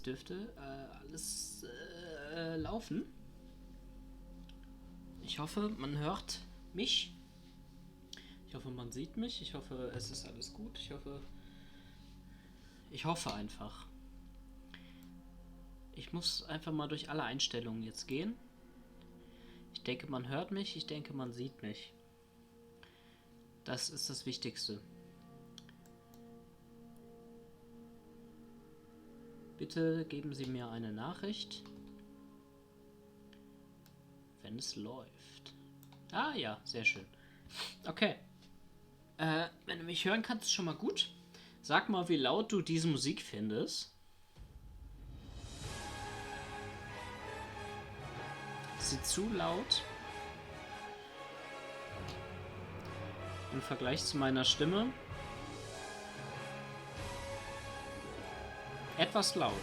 dürfte alles laufen. Ich hoffe, man hört mich. Ich hoffe, man sieht mich. Ich hoffe, es ist alles gut. Ich hoffe einfach. Ich muss einfach mal durch alle Einstellungen jetzt gehen. Ich denke, man hört mich. Ich denke, man sieht mich. Das ist das Wichtigste. Bitte geben Sie mir eine Nachricht, wenn es läuft. Ah ja, sehr schön. Okay. Wenn du mich hören kannst, ist schon mal gut. Sag mal, wie laut du diese Musik findest. Ist sie zu laut? Im Vergleich zu meiner Stimme? Etwas laut.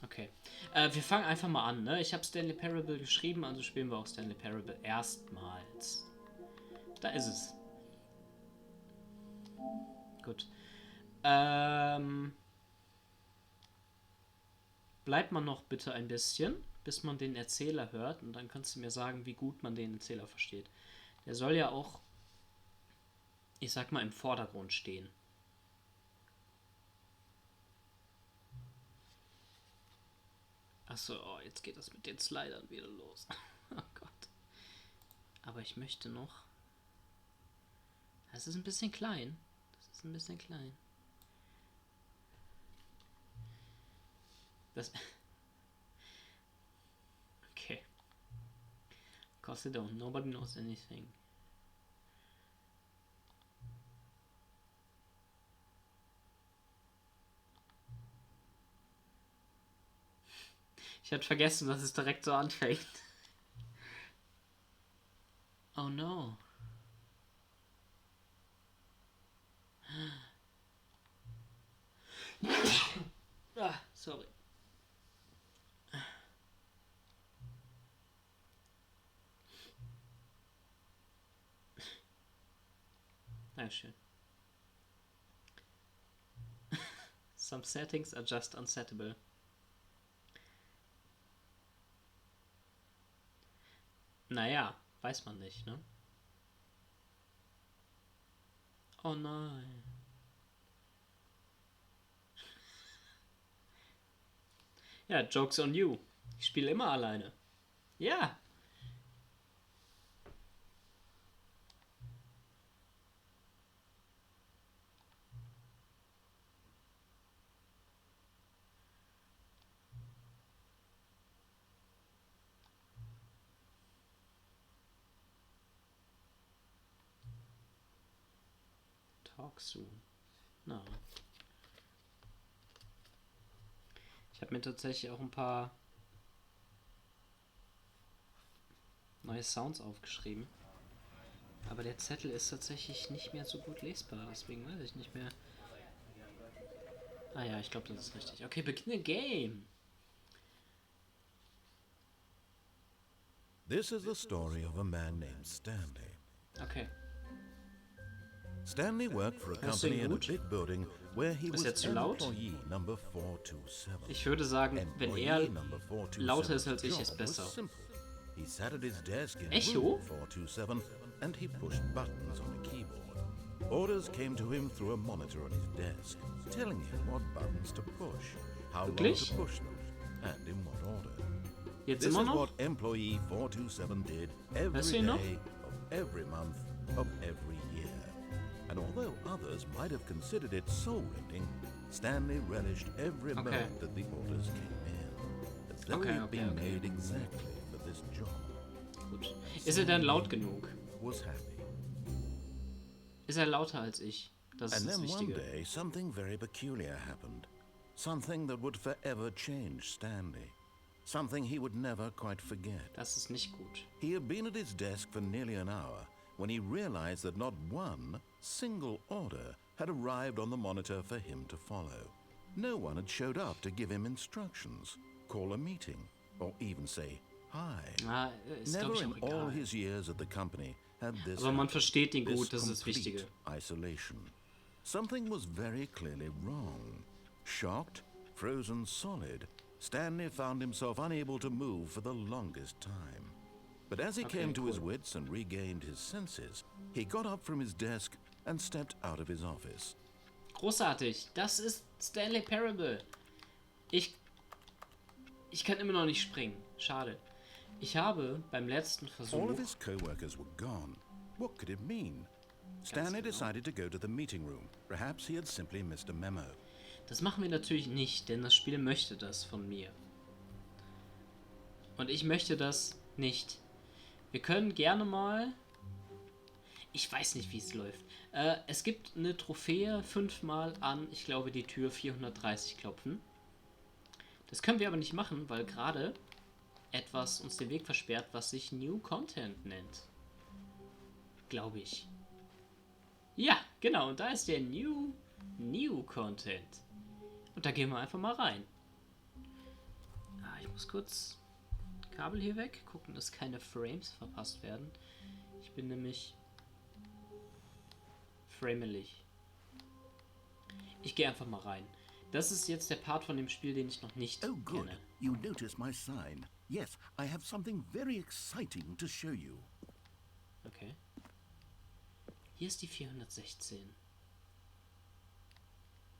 Okay. Wir fangen einfach mal an, ne? Ich habe Stanley Parable geschrieben, also spielen wir auch Stanley Parable erstmals. Da ist es. Gut. Bleibt man noch bitte ein bisschen, bis man den Erzähler hört, und dann kannst du mir sagen, wie gut man den Erzähler versteht. Der soll ja auch, ich sag mal, im Vordergrund stehen. Achso, oh, jetzt geht das mit den Slidern wieder los. Oh Gott. Aber ich möchte noch... Das ist ein bisschen klein. Das... Okay. Cause they don't. Nobody knows anything. Ich hatte vergessen, dass es direkt so anfängt. Oh no. Ah, sorry. Dankeschön. Some settings are just unsettable. Naja, weiß man nicht, ne? Oh nein. Ja, joke's on you. Ich spiele immer alleine. Ja. Talk soon. Na. Ich habe mir tatsächlich auch ein paar neue Sounds aufgeschrieben. Aber der Zettel ist tatsächlich nicht mehr so gut lesbar, deswegen weiß ich nicht mehr. Ah ja, ich glaube, das ist richtig. Okay, beginne Game. This is the story of a man named Stanley. Okay. Stanley worked for a Hörst du ihn company in a gut? big building where he Ist was er zu laut? employee number 427. Ich würde sagen, wenn er lauter ist als ich, ist job besser. was simple. He sat at his desk in Echo? room 427 and he pushed buttons on a keyboard. Orders came to him through a monitor on his desk, telling him what buttons to push, how long Wirklich? to push them, and in what order. Jetzt This immer is noch? what employee 427 did every Hörst du ihn noch? day of every month of every year. And although others might have considered it soul-rending, Stanley relished every moment that the orders came in, as though he'd been made exactly for this job. Gut. Ist er denn laut genug? Was happy. Ist er lauter als ich? Das ist And das then one Wichtige. day, something very peculiar happened. Something that would forever change Stanley. Something he would never quite forget. Das ist nicht gut. He had been at his desk for nearly an hour when he realized that not one single order had arrived on the monitor for him to follow. No one had showed up to give him instructions, call a meeting, or even say hi. Ah, ist glaube Never ich in auch all egal. his years at the company had this Aber man happened, versteht ihn this gut, das ist das complete Wichtige. isolation. Something was very clearly wrong. Shocked, frozen solid, Stanley found himself unable to move for the longest time. But as he came to his wits and regained his senses, he got up from his desk and stepped out of his office. Großartig. Das ist Stanley Parable. Ich kann immer noch nicht springen. Schade. Ich habe beim letzten Versuch... All of his co-workers were gone. What could it mean? Stanley decided to go to the meeting room. Perhaps he had simply missed a memo. Das machen wir natürlich nicht, denn das Spiel möchte das von mir. Und ich möchte das nicht. Wir können gerne mal... Ich weiß nicht, wie es läuft. Es gibt eine Trophäe 5-mal an, ich glaube, die Tür 430 klopfen. Das können wir aber nicht machen, weil gerade etwas uns den Weg versperrt, was sich New Content nennt. Glaube ich. Ja, genau. Und da ist der New Content. Und da gehen wir einfach mal rein. Ich muss kurz Kabel hier weg. Gucken, dass keine Frames verpasst werden. Ich bin nämlich framelig. Ich gehe einfach mal rein. Das ist jetzt der Part von dem Spiel, den ich noch nicht Oh, good. kenne. You noticed my sign. Yes, I have something very exciting to show you. Okay. Hier ist die 416.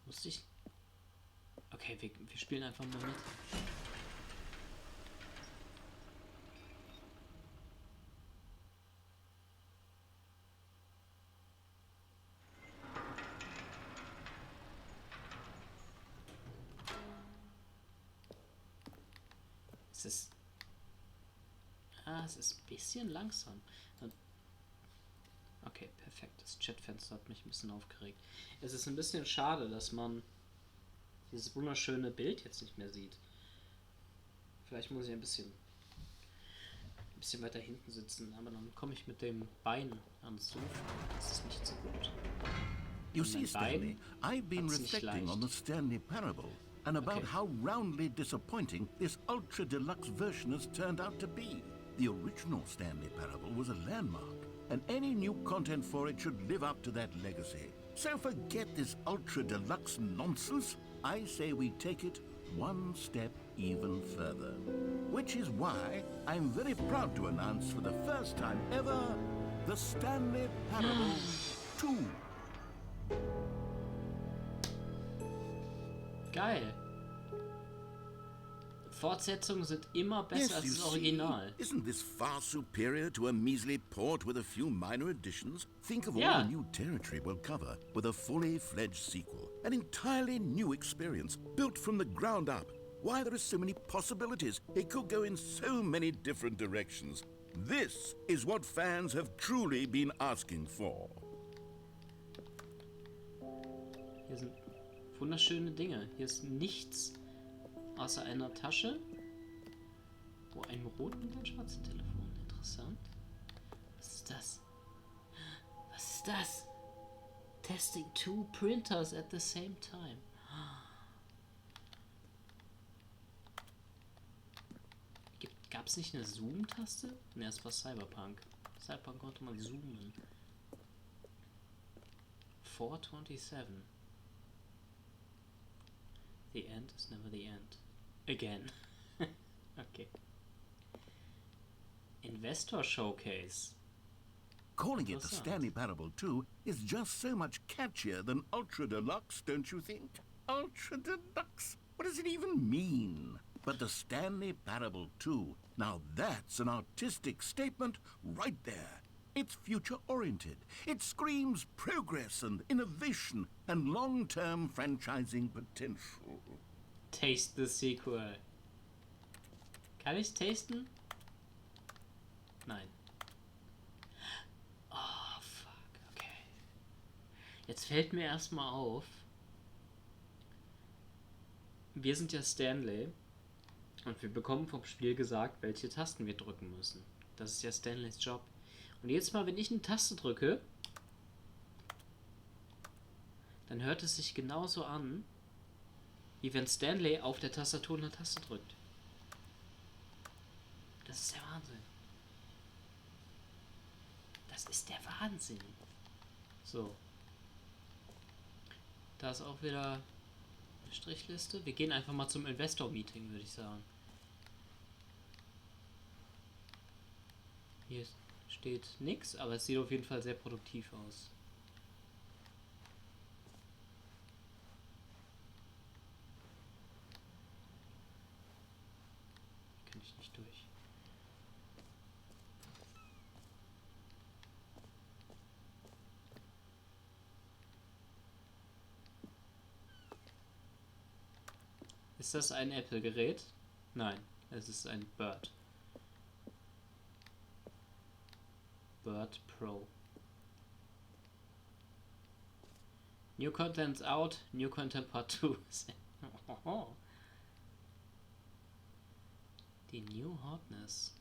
Musste ich... Okay, wir spielen einfach mal mit. Es ist ein bisschen langsam. Okay, perfekt. Das Chatfenster hat mich ein bisschen aufgeregt. Es ist ein bisschen schade, dass man dieses wunderschöne Bild jetzt nicht mehr sieht. Vielleicht muss ich ein bisschen weiter hinten sitzen, aber dann komme ich mit dem Bein ans Sofa. Das ist nicht so gut. You see, Stanley, I've been reflecting on the Stanley Parable and about how roundly disappointing this ultra deluxe version has turned out to be. The original Stanley Parable was a landmark, and any new content for it should live up to that legacy. So forget this ultra deluxe nonsense. I say we take it one step even further. Which is why I'm very proud to announce for the first time ever, the Stanley Parable 2. Geil. Fortsetzungen sind immer besser als das Original. Isn't this far superior to a measly port with a few minor additions? Think of all the new territory we'll cover with a fully fledged sequel. An entirely new experience, built from the ground up. Why, there are so many possibilities. It could go in so many different directions. This is what fans have truly been asking for. Hier sind wunderschöne Dinge. Hier ist nichts außer einer Tasche, wo ein roten und ein schwarzen Telefon. Interessant. Was ist das? Was ist das? Testing 2 printers at the same time. Gab es nicht eine Zoom-Taste? Ne, es war Cyberpunk. Cyberpunk konnte man zoomen. 427. The end is never the end. Again. Okay. Investor Showcase. Calling it the Stanley Parable 2 is just so much catchier than Ultra Deluxe, don't you think? Ultra Deluxe? What does it even mean? But the Stanley Parable 2, now that's an artistic statement right there. It's future-oriented. It screams progress and innovation and long-term franchising potential. Taste the sequel. Kann ich's tasten? Nein. Oh, fuck. Okay. Jetzt fällt mir erstmal auf. Wir sind ja Stanley. Und wir bekommen vom Spiel gesagt, welche Tasten wir drücken müssen. Das ist ja Stanleys Job. Und jedes Mal, wenn ich eine Taste drücke, dann hört es sich genauso an, wie wenn Stanley auf der Tastatur eine Taste drückt. Das ist der Wahnsinn. Das ist der Wahnsinn. So. Da ist auch wieder Strichliste. Wir gehen einfach mal zum Investor-Meeting, würde ich sagen. Hier steht nichts, aber es sieht auf jeden Fall sehr produktiv aus. Hier kann ich nicht durch. Ist das ein Apple-Gerät? Nein, es ist ein Bird. Bird Pro. New Content out, New Content Part 2. Die New Hotness.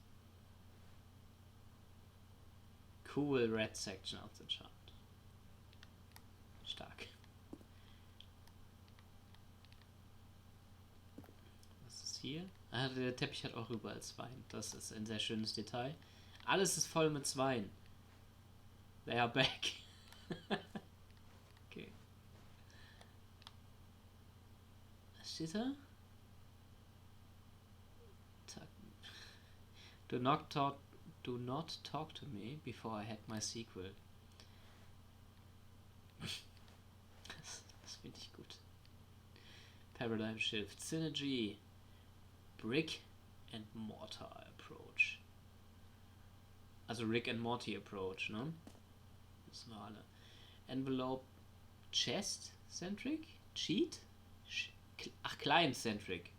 Cool red section of the chart. Stark. Was ist hier? Ah, der Teppich hat auch überall Zweien. Das ist ein sehr schönes Detail. Alles ist voll mit Zweien. They are back. Okay. Was steht da? Do not talk to me before I hack my sequel. Das finde ich gut. Paradigm Shift, Synergy, Brick and Mortar Approach. Also Rick and Morty Approach, ne? Das wir alle. Envelope, Chest Centric, Cheat? Ach, Client Centric.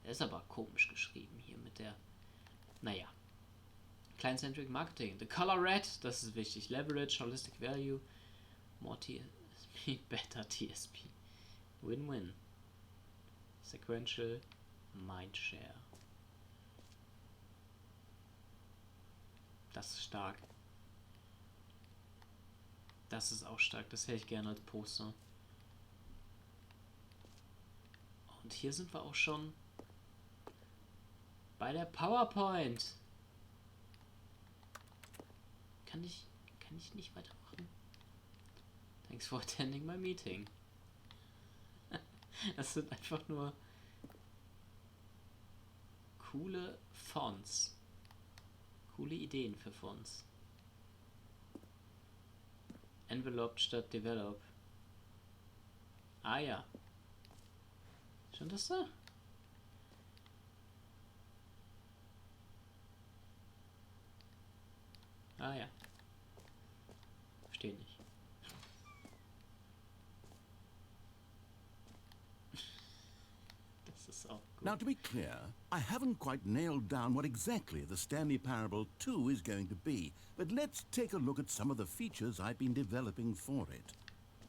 Der ist aber komisch geschrieben hier mit der. Naja. Client-Centric Marketing. The Color Red, das ist wichtig. Leverage, Holistic Value. More TSP, better TSP. Win-Win. Sequential Mindshare. Das ist stark. Das ist auch stark. Das hätte ich gerne als Poster. Und hier sind wir auch schon bei der PowerPoint. Kann ich nicht weitermachen? Thanks for attending my meeting. Das sind einfach nur coole Fonts. Coole Ideen für Fonts. Enveloped statt Develop. Ah ja. Schon das da? Ah ja. Verstehe nicht. Das ist auch gut. Now, to be clear, I haven't quite nailed down what exactly the Stanley Parable 2 is going to be, but let's take a look at some of the features I've been developing for it.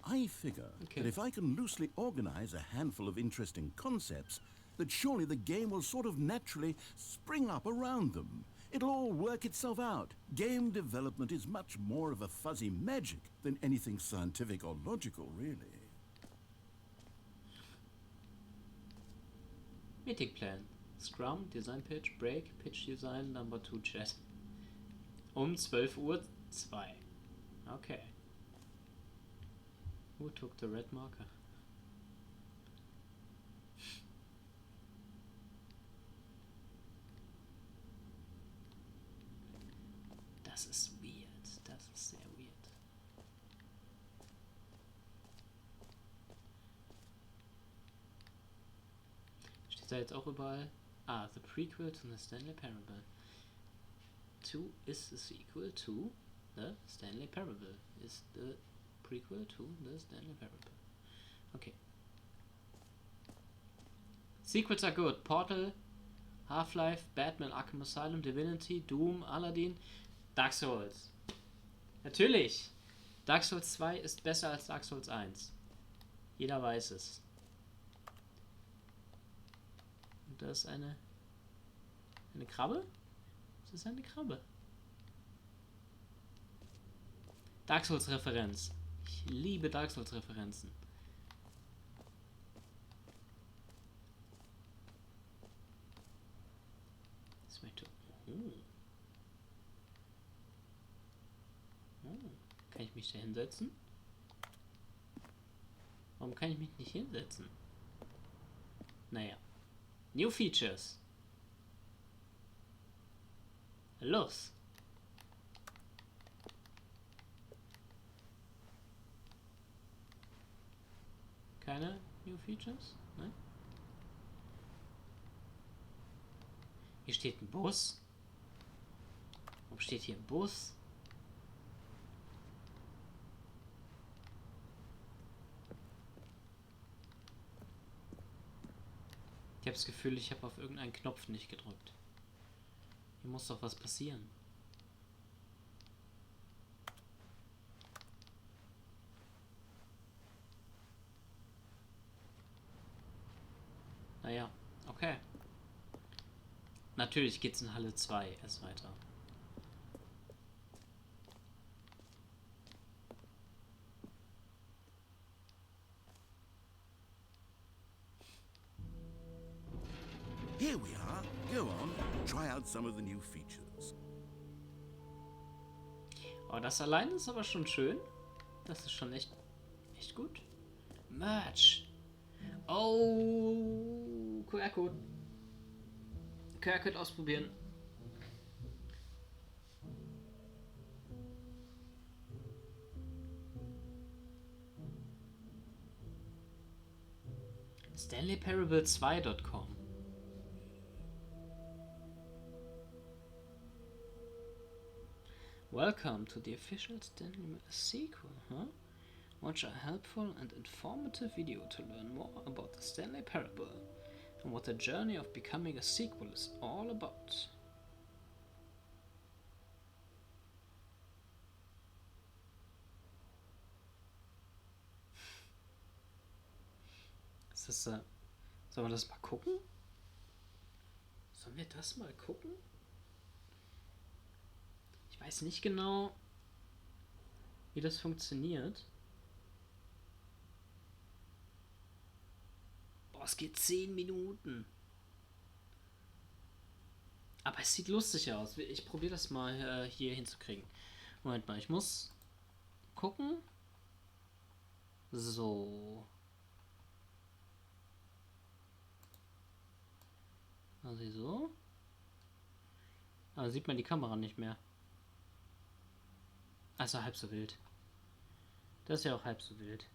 I figure that if I can loosely organize a handful of interesting concepts, that surely the game will sort of naturally spring up around them. It'll all work itself out. Game development is much more of a fuzzy magic than anything scientific or logical, really. Meeting plan. Scrum, Design Pitch, Break, Pitch Design, Number 2 Chat. Um 12:02 Uhr. Okay. Who took the red marker? Das ist weird. Das ist sehr weird. Steht da jetzt auch überall? Ah, the prequel to the Stanley Parable. 2 is the sequel to the Stanley Parable. Is the prequel to the Stanley Parable. Okay. Sequels are good. Portal, Half-Life, Batman, Arkham Asylum, Divinity, Doom, Aladdin, Dark Souls. Natürlich! Dark Souls 2 ist besser als Dark Souls 1. Jeder weiß es. Und da ist eine Krabbe? Das ist eine Krabbe. Dark Souls Referenz. Ich liebe Dark Souls Referenzen. Das möchte. Kann ich mich da hinsetzen? Warum kann ich mich nicht hinsetzen? Naja. New Features. Los. Keine New Features? Ne? Hier steht ein Bus. Warum steht hier ein Bus? Ich habe das Gefühl, ich habe auf irgendeinen Knopf nicht gedrückt. Hier muss doch was passieren. Naja, okay. Natürlich geht's in Halle 2 erst weiter. Here we are. Go on, try out some of the new features. Oh, das allein ist aber schon schön. Das ist schon echt gut. Merch. Oh, QR-Code. QR-Code ausprobieren. StanleyParable2.com. Welcome to the official Stanley sequel, huh? Watch a helpful and informative video to learn more about the Stanley Parable and what the journey of becoming a sequel is all about. Ist das, sollen wir das mal gucken? Sollen wir das mal gucken? Ich weiß nicht genau, wie das funktioniert. Boah, es geht 10 Minuten. Aber es sieht lustig aus. Ich probiere das mal hier hinzukriegen. Moment mal, ich muss gucken. So. Also so. Aber sieht man die Kamera nicht mehr. Also halb so wild. Das ist ja auch halb so wild.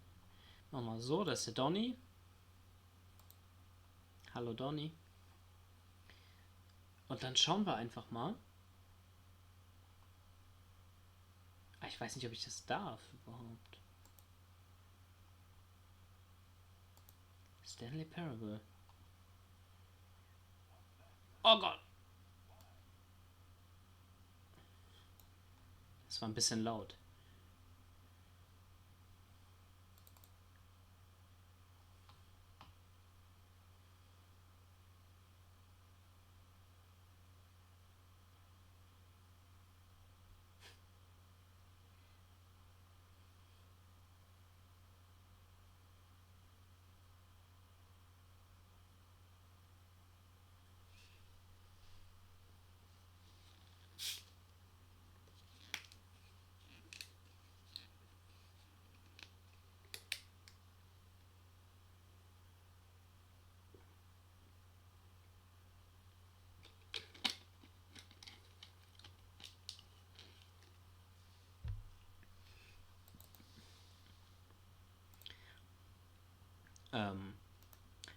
Machen wir so, das ist der Donny. Hallo Donny. Und dann schauen wir einfach mal. Ich weiß nicht, ob ich das darf überhaupt. Stanley Parable. Oh Gott. Das war ein bisschen laut.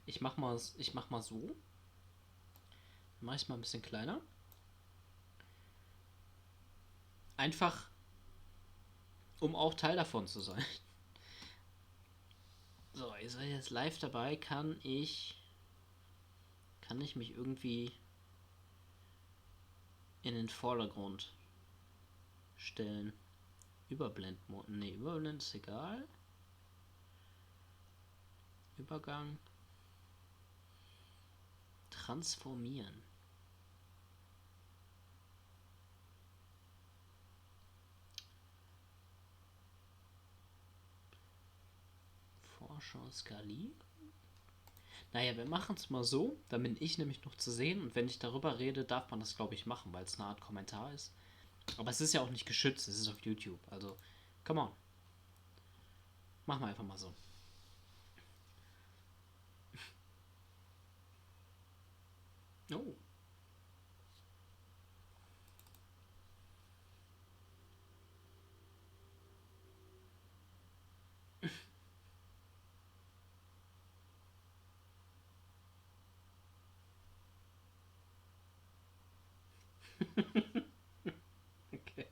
Ich mach mal so. Dann mach ich es mal ein bisschen kleiner. Einfach, um auch Teil davon zu sein. So, ihr seid jetzt live dabei. Kann ich mich irgendwie in den Vordergrund stellen? Überblenden. Ne, Überblenden ist egal. Übergang. Transformieren. Vorschau skalieren. Naja, wir machen es mal so. Dann bin ich nämlich noch zu sehen. Und wenn ich darüber rede, darf man das, glaube ich, machen, weil es eine Art Kommentar ist. Aber es ist ja auch nicht geschützt. Es ist auf YouTube. Also, come on. Machen wir einfach mal so. Oh. Okay.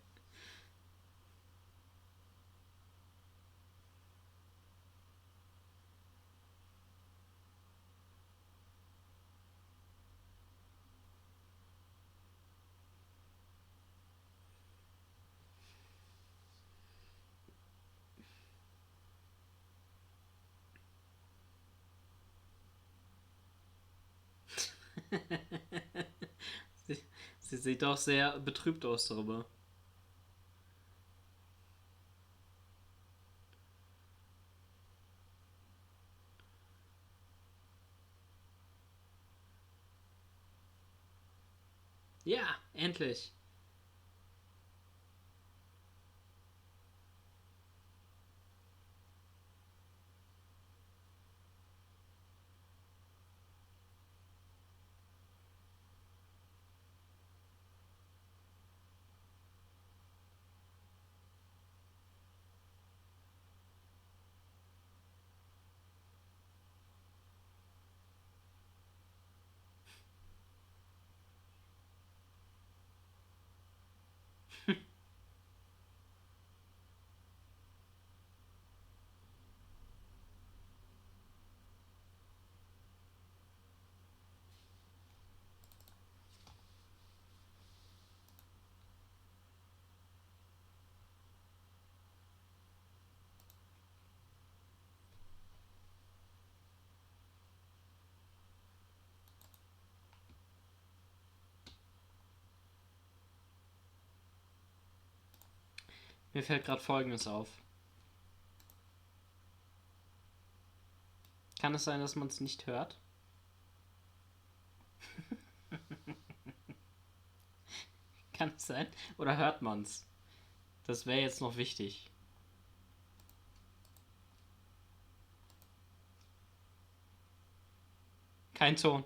sie, sie sieht auch sehr betrübt aus darüber. Ja, endlich. Mir fällt gerade Folgendes auf. Kann es sein, dass man es nicht hört? Kann es sein? Oder hört man es? Das wäre jetzt noch wichtig. Kein Ton.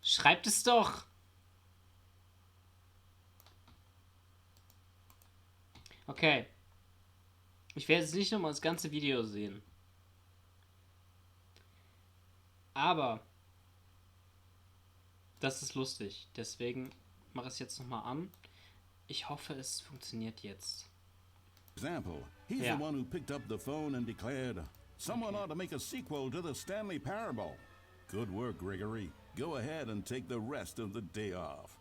Schreibt es doch! Okay. Ich werde jetzt nicht nochmal das ganze Video sehen. Aber das ist lustig. Deswegen mache ich es jetzt nochmal an. Ich hoffe, es funktioniert jetzt. Example, he's Yeah. the one who picked up the phone and declared, "Someone Okay. ought to make a sequel to the Stanley Parable." Good work, Gregory. Go ahead and take the rest of the day off.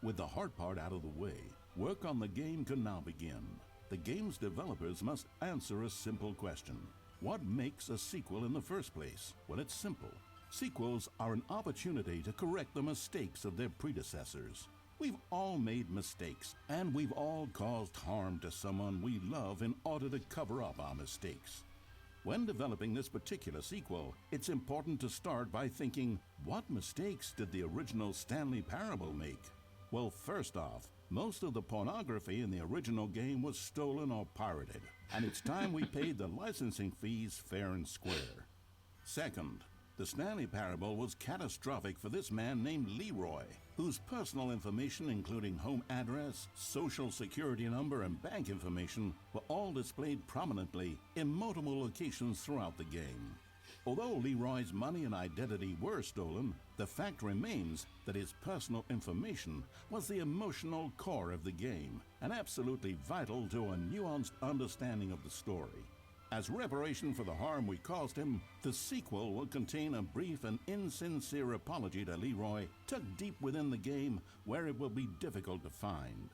With the hard part out of the way, work on the game can now begin. The game's developers must answer a simple question. What makes a sequel in the first place? Well, it's simple. Sequels are an opportunity to correct the mistakes of their predecessors. We've all made mistakes, and we've all caused harm to someone we love in order to cover up our mistakes. When developing this particular sequel, it's important to start by thinking, what mistakes did the original Stanley Parable make? Well, first off, most of the pornography in the original game was stolen or pirated, and it's time we paid the licensing fees fair and square. Second, the Stanley Parable was catastrophic for this man named Leroy, whose personal information, including home address, social security number, and bank information, were all displayed prominently in multiple locations throughout the game. Although Leroy's money and identity were stolen, the fact remains that his personal information was the emotional core of the game and absolutely vital to a nuanced understanding of the story. As reparation for the harm we caused him, the sequel will contain a brief and insincere apology to Leroy, tucked deep within the game where it will be difficult to find.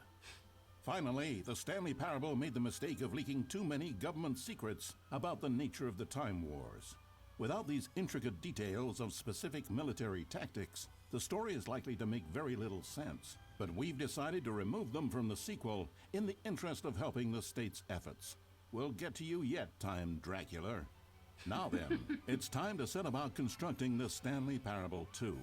Finally, the Stanley Parable made the mistake of leaking too many government secrets about the nature of the Time Wars. Without these intricate details of specific military tactics, the story is likely to make very little sense. But we've decided to remove them from the sequel in the interest of helping the state's efforts. We'll get to you yet, Time Dracula. Now then, it's time to set about constructing the Stanley Parable 2.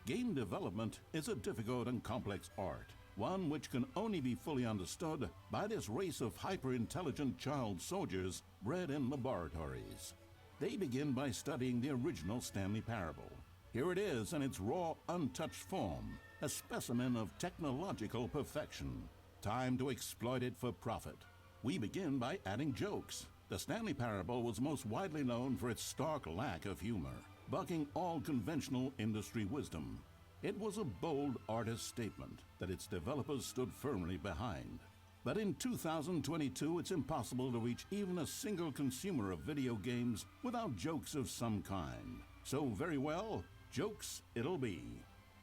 Game development is a difficult and complex art, one which can only be fully understood by this race of hyper-intelligent child soldiers bred in laboratories. They begin by studying the original Stanley Parable. Here it is in its raw, untouched form, a specimen of technological perfection. Time to exploit it for profit. We begin by adding jokes. The Stanley Parable was most widely known for its stark lack of humor, bucking all conventional industry wisdom. It was a bold artist statement that its developers stood firmly behind. But in 2022, it's impossible to reach even a single consumer of video games without jokes of some kind. So very well, jokes it'll be.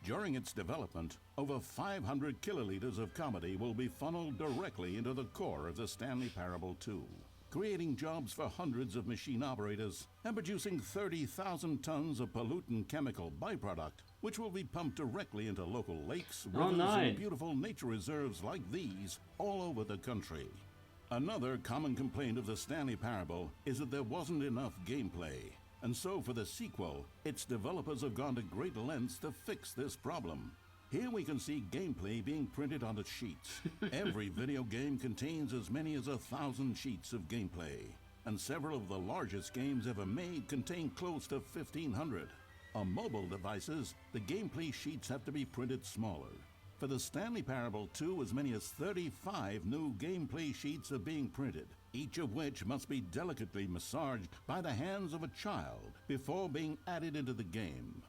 During its development, over 500 kiloliters of comedy will be funneled directly into the core of the Stanley Parable 2, creating jobs for hundreds of machine operators and producing 30,000 tons of pollutant chemical byproduct, which will be pumped directly into local lakes, rivers, and beautiful nature reserves like these all over the country. Another common complaint of the Stanley Parable is that there wasn't enough gameplay. And so for the sequel, its developers have gone to great lengths to fix this problem. Here we can see gameplay being printed onto sheets. Every video game contains as many as 1,000 sheets of gameplay, and several of the largest games ever made contain close to 1,500. On mobile devices, the gameplay sheets have to be printed smaller. For the Stanley Parable 2, as many as 35 new gameplay sheets are being printed, each of which must be delicately massaged by the hands of a child before being added into the game.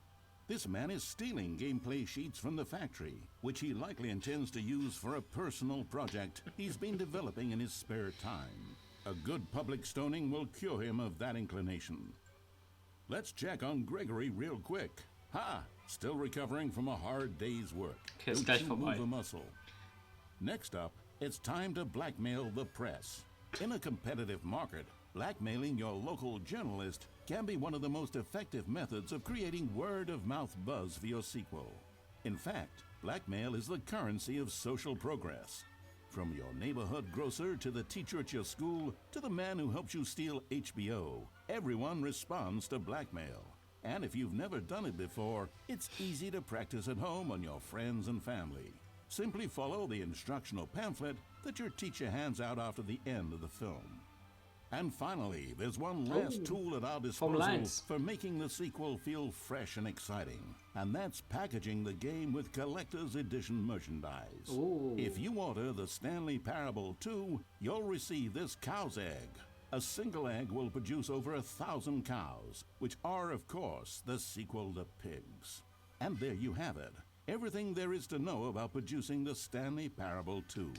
This man is stealing gameplay sheets from the factory, which he likely intends to use for a personal project he's been developing in his spare time. A good public stoning will cure him of that inclination. Let's check on Gregory real quick. Ha! Still recovering from a hard day's work. Ist gleich vorbei. Move a muscle. Next up, it's time to blackmail the press. In a competitive market, blackmailing your local journalist can be one of the most effective methods of creating word-of-mouth buzz for your sequel. In fact, blackmail is the currency of social progress. From your neighborhood grocer to the teacher at your school to the man who helps you steal HBO, everyone responds to blackmail. And if you've never done it before, it's easy to practice at home on your friends and family. Simply follow the instructional pamphlet that your teacher hands out after the end of the film. And finally, there's one last tool at our disposal for making the sequel feel fresh and exciting, and that's packaging the game with collector's edition merchandise. Ooh. If you order the Stanley Parable 2, you'll receive this cow's egg. A single egg will produce over 1,000 cows, which are, of course, the sequel to pigs. And there you have it. Everything there is to know about producing the Stanley Parable 2.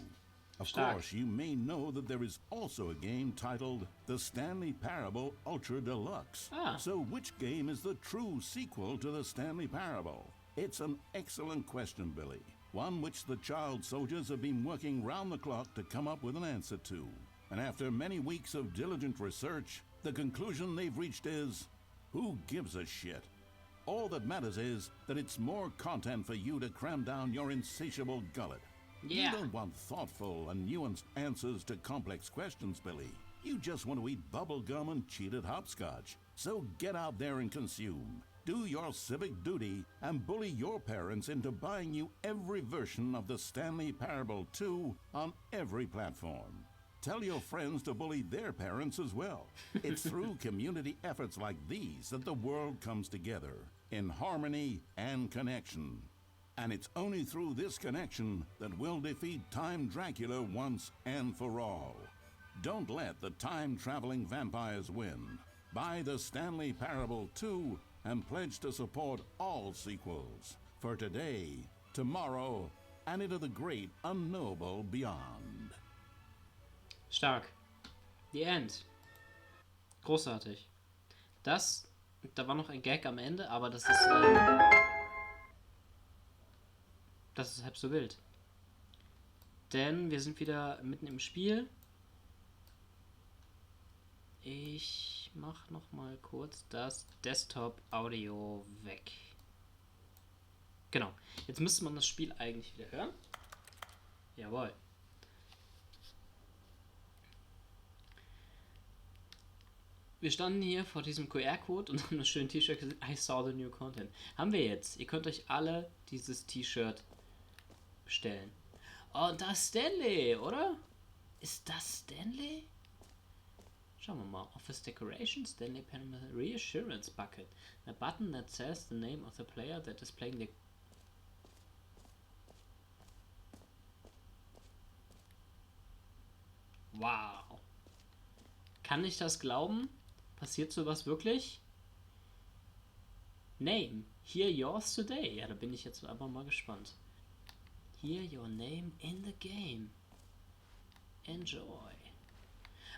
Of course, you may know that there is also a game titled The Stanley Parable Ultra Deluxe. So which game is the true sequel to the Stanley Parable? It's an excellent question, Billy. One which the child soldiers have been working round the clock to come up with an answer to. And after many weeks of diligent research, the conclusion they've reached is, who gives a shit? All that matters is that it's more content for you to cram down your insatiable gullet. Yeah. You don't want thoughtful and nuanced answers to complex questions, Billy. You just want to eat bubble gum and cheat at hopscotch. So get out there and consume. Do your civic duty and bully your parents into buying you every version of the Stanley Parable 2 on every platform. Tell your friends to bully their parents as well. It's through community efforts like these that the world comes together, in harmony and connection. And it's only through this connection that we'll defeat Time Dracula once and for all. Don't let the time-traveling vampires win. Buy the Stanley Parable 2 and pledge to support all sequels for today, tomorrow, and into the great unknowable beyond. Stark. The End. Großartig. Da war noch ein Gag am Ende, aber das ist halb so wild. Denn wir sind wieder mitten im Spiel. Ich mach noch mal kurz das Desktop-Audio weg. Genau. Jetzt müsste man das Spiel eigentlich wieder hören. Jawohl. Wir standen hier vor diesem QR-Code und haben das schöne T-Shirt gesehen. I saw the new content. Haben wir jetzt. Ihr könnt euch alle dieses T-Shirt bestellen. Oh, und da ist Stanley, oder? Ist das Stanley? Schauen wir mal. Office Decorations, Stanley Parable Reassurance Bucket. A button that says the name of the player that is playing the... Wow. Kann ich das glauben? Passiert sowas wirklich? Name. Hear yours today. Ja, da bin ich jetzt einfach mal gespannt. Hear your name in the game. Enjoy.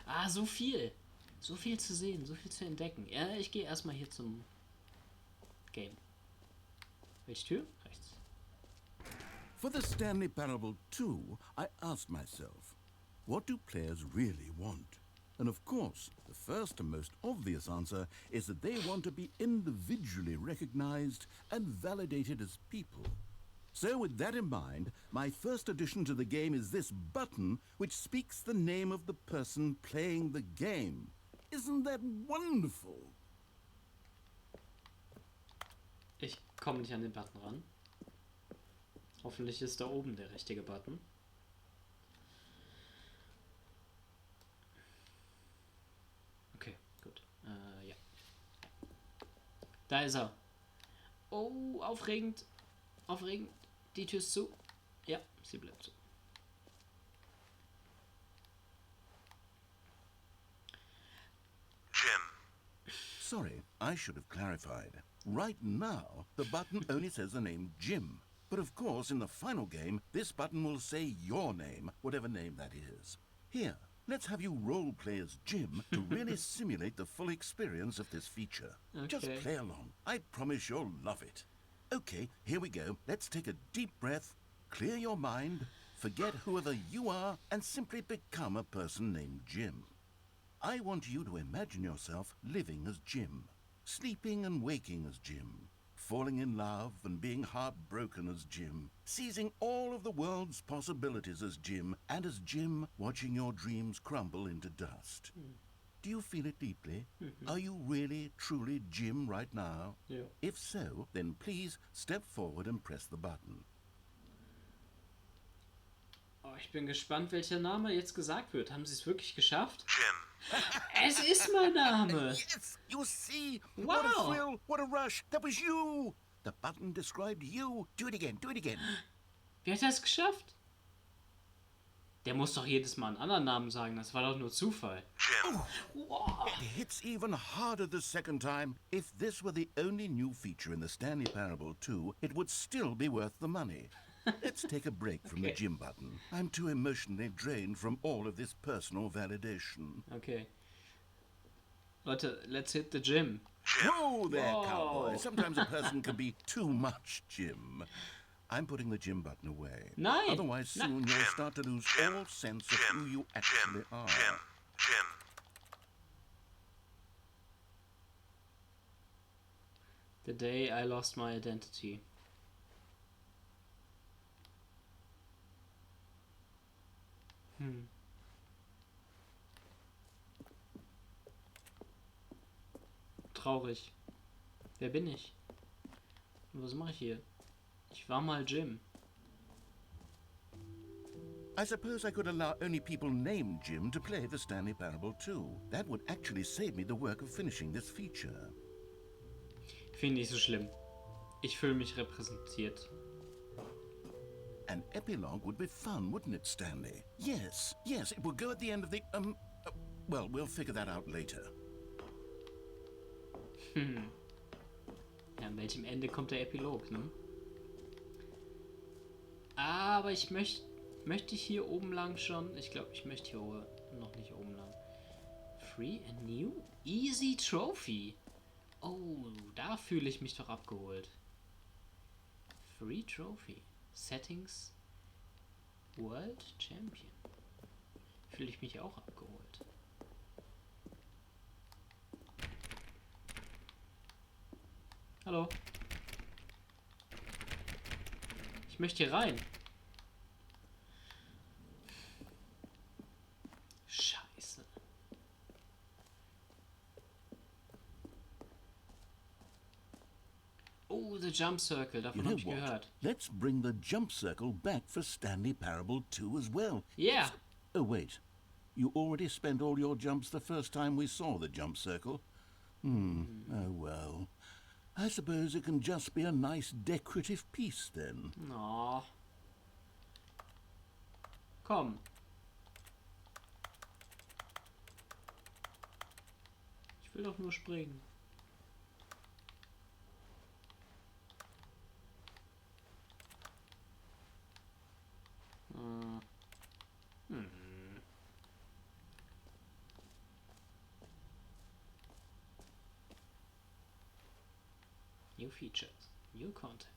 Ah, so viel. So viel zu sehen, so viel zu entdecken. Ja, ich gehe erstmal hier zum Game. Welche Tür? Rechts. For the Stanley Parable 2, I asked myself, what do players really want? And of course, the first and most obvious answer is that they want to be individually recognized and validated as people. So with that in mind, my first addition to the game is this button which speaks the name of the person playing the game. Isn't that wonderful? Ich komme nicht an den Button ran. Hoffentlich ist da oben der richtige Button. Okay, gut. Ja. Da ist er. Oh, aufregend. Aufregend. Die Tür ist zu. Ja, sie bleibt zu. Jim. Sorry, I should have clarified. Right now, the button only says the name Jim. But of course, in the final game, this button will say your name, whatever name that is. Here, let's have you role-play as Jim to really simulate the full experience of this feature. Okay. Just play along. I promise you'll love it. Okay, here we go. Let's take a deep breath, clear your mind, forget whoever you are, and simply become a person named Jim. I want you to imagine yourself living as Jim, sleeping and waking as Jim, falling in love and being heartbroken as Jim, seizing all of the world's possibilities as Jim, and as Jim watching your dreams crumble into dust. Do you feel it deeply? Are you really, truly Jim right now? Ja. If so, then please step forward and press the button. Oh, ich bin gespannt, welcher Name jetzt gesagt wird. Haben sie es wirklich geschafft? Jim. Es ist mein Name! Yes, you see? Wow. What a thrill, what a rush. That was you. The button described you. Do it again, do it again. Wer hat das geschafft? Der muss doch jedes Mal einen anderen Namen sagen. Das war doch nur Zufall. Jim. Wow. It hits even harder the second time. If this were the only new feature in the Stanley Parable 2, it would still be worth the money. Let's take a break from the Jim button. I'm too emotionally drained from all of this personal validation. Okay. Leute, let's hit the gym. Whoa there, Whoa. cowboy. Sometimes a person can be too much Jim. I'm putting the Jim button away. Nein. Otherwise, soon you'll start to lose all sense of who you actually are. Jim. The day I lost my identity. Traurig. Wer bin ich? Und was mache ich hier? Ich war mal Jim. I suppose I could allow only people named Jim to play the Stanley Parable 2. That would actually save me the work of finishing this feature. Finde ich so schlimm. Ich fühle mich repräsentiert. An epilogue would be fun, wouldn't it, Stanley? Yes, it would go at the end of the, well, we'll figure that out later. Ja, an welchem Ende kommt der Epilog, ne? Aber ich möchte ich hier oben lang schon? Ich glaube, ich möchte hier noch nicht oben lang. Free and new? Easy Trophy. Oh, da fühle ich mich doch abgeholt. Free Trophy. Settings. World Champion. Fühle ich mich auch abgeholt. Hallo. Ich möchte hier rein. Scheiße. Oh, the Jump Circle. You Davon know habe ich what? gehört. Let's bring the jump circle back for Stanley Parable 2 as well. Yeah. Oh, wait. You already spent all your jumps the first time we saw the jump circle. Oh well. I suppose it can just be a nice decorative piece then. Oh. Komm. Ich will doch nur springen. New features, new content.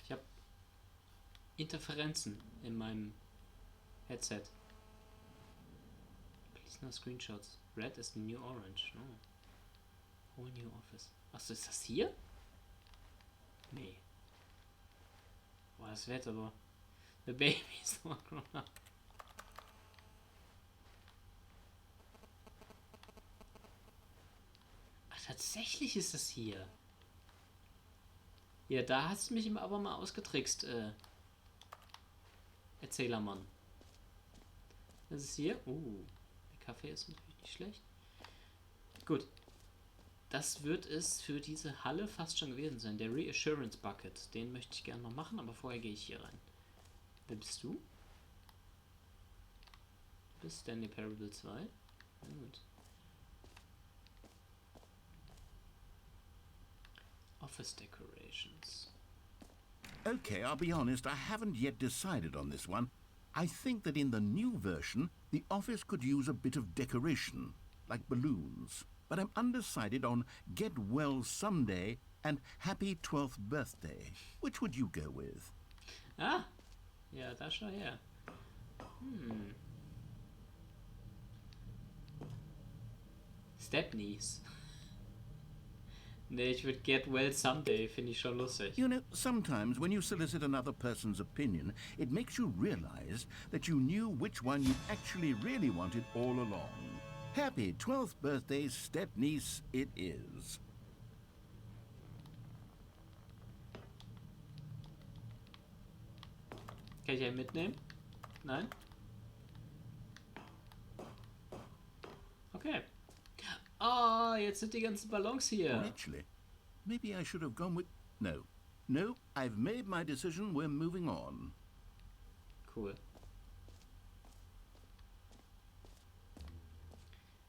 Ich habe Interferenzen in meinem Headset. Please no screenshots. Red is the new orange. No. Whole new office. Achso, ist das hier? Nee. Boah, das wird aber. The baby is not grown up. Ach, tatsächlich ist das hier. Ja, da hast du mich aber mal ausgetrickst, Erzählermann. Das ist hier. Der Kaffee ist natürlich nicht schlecht. Gut. Das wird es für diese Halle fast schon gewesen sein. Der Reassurance Bucket. Den möchte ich gerne noch machen, aber vorher gehe ich hier rein. Wer bist du? Du bist Stanley Parable 2. Na gut. Office decorations. Okay, I'll be honest, I haven't yet decided on this one. I think that in the new version, the office could use a bit of decoration, like balloons. But I'm undecided on Get Well Someday and Happy 12th Birthday. Which would you go with? Ah! Ja, da schau her. Stepnies. Nee, ich würde Get Well Someday, finde ich schon lustig. You know, sometimes when you solicit another person's opinion, it makes you realize that you knew which one you actually really wanted all along. Happy 12th birthday, step-niece, it is. Kann ich einen mitnehmen? Nein? Okay. Ah, jetzt sind die ganzen Ballons hier. Actually, maybe I should have gone with... No, I've made my decision, we're moving on. Cool.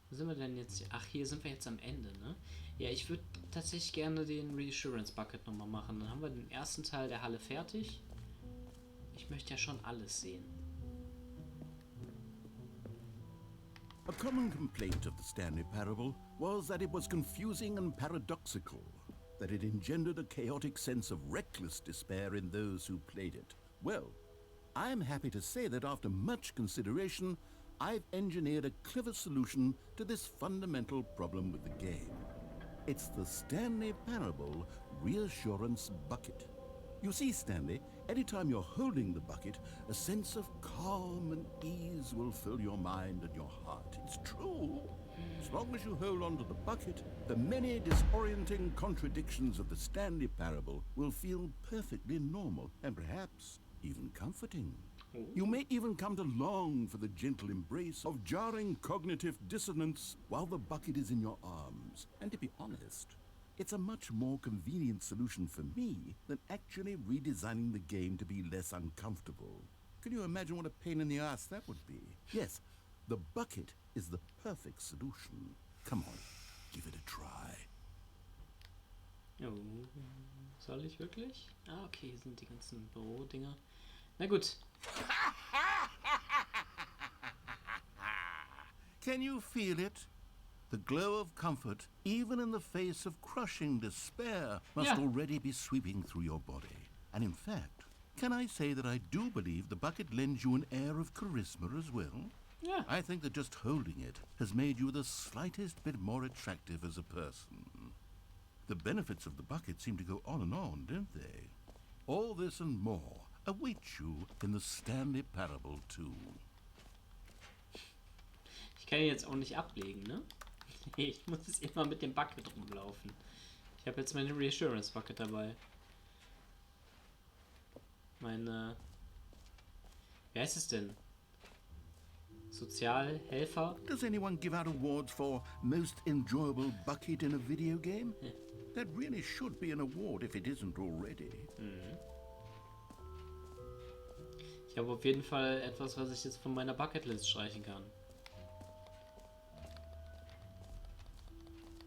Wo sind wir denn jetzt? Ach, hier sind wir jetzt am Ende, ne? Ja, ich würde tatsächlich gerne den Reassurance Bucket nochmal machen. Dann haben wir den ersten Teil der Halle fertig. Ich möchte ja schon alles sehen. A common complaint of the Stanley Parable was that it was confusing and paradoxical, that it engendered a chaotic sense of reckless despair in those who played it. Well, I'm happy to say that after much consideration, I've engineered a clever solution to this fundamental problem with the game. It's the Stanley Parable Reassurance Bucket. You see, Stanley, anytime you're holding the bucket, a sense of calm and ease will fill your mind and your heart. It's true. As long as you hold on to the bucket, the many disorienting contradictions of the Stanley Parable will feel perfectly normal and perhaps even comforting. You may even come to long for the gentle embrace of jarring cognitive dissonance while the bucket is in your arms. And to be honest, it's a much more convenient solution for me than actually redesigning the game to be less uncomfortable. Can you imagine what a pain in the ass that would be? Yes, the bucket is the perfect solution. Come on, give it a try. Oh, soll ich wirklich? Ah, okay, hier sind die ganzen Bürodinger. Na gut. Can you feel it? The glow of comfort, even in the face of crushing despair, must already be sweeping through your body. And in fact, can I say that I do believe the bucket lends you an air of charisma as well? Yeah. I think that just holding it has made you the slightest bit more attractive as a person. The benefits of the bucket seem to go on, don't they? All this and more await you in the Stanley Parable 2. Ich kann ihn jetzt auch nicht ablegen, ne? Ich muss jetzt immer mit dem Bucket rumlaufen. Ich habe jetzt meine Reassurance Bucket dabei. Meine... Wie heißt es denn? Sozialhelfer? Does anyone give out awards for most enjoyable bucket in a video game? That really should be an award if it isn't already. Ich habe auf jeden Fall etwas, was ich jetzt von meiner Bucketlist streichen kann.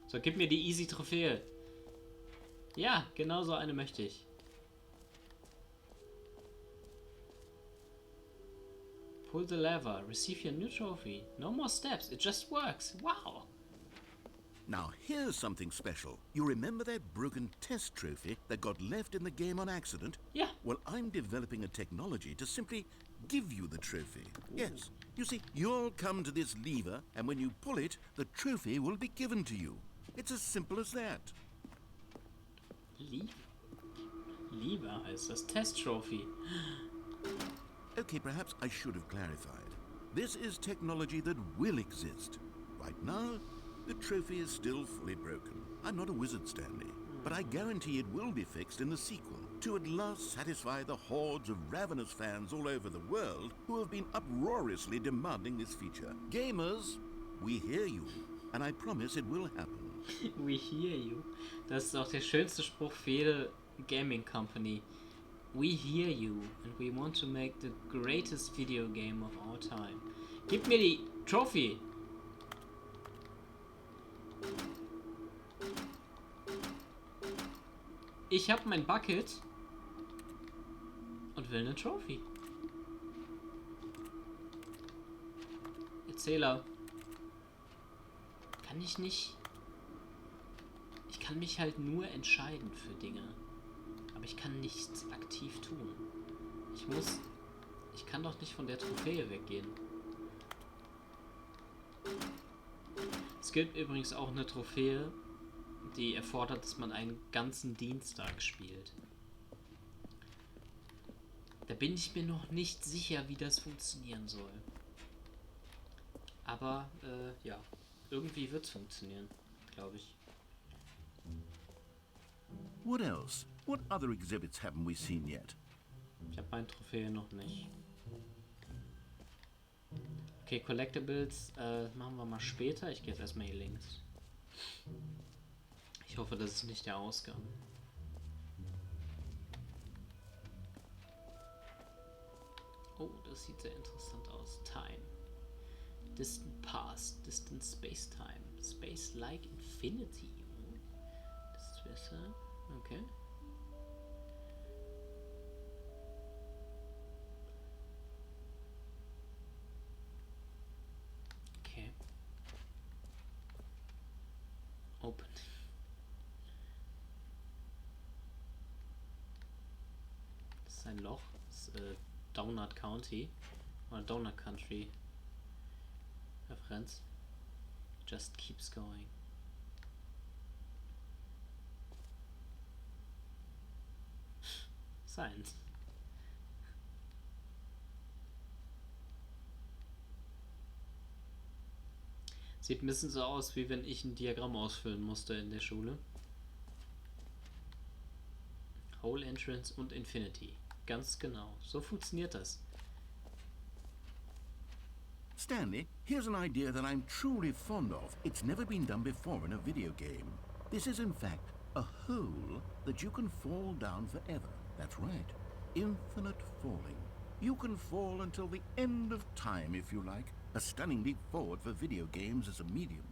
So, gib mir die easy Trophäe. Ja, genau so eine möchte ich. Pull the lever. Receive your new trophy. No more steps. It just works. Wow. Now here's something special. You remember that broken test trophy that got left in the game on accident? Yeah. Well, I'm developing a technology to simply give you the trophy. Yes. You see, you'll come to this lever, and when you pull it, the trophy will be given to you. It's as simple as that. Lever heißt das Test Trophy. Okay, perhaps I should have clarified. This is technology that will exist. Right now, the trophy is still fully broken. I'm not a wizard, Stanley, but I guarantee it will be fixed in the sequel to at last satisfy the hordes of ravenous fans all over the world who have been uproariously demanding this feature. Gamers, we hear you, and I promise it will happen. We hear you. Das ist auch der schönste Spruch für jede Gaming Company. We hear you and we want to make the greatest video game of all time. Gib mir die Trophy. Ich habe mein Bucket und will eine Trophy. Erzähler. Kann ich nicht... Ich kann mich halt nur entscheiden für Dinge. Aber ich kann nichts aktiv tun. Ich kann doch nicht von der Trophäe weggehen. Es gibt übrigens auch eine Trophäe, die erfordert, dass man einen ganzen Dienstag spielt. Da bin ich mir noch nicht sicher, wie das funktionieren soll. Aber, ja, irgendwie wird es funktionieren, glaube ich. What else? What other exhibits haven't we seen yet? Ich habe meine Trophäe noch nicht. Okay, Collectibles machen wir mal später. Ich gehe jetzt erstmal hier links. Ich hoffe, das ist nicht der Ausgang. Oh, das sieht sehr interessant aus. Time. Distant Past. Distant Space-Time. Space-like Infinity. Oh, das ist besser. Okay. Okay. Open. Das ist ein Loch. Das ist Donut County. Oder Donut Country. Referenz. Just keeps going. Science. Sieht ein bisschen so aus, wie wenn ich ein Diagramm ausfüllen musste in der Schule. Whole Entrance und Infinity. Ganz genau. So funktioniert das. Stanley, here's an idea that I'm truly fond of. It's never been done before in a video game. This is in fact a hole that you can fall down forever. That's right. Infinite falling. You can fall until the end of time if you like. A stunning leap forward for video games as a medium.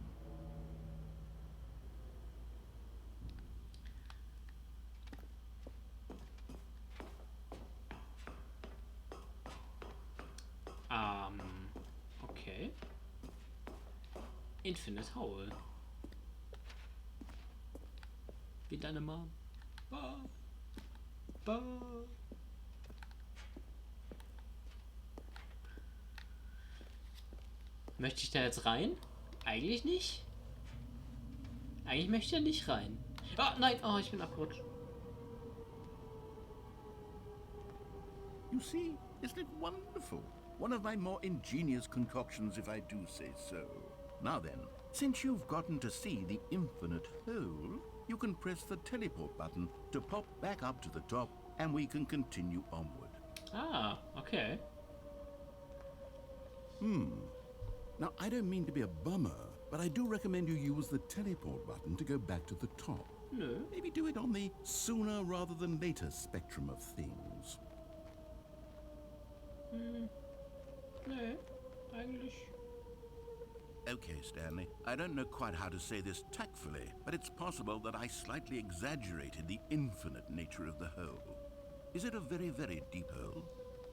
Okay. Infinite Hole. Wie deine Mom. Möchte ich da jetzt rein? Eigentlich nicht. Eigentlich möchte ich ja nicht rein. Ah, nein. Oh, ich bin abgerutscht. You see, isn't it wonderful? One of my more ingenious concoctions, if I do say so. Now then, since you've gotten to see the infinite hole, you can press the teleport button to pop back up to the top, and we can continue onward. Ah, okay. Now, I don't mean to be a bummer, but I do recommend you use the teleport button to go back to the top. Nö. Maybe do it on the sooner rather than later spectrum of things. Nö, eigentlich. Okay, Stanley, I don't know quite how to say this tactfully, but it's possible that I slightly exaggerated the infinite nature of the hole. Is it a very, very deep hole?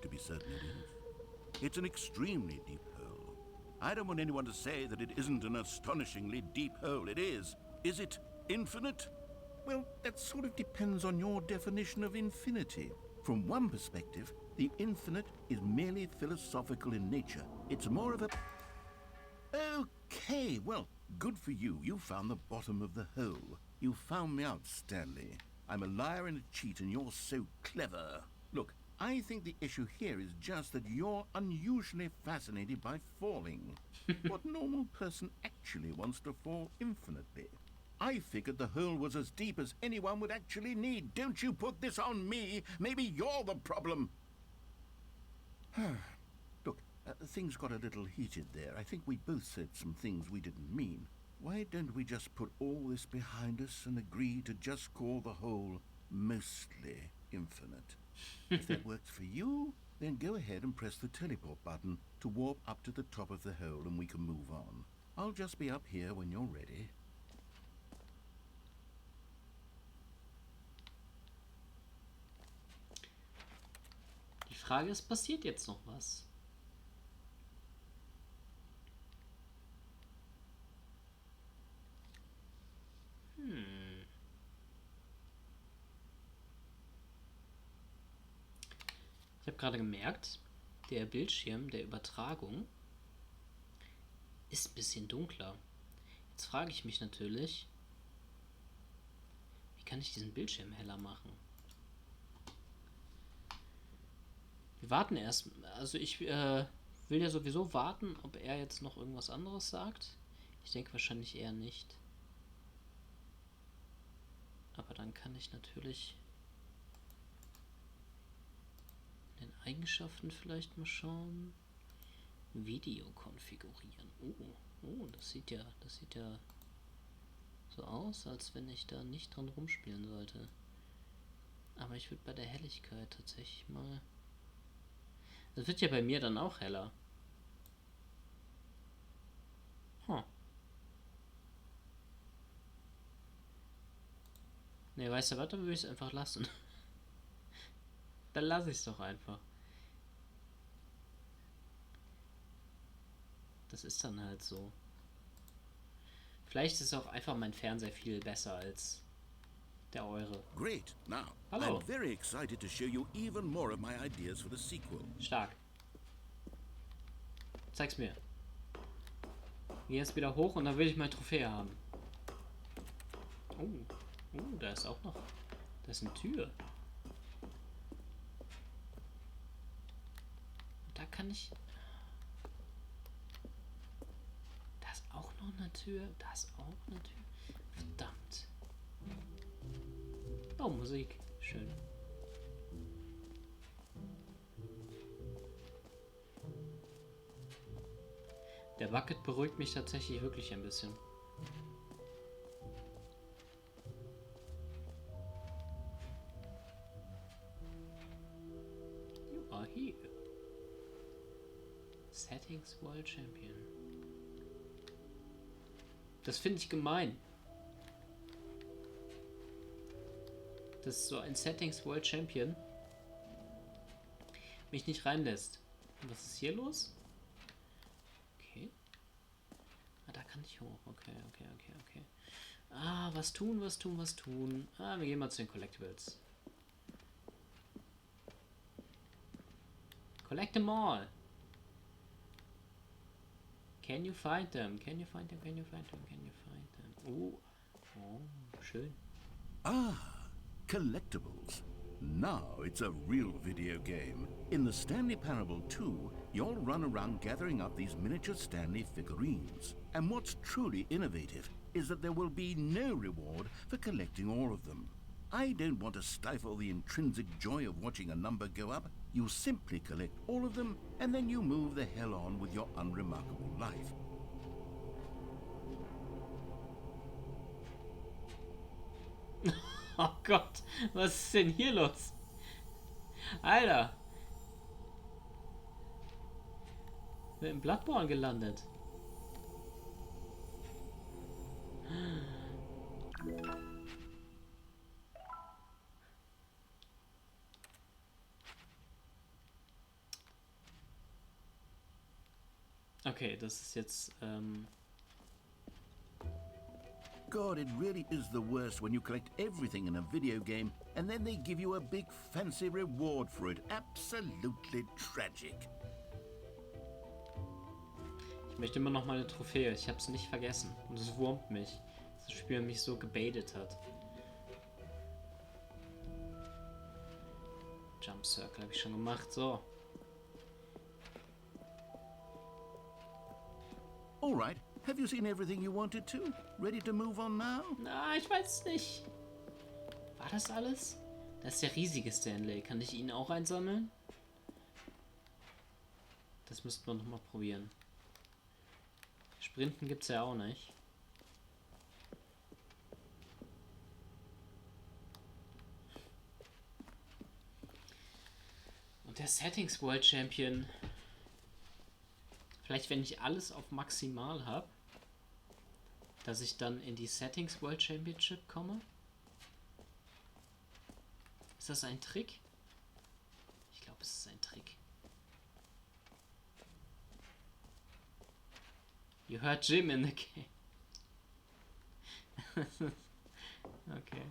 To be certain it is. It's an extremely deep hole. I don't want anyone to say that it isn't an astonishingly deep hole. It is. Is it infinite? Well, that sort of depends on your definition of infinity. From one perspective, the infinite is merely philosophical in nature. It's more of a... Okay, well, good for you. You found the bottom of the hole. You found me out, Stanley. I'm a liar and a cheat, and you're so clever. Look, I think the issue here is just that you're unusually fascinated by falling. What normal person actually wants to fall infinitely? I figured the hole was as deep as anyone would actually need. Don't you put this on me. Maybe you're the problem. Look, things got a little heated there. I think we both said some things we didn't mean. Why don't we just put all this behind us and agree to just call the hole mostly infinite? If that works for you, then go ahead and press the teleport button to warp up to the top of the hole and we can move on. I'll just be up here when you're ready. Die Frage ist, passiert jetzt noch was? Ich habe gerade gemerkt, der Bildschirm der Übertragung ist ein bisschen dunkler. Jetzt frage ich mich natürlich, wie kann ich diesen Bildschirm heller machen? Wir warten erst. Also ich will ja sowieso warten, ob er jetzt noch irgendwas anderes sagt. Ich denke wahrscheinlich eher nicht. Aber dann kann ich natürlich in den Eigenschaften vielleicht mal schauen. Video konfigurieren. Oh, das sieht ja so aus, als wenn ich da nicht dran rumspielen sollte. Aber ich würde bei der Helligkeit tatsächlich mal... Das wird ja bei mir dann auch heller. Ne, weißt du was, dann würde ich es einfach lassen. Dann lasse ich es doch einfach. Das ist dann halt so. Vielleicht ist auch einfach mein Fernseher viel besser als der eure. Great. Now, Hallo. I'm very excited to show you even more of my ideas for the sequel. Stark. Zeig's mir. Geh jetzt wieder hoch und dann will ich meine Trophäe haben. Oh, da ist auch noch. Da ist eine Tür. Da kann ich... Da ist auch noch eine Tür. Da ist auch eine Tür. Verdammt. Oh, Musik. Schön. Der Bucket beruhigt mich tatsächlich wirklich ein bisschen. You are here. Settings World Champion. Das finde ich gemein. Dass so ein Settings World Champion mich nicht reinlässt. Und was ist hier los? Okay. Ah, da kann ich hoch. Okay. Ah, was tun. Ah, wir gehen mal zu den Collectibles. Collect them all. Can you find them? Oh, schön. Ah, collectibles. Now it's a real video game. In the Stanley Parable 2, you'll run around gathering up these miniature Stanley figurines. And what's truly innovative is that there will be no reward for collecting all of them. I don't want to stifle the intrinsic joy of watching a number go up. You simply collect all of them, and then you move the hell on with your unremarkable life. Oh Gott, was ist denn hier los? Alter. Wir sind in Bloodborne gelandet. Okay, das ist jetzt, God, it really is the worst when you collect everything in a video game and then they give you a big fancy reward for it. Absolutely tragic. Ich möchte immer noch mal eine Trophäe. Ich habe es nicht vergessen. Und es wurmt mich, dass das Spiel mich so gebaitet hat. Jump Circle habe ich schon gemacht. So. All right. Have you seen everything you wanted to? Ready to move on now? Na, ich weiß es nicht. War das alles? Das ist der riesige Stanley. Kann ich ihn auch einsammeln? Das müssten wir noch mal probieren. Sprinten gibt es ja auch nicht. Und der Settings World Champion. Vielleicht, wenn ich alles auf maximal habe, dass ich dann in die Settings World Championship komme? Ist das ein Trick? Ich glaube, es ist ein Trick. You heard Jim in the game. Okay.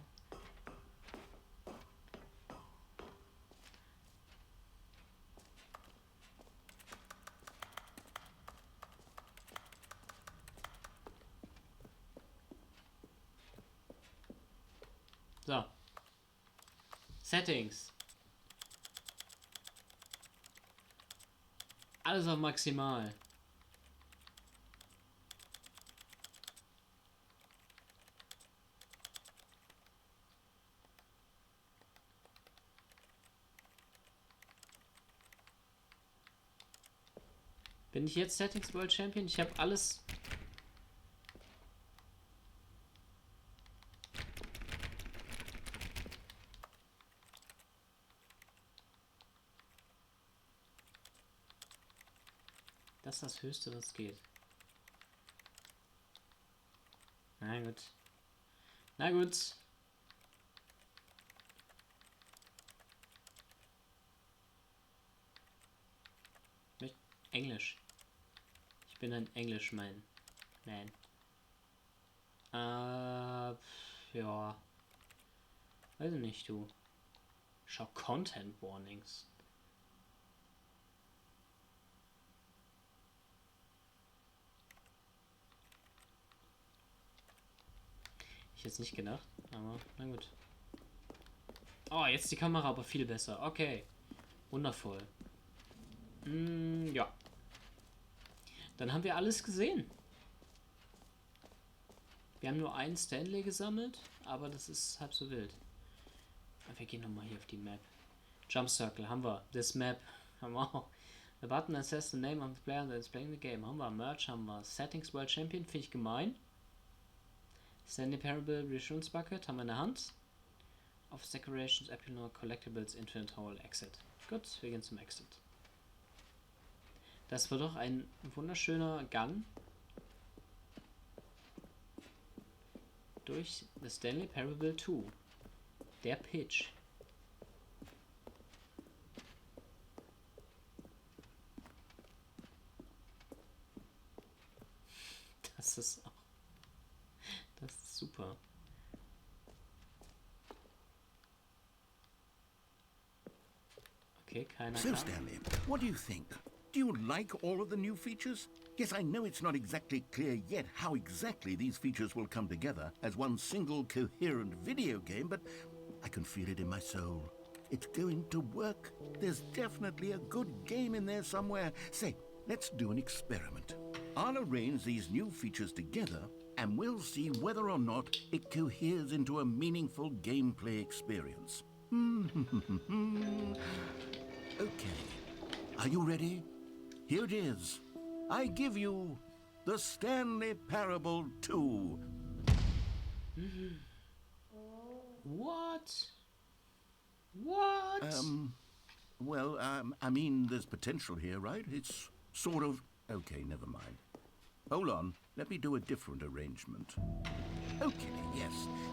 So. Settings. Alles auf maximal. Bin ich jetzt Settings World Champion? Ich habe alles. Das ist das Höchste, was geht. Na gut. Na gut. Mit Englisch. Ich bin ein Englischman. Man. Ja. Weiß ich nicht, du. Schau Content Warnings. Ich jetzt nicht gedacht, aber na gut. Oh, jetzt die Kamera aber viel besser. Okay. Wundervoll. Ja. Dann haben wir alles gesehen. Wir haben nur einen Stanley gesammelt, aber das ist halb so wild. Wir gehen nochmal hier auf die Map. Jump Circle haben wir. This Map haben wir auch. The button that says the name of the player that is playing the game. Haben wir. Merch haben wir. Settings World Champion finde ich gemein. Stanley Parable Reassurance Bucket haben wir in der Hand. Office Decorations, Epilor, Collectibles, Infinite Hole, Exit. Gut, wir gehen zum Exit. Das war doch ein wunderschöner Gang durch The Stanley Parable 2. Der Pitch. Das ist auch. Das ist super. Okay, keiner So, kam. Stanley, what do you think? Do you like all of the new features? Yes, I know it's not exactly clear yet how exactly these features will come together as one single coherent video game, but I can feel it in my soul. it's going to work. There's definitely a good game in there somewhere. Say, let's do an experiment. I'll arrange these new features together, and we'll see whether or not it coheres into a meaningful gameplay experience. Okay, are you ready? Here it is. I give you the Stanley Parable 2. What? What? Well, I mean, there's potential here, right? It's sort of... Okay, never mind. Hold on, let me do a different arrangement. Okay,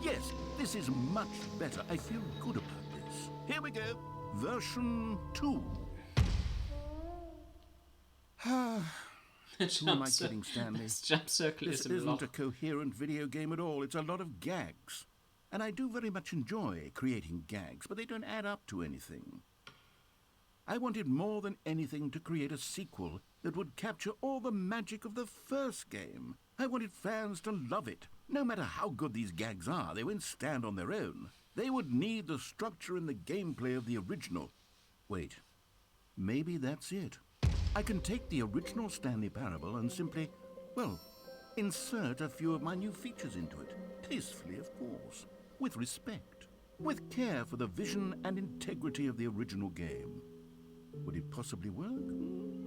yes, this is much better. I feel good about this. Here we go. Version 2. Who am I kidding, Stanley? This jump circle This is im isn't Loch. a coherent video game at all. It's a lot of gags. And I do very much enjoy creating gags, but they don't add up to anything. I wanted more than anything to create a sequel that would capture all the magic of the first game. I wanted fans to love it. No matter how good these gags are, they won't stand on their own. They would need the structure and the gameplay of the original. Wait, maybe that's it. I can take the original Stanley Parable and simply, well, insert a few of my new features into it. Tastefully, of course. With respect. With care for the vision and integrity of the original game. Would it possibly work?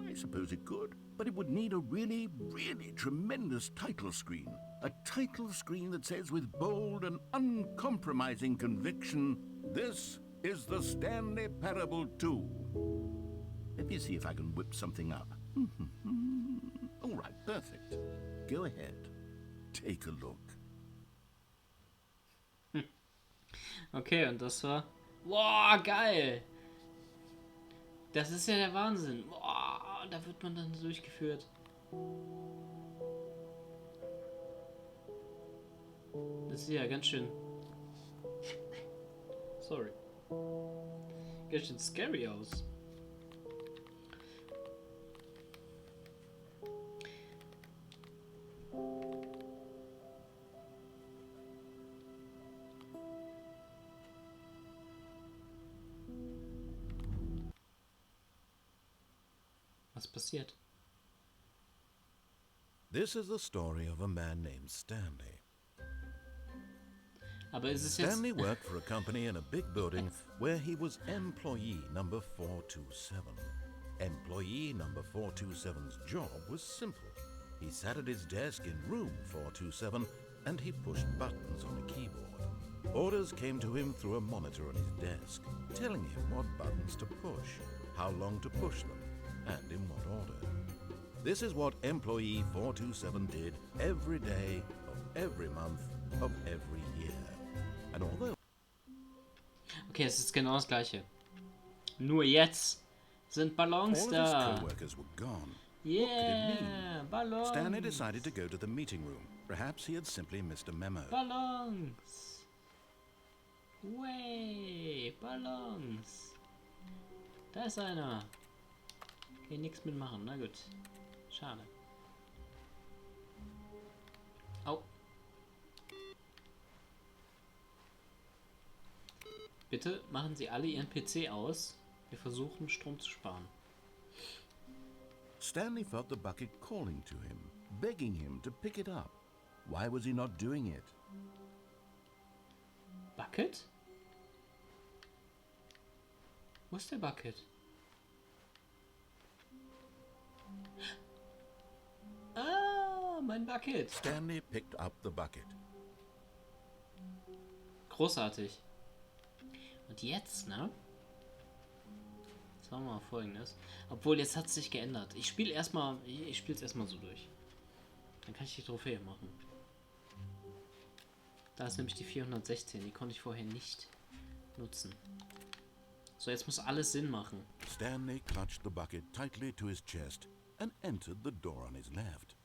I suppose it could. But it would need a really, really tremendous title screen. A title screen that says with bold and uncompromising conviction, "This is the Stanley Parable 2. Let me see if I can whip something up. All right, perfect. Go ahead. Take a look. Okay, und das war... Boah, geil! Das ist ja der Wahnsinn. Boah, da wird man dann durchgeführt. Das sieht ja ganz schön... Sorry. Ganz schön scary aus. Was passiert? This is the story of a man named Stanley. Aber ist es jetzt... Stanley worked for a company in a big building where he was employee number 427. Employee number 427's job was simple. He sat at his desk in room 427 and he pushed buttons on a keyboard. Orders came to him through a monitor on his desk, telling him what buttons to push, how long to push them, and in what order. This is what employee 427 did every day of every month of every year. And although... Okay, es ist genau das gleiche. Nur jetzt sind Ballons all of da. his co-workers were gone. Yeah, Ballons. Stanley decided to go to the meeting room. Perhaps he had simply missed a memo. Ballons. Way, Ballons. Da ist einer. Kann nichts mitmachen, na gut. Schade. Au. Bitte machen Sie alle Ihren PC aus. Wir versuchen Strom zu sparen. Stanley felt the bucket calling to him, begging him to pick it up. Why was he not doing it? Bucket? Wo ist der Bucket? Ah, mein Bucket. Stanley picked up the bucket. Großartig. Und jetzt, ne? Jetzt machen wir mal Folgendes. Obwohl, jetzt hat es sich geändert. Ich spiele es erstmal so durch. Dann kann ich die Trophäe machen. Da ist nämlich die 416. Die konnte ich vorher nicht nutzen. So, jetzt muss alles Sinn machen. Stanley clutched the bucket tightly to his chest and entered the door on his left.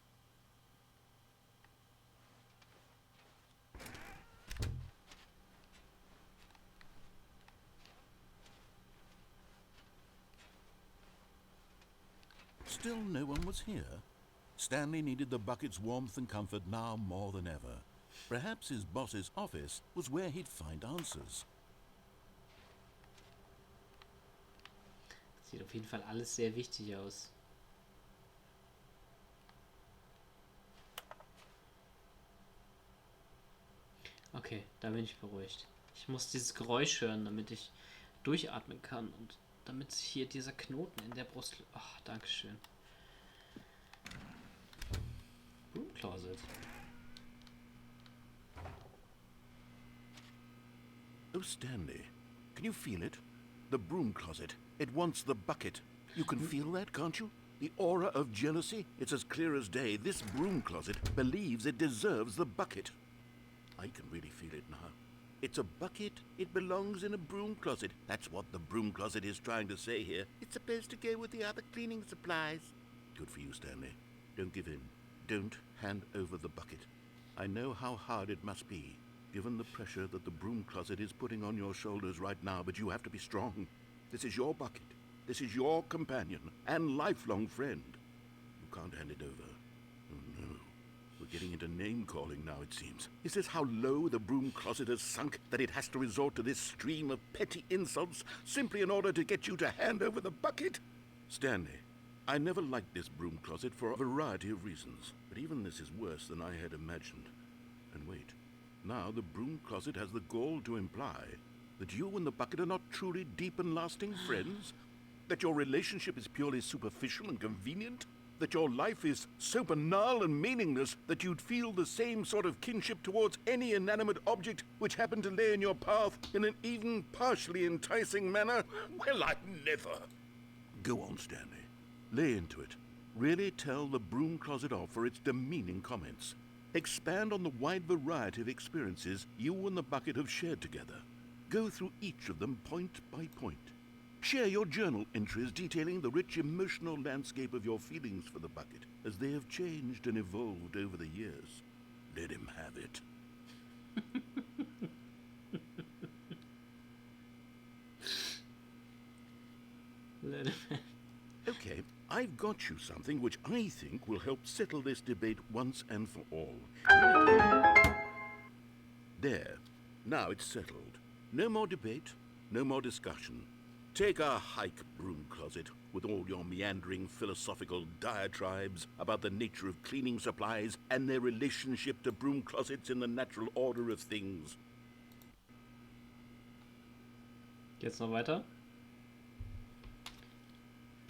Still no one was here. Stanley needed the bucket's warmth and comfort now more than ever. Perhaps his boss's office was where he'd find answers. Sieht auf jeden Fall alles sehr wichtig aus. Okay, da bin ich beruhigt. Ich muss dieses Geräusch hören, damit ich durchatmen kann und damit sich hier dieser Knoten in der Brust... Ach, dankeschön. Broom Closet. Oh, Stanley, can you feel it? The broom closet. It wants the bucket. You can feel that, can't you? The aura of jealousy? It's as clear as day. This broom closet believes it deserves the bucket. I can really feel it now. It's a bucket. It belongs in a broom closet. That's what the broom closet is trying to say here. It's supposed to go with the other cleaning supplies. Good for you, Stanley. Don't give in. Don't hand over the bucket. I know how hard it must be, given the pressure that the broom closet is putting on your shoulders right now, but you have to be strong. This is your bucket. This is your companion and lifelong friend. You can't hand it over. Oh, no. We're getting into name-calling now, it seems. Is this how low the broom closet has sunk, that it has to resort to this stream of petty insults simply in order to get you to hand over the bucket? Stanley, I never liked this broom closet for a variety of reasons, but even this is worse than I had imagined. And wait, now the broom closet has the gall to imply that you and the bucket are not truly deep and lasting friends? That your relationship is purely superficial and convenient? That your life is so banal and meaningless that you'd feel the same sort of kinship towards any inanimate object which happened to lay in your path in an even partially enticing manner? Well, I never. Go on, Stanley. Lay into it. Really tell the broom closet off for its demeaning comments. Expand on the wide variety of experiences you and the bucket have shared together. Go through each of them point by point. Share your journal entries detailing the rich emotional landscape of your feelings for the bucket as they have changed and evolved over the years. Let him have it. Let him have. Okay, I've got you something which I think will help settle this debate once and for all. There. Now it's settled. No more debate, no more discussion. Take a hike, broom closet, with all your meandering philosophical diatribes about the nature of cleaning supplies and their relationship to broom closets in the natural order of things. Geht's noch weiter?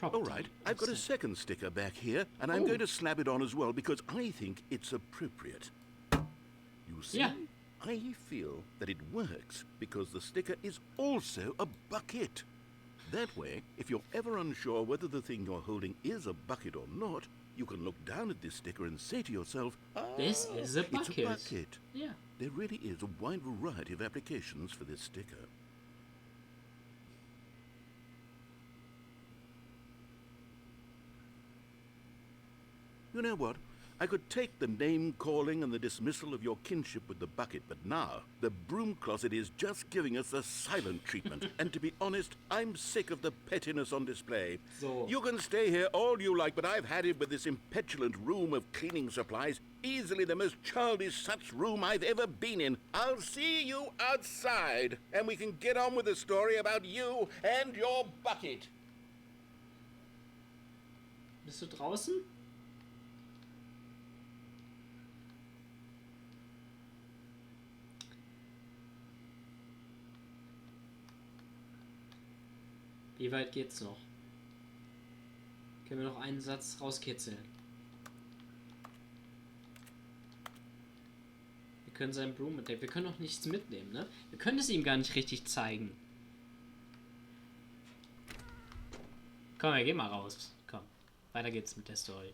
All right, I've got a second sticker back here, and I'm going to slap it on as well because I think it's appropriate. You see? Yeah. I feel that it works because the sticker is also a bucket. That way, if you're ever unsure whether the thing you're holding is a bucket or not, you can look down at this sticker and say to yourself, This is a bucket. It's a bucket. Yeah. There really is a wide variety of applications for this sticker. You know what? I could take the name-calling and the dismissal of your kinship with the bucket, but now the broom closet is just giving us the silent treatment. And to be honest, I'm sick of the pettiness on display. So. You can stay here all you like, but I've had it with this impetulant room of cleaning supplies. Easily the most childish such room I've ever been in. I'll see you outside, and we can get on with the story about you and your bucket. Bist du draußen? Wie weit geht's noch? Können wir noch einen Satz rauskitzeln? Wir können seinen Broom mitnehmen. Wir können auch nichts mitnehmen, ne? Wir können es ihm gar nicht richtig zeigen. Komm, geh mal raus. Komm, weiter geht's mit der Story.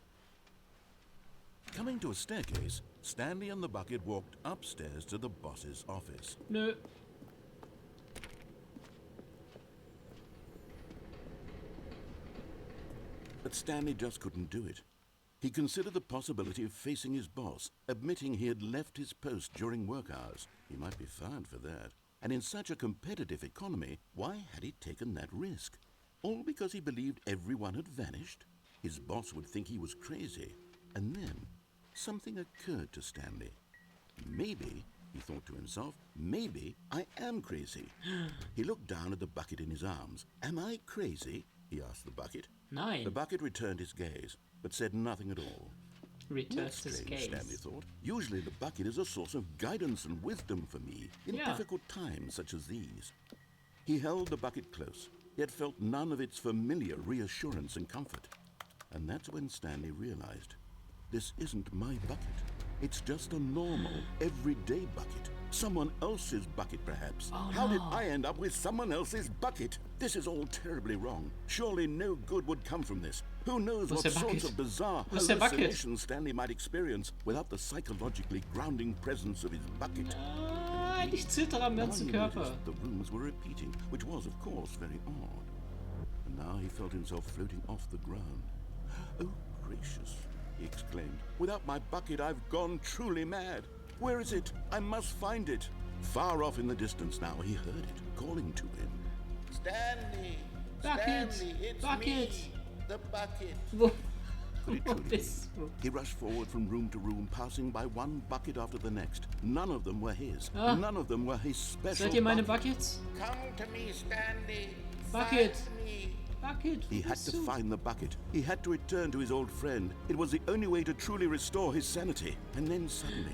Coming to a staircase, Stanley and the bucket walked upstairs to the boss's office. Nö. But Stanley just couldn't do it. He considered the possibility of facing his boss, admitting he had left his post during work hours. He might be fired for that. And in such a competitive economy, why had he taken that risk? All because he believed everyone had vanished? His boss would think he was crazy. And then, something occurred to Stanley. Maybe, he thought to himself, maybe I am crazy. He looked down at the bucket in his arms. Am I crazy? he asked the bucket. Nein. The bucket returned his gaze, but said nothing at all. Returns his Strange, Stanley gaze. thought. Usually the bucket is a source of guidance and wisdom for me in difficult times such as these. He held the bucket close, yet felt none of its familiar reassurance and comfort. And that's when Stanley realized, this isn't my bucket. It's just a normal, everyday bucket. Someone else's bucket, perhaps. Oh, How did no. I end up with someone else's bucket? This is all terribly wrong. Surely no good would come from this. Who knows what der sorts Bucket? of bizarre Wo ist der Bucket? hallucinations Stanley might experience without the psychologically grounding presence of his bucket. Nein, ich zittere am Now ganzen he Körper. noticed the rooms were repeating, which was, of course, very odd. And now he felt himself floating off the ground. Oh, gracious, he exclaimed. Without my bucket, I've gone truly mad. Where is it? I must find it. Far off in the distance now, he heard it, calling to him. Stanley! Bucket! Stanley, it's Bucket! me! The bucket! Wo, Could it wo truly be? bist du? He rushed forward from room to room, passing by one bucket after the next. None of them were his. Ah. None of them were his special Seid ihr meine bucket. Buckets? Come to me, Stanley! Bucket! Find me! Bucket, wo He had bist to du? find the bucket. He had to return to his old friend. It was the only way to truly restore his sanity. And then suddenly,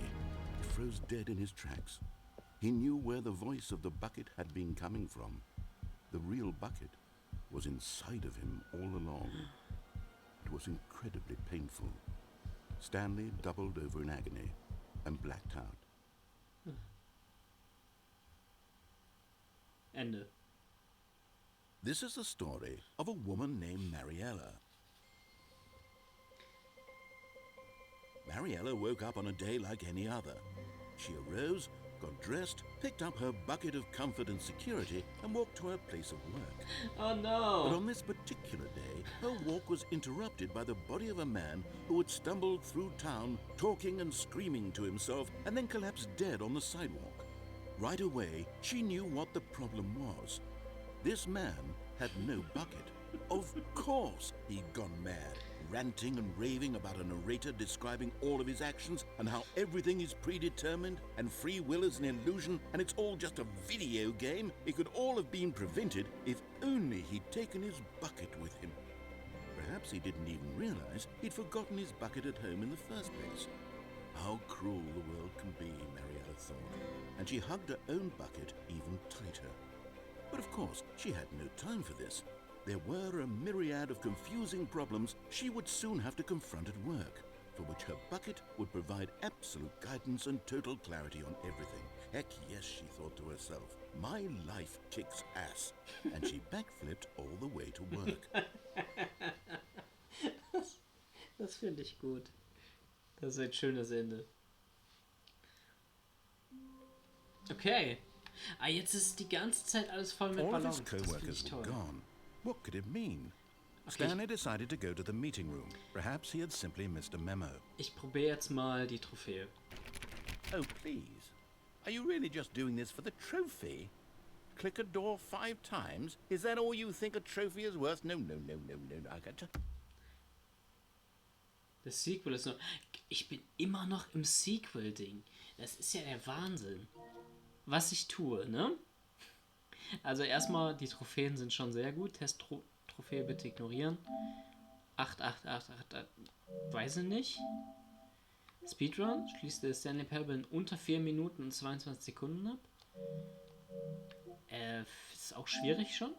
he froze dead in his tracks. He knew where the voice of the bucket had been coming from. The real bucket was inside of him all along. It was incredibly painful. Stanley doubled over in agony and blacked out. Ende. This is the story of a woman named Mariella. Mariella woke up on a day like any other. She arose, got dressed, picked up her bucket of comfort and security, and walked to her place of work. Oh But no! on this particular day, her walk was interrupted by the body of a man who had stumbled through town, talking and screaming to himself, and then collapsed dead on the sidewalk. Right away, she knew what the problem was. This man had no bucket. Of course he'd gone mad, ranting and raving about a narrator describing all of his actions and how everything is predetermined and free will is an illusion and it's all just a video game. It could all have been prevented if only he'd taken his bucket with him. Perhaps he didn't even realize he'd forgotten his bucket at home in the first place. How cruel the world can be, Mariella thought, and she hugged her own bucket even tighter. But of course, she had no time for this. There were a myriad of confusing problems she would soon have to confront at work, for which her bucket would provide absolute guidance and total clarity on everything. Heck yes, she thought to herself, my life kicks ass. And she backflipped all the way to work. Das finde ich gut. Das ist ein schönes Ende. Okay. Ah, jetzt ist die ganze Zeit alles voll mit All of Ballons. his Das finde co-workers ich were toll. gone. What could it mean? Okay, Stanley decided to go to the meeting room. Perhaps he had simply missed a memo. ich probiere jetzt mal die Trophäe. Oh, please. Are you really just doing this for the trophy? Click a door 5 times? Is that all you think a trophy is worth? No. I got to... Das Sequel ist noch... Ich bin immer noch im Sequel-Ding. Das ist ja der Wahnsinn. Was ich tue, ne? Also erstmal, die Trophäen sind schon sehr gut. Test-Trophäe bitte ignorieren. 8. Weiß ich nicht. Speedrun. Schließt der Stanley Parable in unter 4 Minuten und 22 Sekunden ab. Ist auch schwierig schon.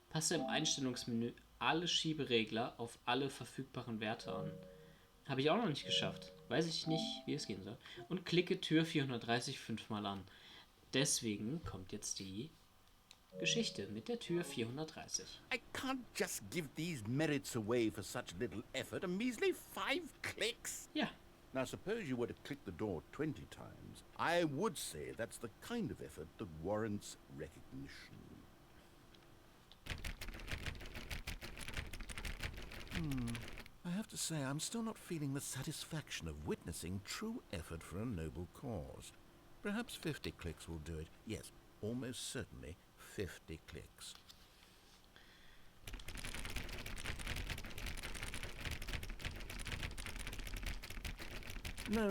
Passe im Einstellungsmenü alle Schieberegler auf alle verfügbaren Werte an. Habe ich auch noch nicht geschafft. Weiß ich nicht, wie es gehen soll. Und klicke Tür 430 5-mal an. Deswegen kommt jetzt die Geschichte mit der Tür 430. I can't just give these merits away for such little effort. A measly 5 clicks. Ja, Now, suppose you were to click the door 20 times. I would say that's the kind of effort that warrants recognition. I have to say, I'm still not feeling the satisfaction of witnessing true effort for a noble cause. Perhaps 50 clicks will do it. Yes, almost certainly 50 clicks. No,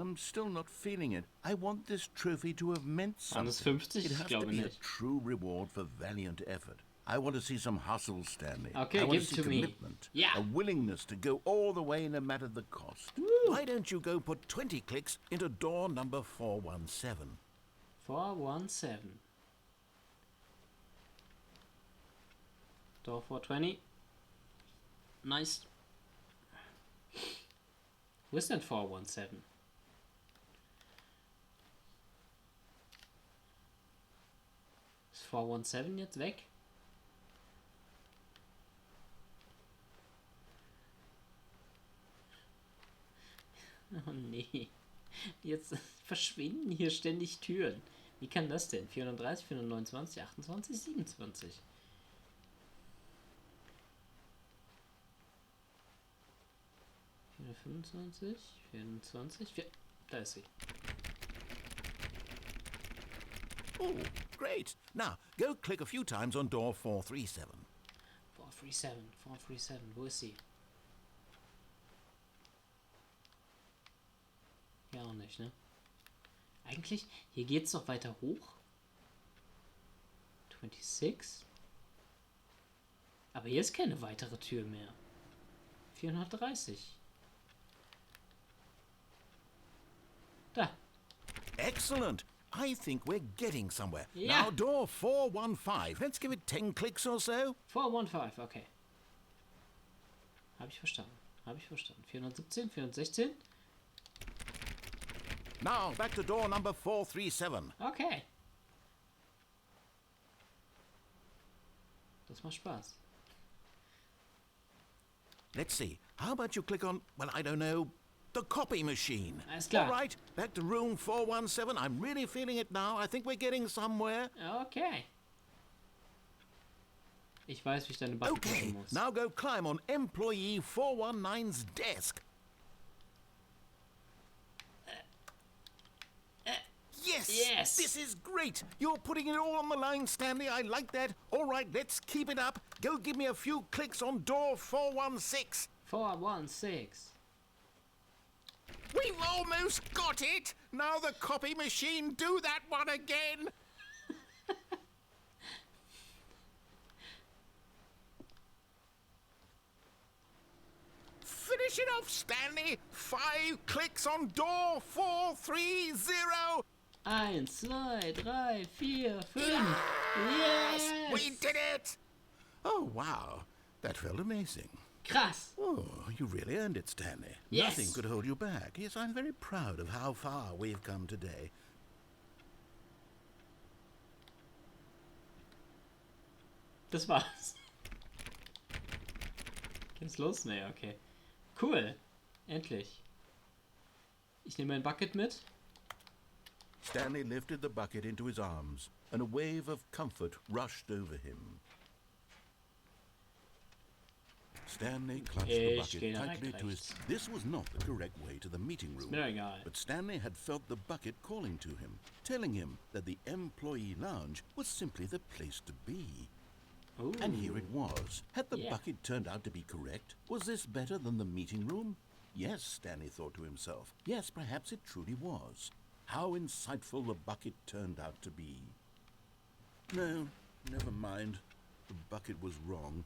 I'm still not feeling it. I want this trophy to have meant Waren das something. 50? It Ich has to glaube be a nicht. true reward for valiant effort. I want to see some hustle, Stanley. Okay, I want give to it see to me. commitment. Yeah. A willingness to go all the way no matter the cost. Why don't you go put 20 clicks into door number 417? 417. Door 420. Nice. Wo ist denn 417? Ist 417 jetzt weg? Oh nee. Jetzt verschwinden hier ständig Türen. Wie kann das denn? 430, 429, 28, 27. – 25, 24, da ist sie. Oh, great. Now, go click a few times on door 437. 437, wo ist sie? Ja, auch nicht, ne? Eigentlich, hier geht's noch weiter hoch. 26. Aber hier ist keine weitere Tür mehr. 430. Da. Excellent. I think we're getting somewhere. Yeah. Now, door 415. Let's give it 10 clicks or so. 415, okay. Habe ich verstanden. 417, 416. Now, back to door number 437. Okay. Das macht Spaß. Let's see. How about you click on, well, I don't know, the copy machine. Alles klar. All right, back to room 417. I'm really feeling it now. I think we're getting somewhere. Okay. Ich weiß, wie ich deine Button drücken Okay, muss. now go climb on employee 419's desk. Yes! This is great! You're putting it all on the line, Stanley. I like that. All right, let's keep it up. Go give me a few clicks on door 416. 416. We've almost got it! Now the copy machine, do that one again! Finish it off, Stanley! 5 clicks on door 430! 1, 2, 3, 4, 5. Yes! Yes! We did it! Oh, wow. That felt amazing. Krass. Oh, you really earned it, Stanley. Yes. Nothing could hold you back. Yes, I'm very proud of how far we've come today. Das war's. Geht's los? Nee, okay. Cool. Endlich. Ich nehme mein Bucket mit. Stanley lifted the bucket into his arms, and a wave of comfort rushed over him. Stanley clutched the bucket tightly to his... This was not the correct way to the meeting room. Mir egal. But Stanley had felt the bucket calling to him, telling him that the employee lounge was simply the place to be. Ooh. And here it was. Had the Yeah. bucket turned out to be correct? Was this better than the meeting room? Yes, Stanley thought to himself. Yes, perhaps it truly was. How insightful the bucket turned out to be. No, never mind. The bucket was wrong.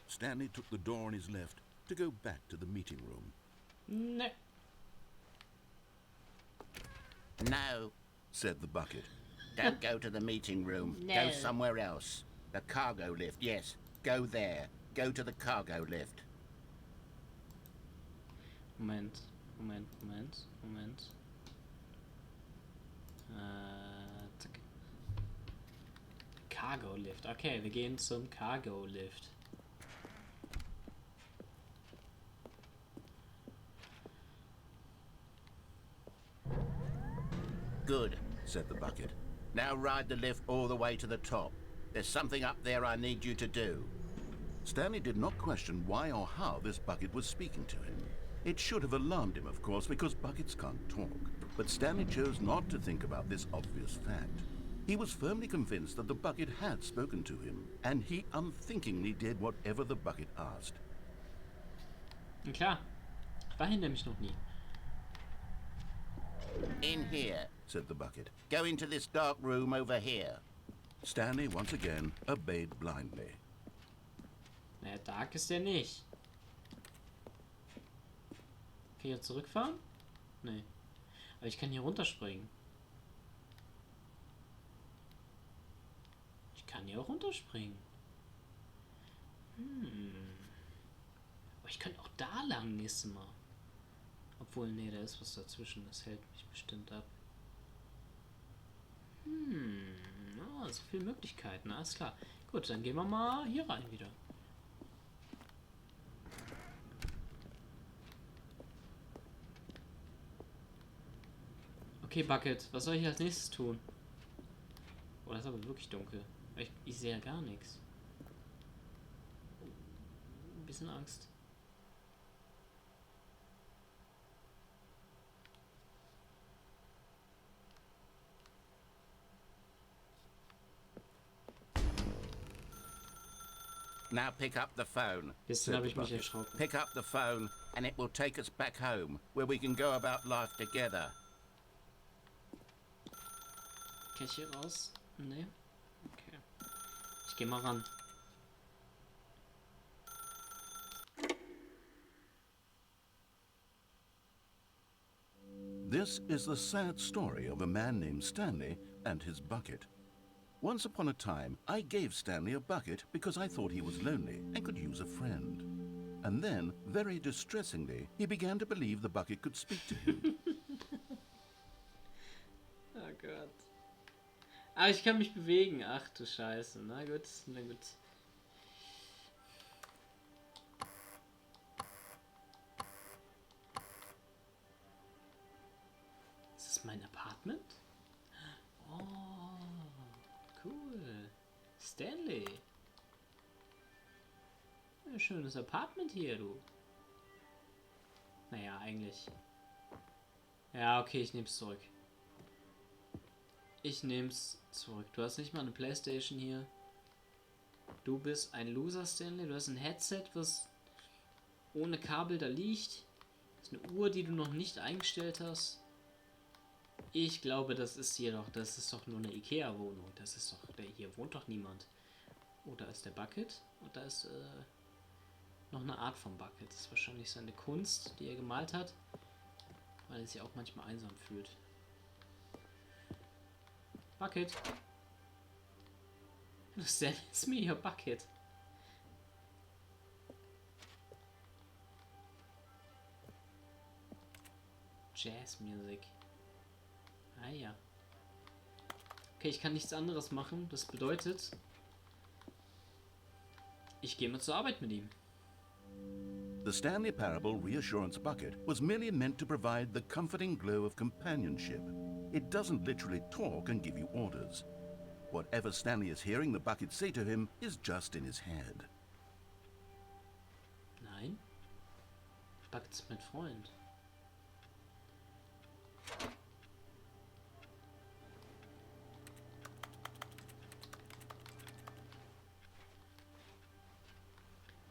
Stanley took the door on his left to go back to the meeting room. No. No, said the bucket. Don't go to the meeting room. No. Go somewhere else. The cargo lift, yes. Go there. Go to the cargo lift. Moment. Zack. Cargo Lift. Okay, wir gehen zum Cargo Lift. Good, said the bucket. Now ride the lift all the way to the top. There's something up there I need you to do. Stanley did not question why or how this bucket was speaking to him. It should have alarmed him, of course, because buckets can't talk. But Stanley chose not to think about this obvious fact. He was firmly convinced that the bucket had spoken to him, and he unthinkingly did whatever the bucket asked. Na klar. War hier nämlich noch nie. In here. said the bucket. Go into this dark room over here. Stanley once again obeyed blindly. Naja, Dark ist der nicht. Kann ich jetzt zurückfahren? Nee. Aber ich kann hier runterspringen. Ich kann hier auch runterspringen. Aber ich könnte auch da lang nächstes Mal. Obwohl, nee, da ist was dazwischen. Das hält mich bestimmt ab. Ja, so viele Möglichkeiten. Alles klar. Gut, dann gehen wir mal hier rein wieder. Okay, Bucket, was soll ich als nächstes tun? Oh, das ist aber wirklich dunkel. Ich sehe ja gar nichts. Ein bisschen Angst. Now pick up the phone. Bisschen habe ich mich erschrocken. Pick up the phone and it will take us back home, where we can go about life together. Kann ich hier raus? Nee. Okay. Ich gehe mal ran. This is the sad story of a man named Stanley and his bucket. Once upon a time, I gave Stanley a bucket because I thought he was lonely and could use a friend. And then, very distressingly, he began to believe the bucket could speak to him. Oh Gott. Ah, ich kann mich bewegen. Ach du Scheiße. Na gut, na gut. Ist das mein Apartment? Oh, cool. Stanley. Ein schönes Apartment hier, du. Naja, eigentlich. Ja, okay, ich nehm's zurück. Ich nehm's zurück. Du hast nicht mal eine Playstation hier. Du bist ein Loser, Stanley. Du hast ein Headset, was ohne Kabel da liegt. Das ist eine Uhr, die du noch nicht eingestellt hast. Ich glaube, das ist doch nur eine Ikea-Wohnung. Das ist doch, hier wohnt doch niemand. Oh, da ist der Bucket. Und da ist noch eine Art von Bucket. Das ist wahrscheinlich seine Kunst, die er gemalt hat. Weil er sich auch manchmal einsam fühlt. Bucket. It's me, your bucket. Jazz Music. Ah ja. Okay, ich kann nichts anderes machen. Das bedeutet, ich gehe mal zur Arbeit mit ihm. The Stanley Parable Reassurance Bucket was merely meant to provide the comforting glow of companionship. It doesn't literally talk and give you orders. Whatever Stanley is hearing the bucket say to him is just in his head. Nein. Bucket ist mein Freund.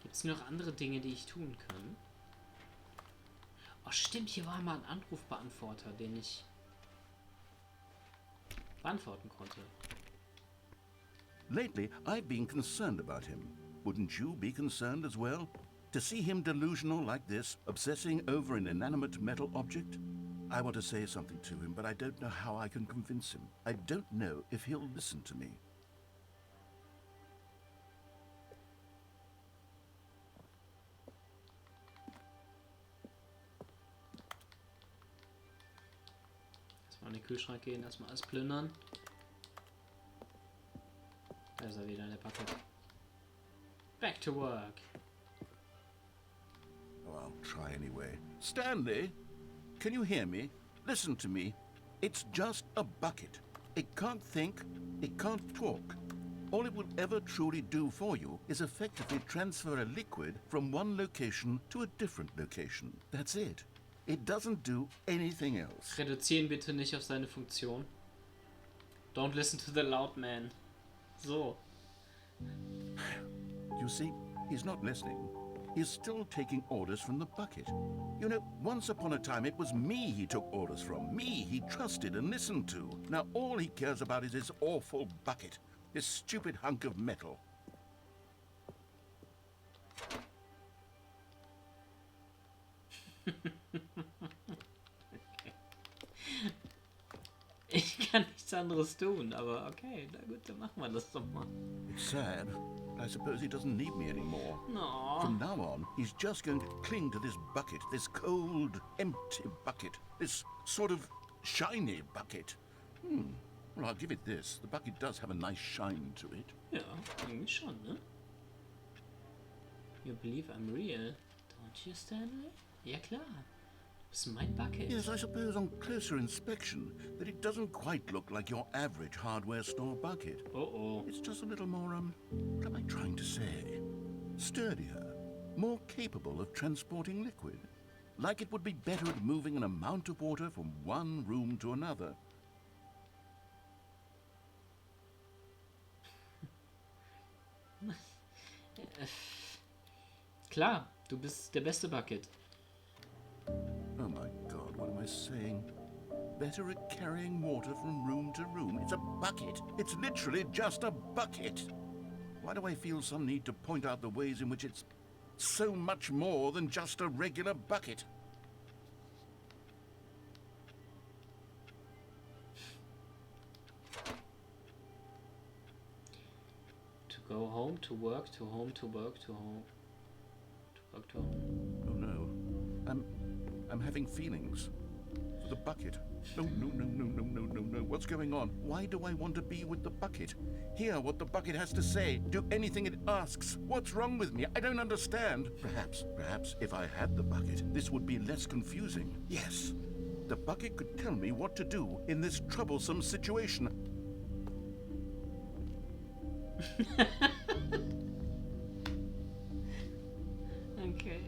Gibt es noch andere Dinge, die ich tun kann? Oh stimmt, hier war mal ein Anrufbeantworter, den ich beantworten konnte. Lately, I've been concerned about him. Wouldn't you be concerned as well? To see him delusional like this, obsessing over an inanimate metal object? I want to say something to him, but I don't know how I can convince him. I don't know if he'll listen to me. Erstmal in den Kühlschrank gehen, erstmal alles plündern. Da ist er wieder, der Bucket. Back to work. Oh, I'll try anyway. Stanley, can you hear me? Listen to me. It's just a bucket. It can't think, it can't talk. All it will ever truly do for you is effectively transfer a liquid from one location to a different location. That's it. It doesn't do anything else. Reduzieren bitte nicht auf seine Funktion. Don't listen to the loud man. So. You see, he's not listening. He's still taking orders from the bucket. You know, once upon a time it was me he took orders from. Me he trusted and listened to. Now all he cares about is his awful bucket. This stupid hunk of metal. Ich kann nichts anderes tun, aber okay, na gut, dann machen wir das doch mal. It's sad, but I suppose he doesn't need me anymore. No. From now on, he's just going to cling to this bucket, this cold, empty bucket, this sort of shiny bucket. Well, I'll give it this. The bucket does have a nice shine to it. Ja, irgendwie schon, ne? You believe I'm real, don't you, Stanley? Ja klar. Das ist mein Bucket. Yes, I suppose on closer inspection that it doesn't quite look like your average hardware store bucket. Oh. It's just a little more, what am I trying to say? Sturdier, more capable of transporting liquid. Like it would be better at moving an amount of water from one room to another. Klar, du bist der beste Bucket. Oh my God, what am I saying? Better at carrying water from room to room. It's a bucket. It's literally just a bucket. Why do I feel some need to point out the ways in which it's so much more than just a regular bucket? To go home, to work, to home, to work, to home. To work, to home. Oh no. I'm having feelings. For the bucket. No. What's going on? Why do I want to be with the bucket? Hear what the bucket has to say. Do anything it asks. What's wrong with me? I don't understand. Perhaps if I had the bucket, this would be less confusing. Yes. The bucket could tell me what to do in this troublesome situation. Okay.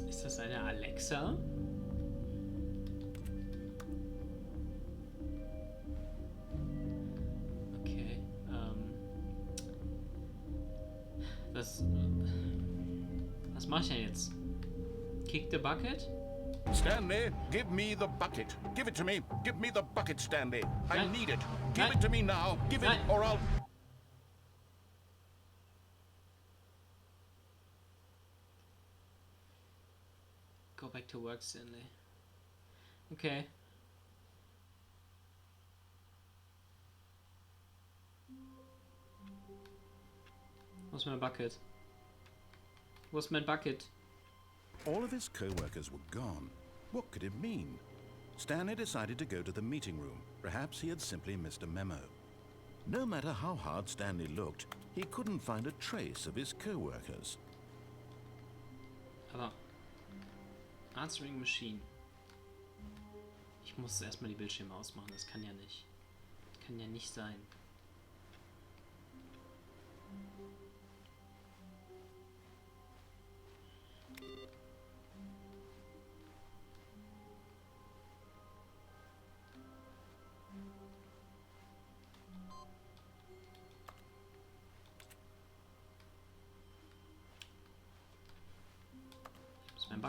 Ist das eine Alexa? Okay. Was mache ich denn jetzt? Kick the bucket? Stanley, give me the bucket. Give it to me. Give me the bucket, Stanley. I Nein. need it. Give Nein. it to me now. Give it, Nein. or I'll... Go back to work, Stanley. Okay. Wo ist mein Bucket? Wo ist mein Bucket? All of his co-workers were gone. What could it mean? Stanley decided to go to the meeting room. Perhaps he had simply missed a memo. No matter how hard Stanley looked, he couldn't find a trace of his co-workers. Aber Answering Machine. Ich muss erstmal die Bildschirme ausmachen. Das kann ja nicht. Das kann ja nicht sein.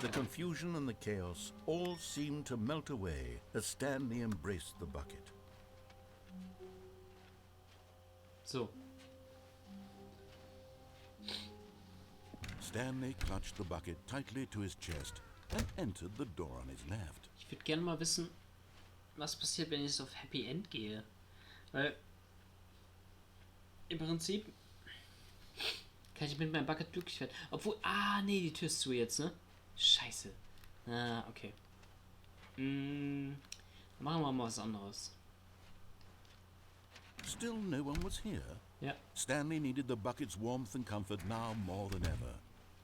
The confusion and the chaos all seemed to melt away as Stanley embraced the bucket. So. Stanley clutched the bucket tightly to his chest and entered the door on his left. Ich würde gerne mal wissen, was passiert, wenn ich jetzt auf Happy End gehe. Weil im Prinzip kann ich mit meinem Bucket glücklich werden. Obwohl, nee, die Tür ist zu jetzt, ne? Scheiße. Okay. Dann machen wir mal was anderes. Still no one was here. Ja. Stanley needed the bucket's warmth and comfort now more than ever.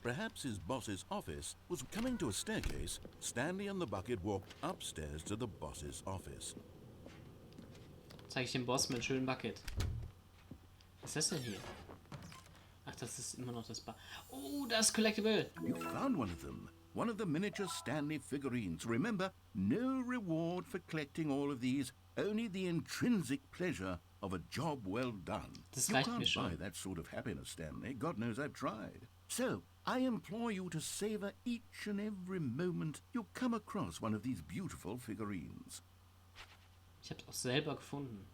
Perhaps his boss's office was coming to a staircase. Stanley and the bucket walked upstairs to the boss's office. Zeige ich dem Boss meinen schönen Bucket. Was ist das denn hier? Ach, das ist immer noch das Oh, das ist Collectible. You found one of them. One of the miniature Stanley figurines. Remember, no reward for collecting all of these, only the intrinsic pleasure of a job well done. Das You reicht mir can't schon. buy that sort of happiness, Stanley. God knows I've tried. So, I implore you to savor each and every moment you come across one of these beautiful figurines. Ich hab's auch selber gefunden.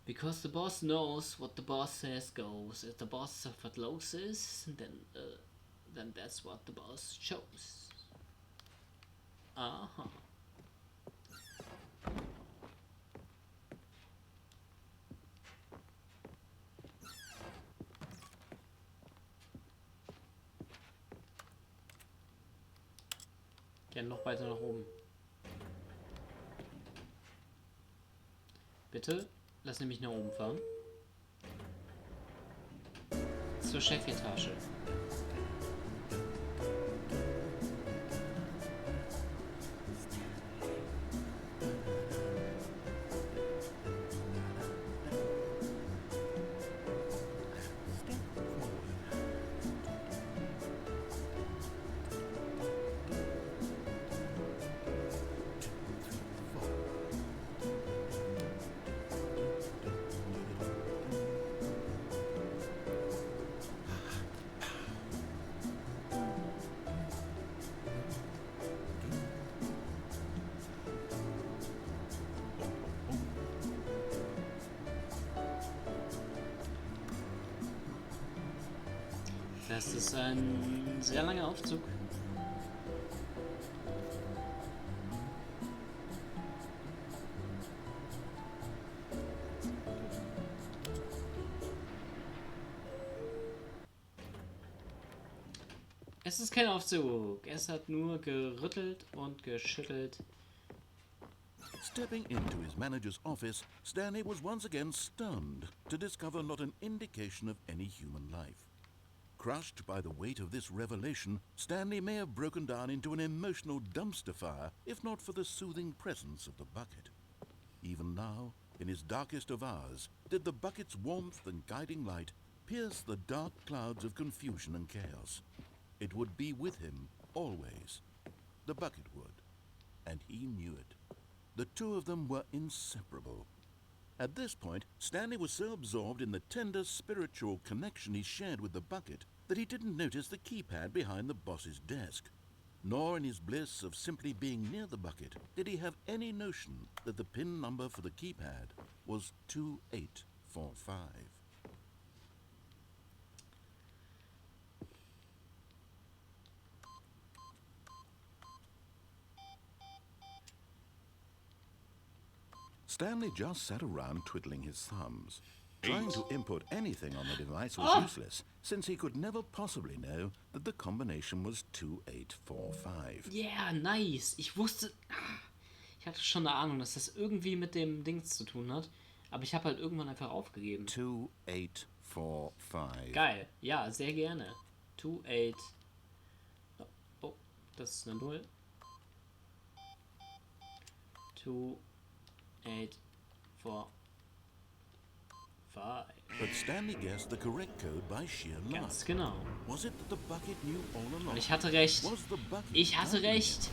Because the boss knows what the boss says goes. If the boss of what Deluxe is, then that's what the boss chose. Aha. Gerne noch weiter nach oben. Bitte, lass mich nach oben fahren. Zur Chefetage. Das ist ein sehr langer Aufzug. Es ist kein Aufzug. Es hat nur gerüttelt und geschüttelt. Stepping into his manager's office, Stanley was once again stunned to discover not an indication of any human life. Crushed by the weight of this revelation, Stanley may have broken down into an emotional dumpster fire if not for the soothing presence of the bucket. Even now, in his darkest of hours, did the bucket's warmth and guiding light pierce the dark clouds of confusion and chaos. It would be with him always. The bucket would, and he knew it. The two of them were inseparable. At this point, Stanley was so absorbed in the tender spiritual connection he shared with the bucket that he didn't notice the keypad behind the boss's desk. Nor in his bliss of simply being near the bucket did he have any notion that the PIN number for the keypad was 2845. Stanley just sat around twiddling his thumbs. Trying to input anything on the device was useless, since he could never possibly know that the combination was 2845. Yeah, nice. Ich wusste... Ich hatte schon eine Ahnung, dass das irgendwie mit dem Dings zu tun hat. Aber ich habe halt irgendwann einfach aufgegeben. 2845. Geil. Ja, sehr gerne. 28... Oh, das ist eine 0. 2845. But Stanley guessed the correct code by sheer luck. Ganz genau. Was it that the bucket knew all along? Und ich hatte recht. Was the bucket Ich hatte guiding recht.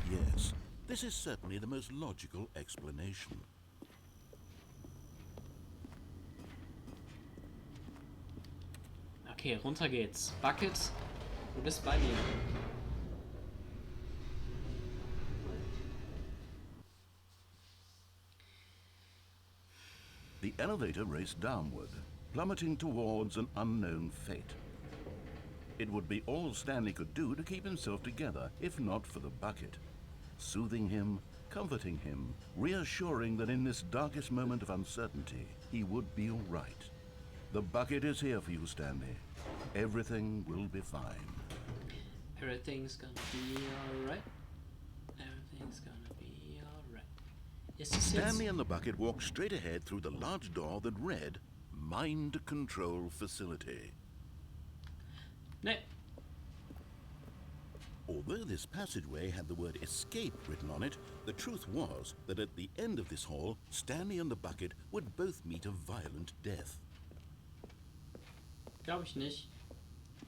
him? Yes, this is certainly the most logical explanation. Okay, runter geht's. Bucket, du bist bei mir. The elevator raced downward, plummeting towards an unknown fate. It would be all Stanley could do to keep himself together, if not for the bucket. Soothing him, comforting him, reassuring that in this darkest moment of uncertainty, he would be all right. The bucket is here for you, Stanley. Everything will be fine. Everything's gonna be alright. Everything's gonna be alright. Yes, yes, yes. Stanley and the bucket walked straight ahead through the large door that read, Mind Control Facility. Ne. Although this passageway had the word escape written on it, the truth was that at the end of this hall, Stanley and the bucket would both meet a violent death. Glaub ich nicht.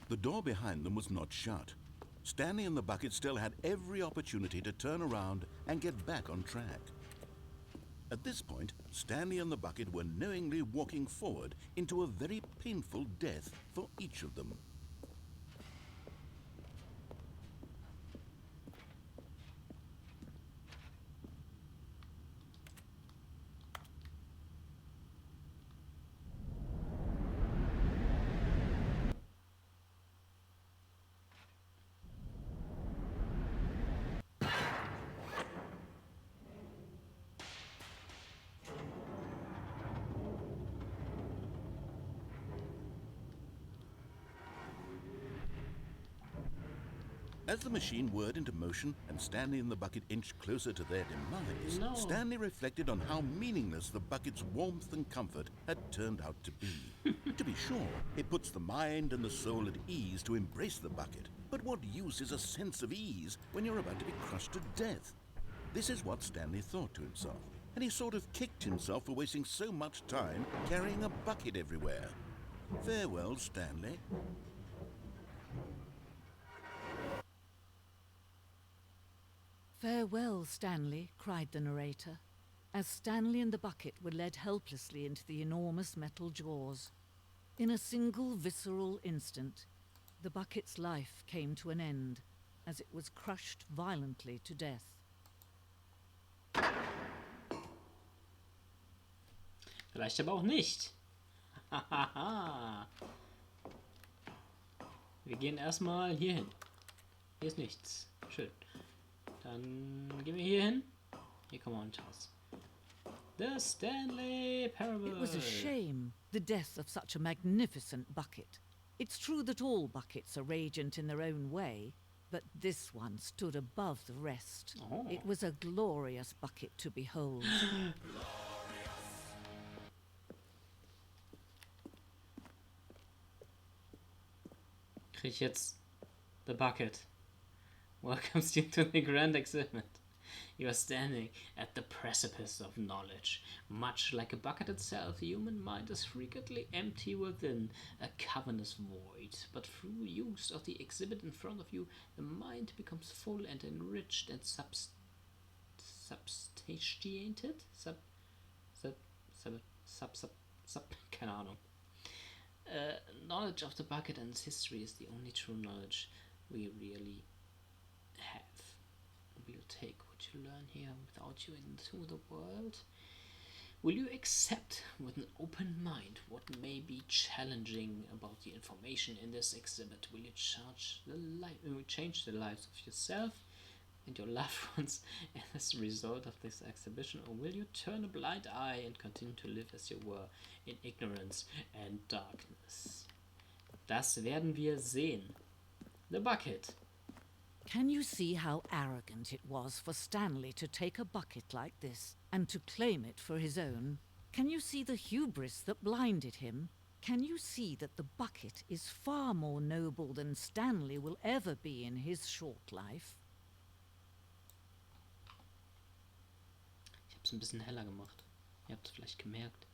The door behind them was not shut. Stanley and the bucket still had every opportunity to turn around and get back on track. At this point, Stanley and the bucket were knowingly walking forward into a very painful death for each of them. As the machine whirred into motion and Stanley and the bucket inched closer to their demise, No. Stanley reflected on how meaningless the bucket's warmth and comfort had turned out to be. To be sure, it puts the mind and the soul at ease to embrace the bucket, but what use is a sense of ease when you're about to be crushed to death? This is what Stanley thought to himself, and he sort of kicked himself for wasting so much time carrying a bucket everywhere. Farewell, Stanley. "Farewell, Stanley," cried the narrator, as Stanley and the bucket were led helplessly into the enormous metal jaws. In a single visceral instant, the bucket's life came to an end as it was crushed violently to death. Vielleicht aber auch nicht. Hahaha. Wir gehen erstmal hier hin. Hier ist nichts. Schön. Dann gehen wir hier hin. Hier kommen wir ins Haus. The Stanley Parable. It was a shame, the death of such a magnificent bucket. It's true that all buckets are radiant in their own way, but this one stood above the rest. Oh. It was a glorious bucket to behold. Krieg ich jetzt the bucket. Welcomes you to the grand exhibit. You are standing at the precipice of knowledge. Much like a bucket itself, the human mind is frequently empty within, a cavernous void. But through use of the exhibit in front of you, the mind becomes full and enriched and substantiated? Keine Ahnung. Knowledge of the bucket and its history is the only true knowledge we really have. Will you take what you learn here without you into the world? Will you accept with an open mind what may be challenging about the information in this exhibit? Will you change the lives of yourself and your loved ones as a result of this exhibition, or will you turn a blind eye and continue to live as you were in ignorance and darkness? Das werden wir sehen. The bucket. Can you see how arrogant it was for Stanley to take a bucket like this and to claim it for his own? Can you see the hubris that blinded him? Can you see that the bucket is far more noble than Stanley will ever be in his short life? Ich habe es ein bisschen heller gemacht. Ihr habt es vielleicht gemerkt.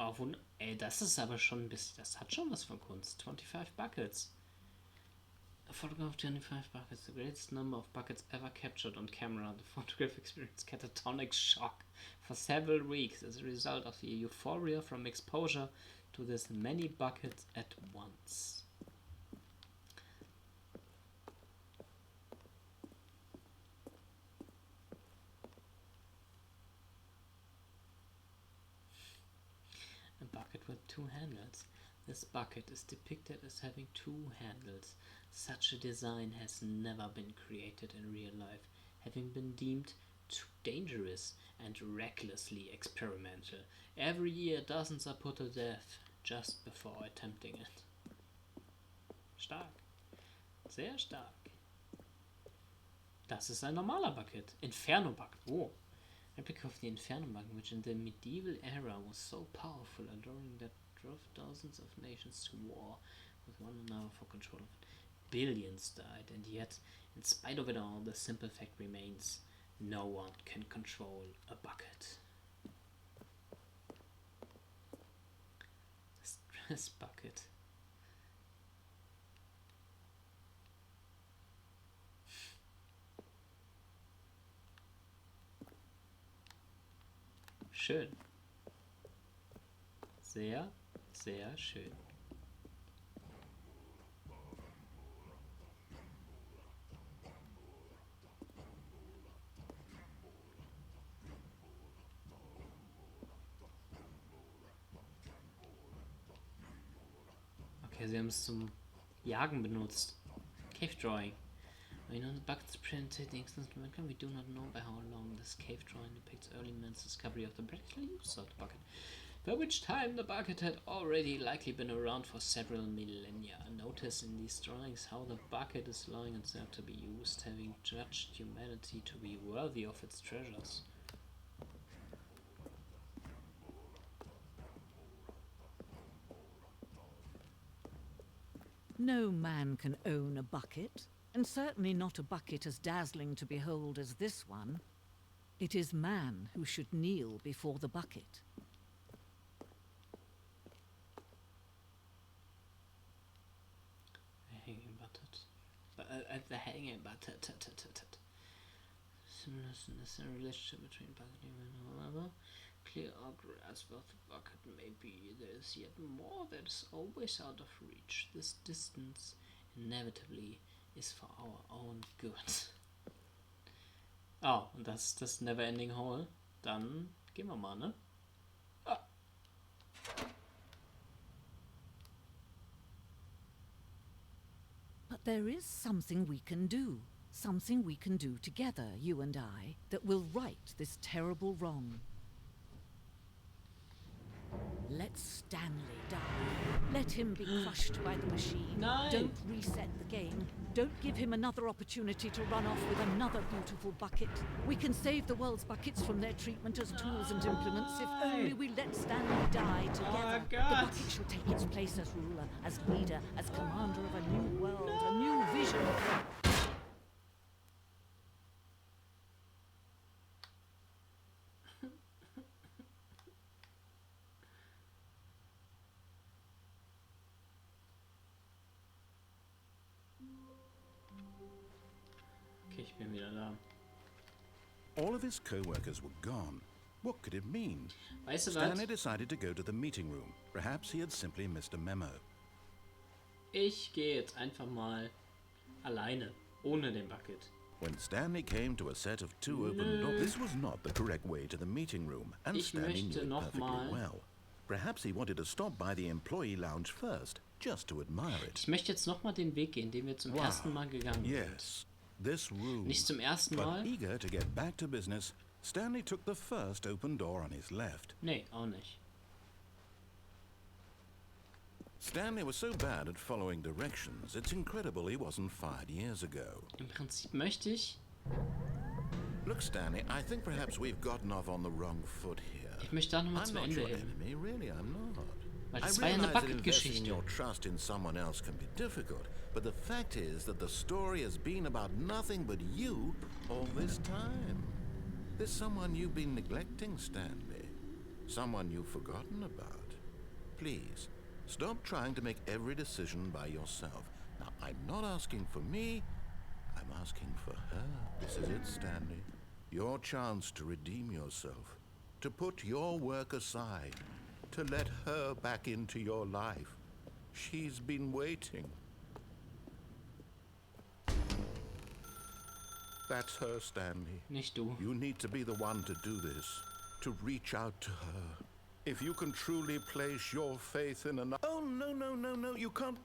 Oh, ey, das ist aber schon ein bisschen, das hat schon was von Kunst. 25 buckets. A photograph of 25 buckets, the greatest number of buckets ever captured on camera. The photograph experienced catatonic shock for several weeks as a result of the euphoria from exposure to this many buckets at once. A bucket with two handles. This bucket is depicted as having two handles. Such a design has never been created in real life, having been deemed too dangerous and recklessly experimental. Every year dozens are put to death just before attempting it. Stark. Sehr stark. Das ist ein normaler Bucket. Inferno Bucket. Oh. Replica of the Inferno Bucket, which in the medieval era was so powerful, alluring that drove thousands of nations to war with one another for control of it. Billions died, and yet, in spite of it all, the simple fact remains: no one can control a bucket. This bucket. Schön. Sehr, sehr schön. Okay, sie haben es zum Jagen benutzt. Cave drawing. We know the bucket's printed instrumental. We do not know by how long this cave drawing depicts early man's discovery of the practical use of the bucket, by which time the bucket had already likely been around for several millennia. Notice in these drawings how the bucket is allowing itself to be used, having judged humanity to be worthy of its treasures. No man can own a bucket, and certainly not a bucket as dazzling to behold as this one. It is man who should kneel before the bucket. Hanging bucket. At the hanging bucket. Similar relationship between bucket and however. Clear or grasp of the bucket may be, there is yet more that is always out of reach. This distance inevitably is for our own good. Oh, und das ist das Never-Ending Hole. Dann gehen wir mal, ne? Ah. But there is something we can do. Something we can do together, you and I, that will right this terrible wrong. Let Stanley die. Let him be crushed by the machine. Nein. Don't reset the game. Don't give him another opportunity to run off with another beautiful bucket. We can save the world's buckets from their treatment as tools and implements if only we let Stanley die together. The God. bucket shall take its place as ruler, as leader, as commander of a new world, a new vision. Okay, ich bin wieder da. All of his co-workers were gone. What could it mean? Weißt du was? Stanley decided to go to the meeting room. Perhaps he had simply missed a memo. Ich gehe jetzt einfach mal alleine, ohne den Bucket. When Stanley came to a set of two open doors, this was not the correct way to the meeting room, and Ich Stanley möchte knew it noch perfectly mal- well. Perhaps he wanted to stop by the employee lounge first, just to admire it. Ich möchte jetzt nochmal den Weg gehen, den wir zum ersten Mal gegangen sind. Yes, this room. Nicht zum ersten But Mal? eager to get back to business, Stanley took the first open door on his left. Nee, auch nicht. Stanley was so bad at following directions, it's incredible he wasn't fired years ago. Im Prinzip möchte ich... Look, Stanley, I think perhaps we've gotten off on the wrong foot here. Ich möchte da nochmal I'm zum not Ende your hin. enemy, really, I'm not. Weil I das war ja eine realize that investing Bucket-Geschichte. your trust in someone else can be difficult, but the fact is that the story has been about nothing but you all this time. There's someone you've been neglecting, Stanley. Someone you've forgotten about. Please, stop trying to make every decision by yourself. Now, I'm not asking for me, I'm asking for her. This is it, Stanley. Your chance to redeem yourself, to put your work aside, to let her back into your life. She's been waiting. That's her, Stanley. Nicht du. You need to be the one to do this, to reach out to her. If you can truly place your faith in another... Oh, no, you can't...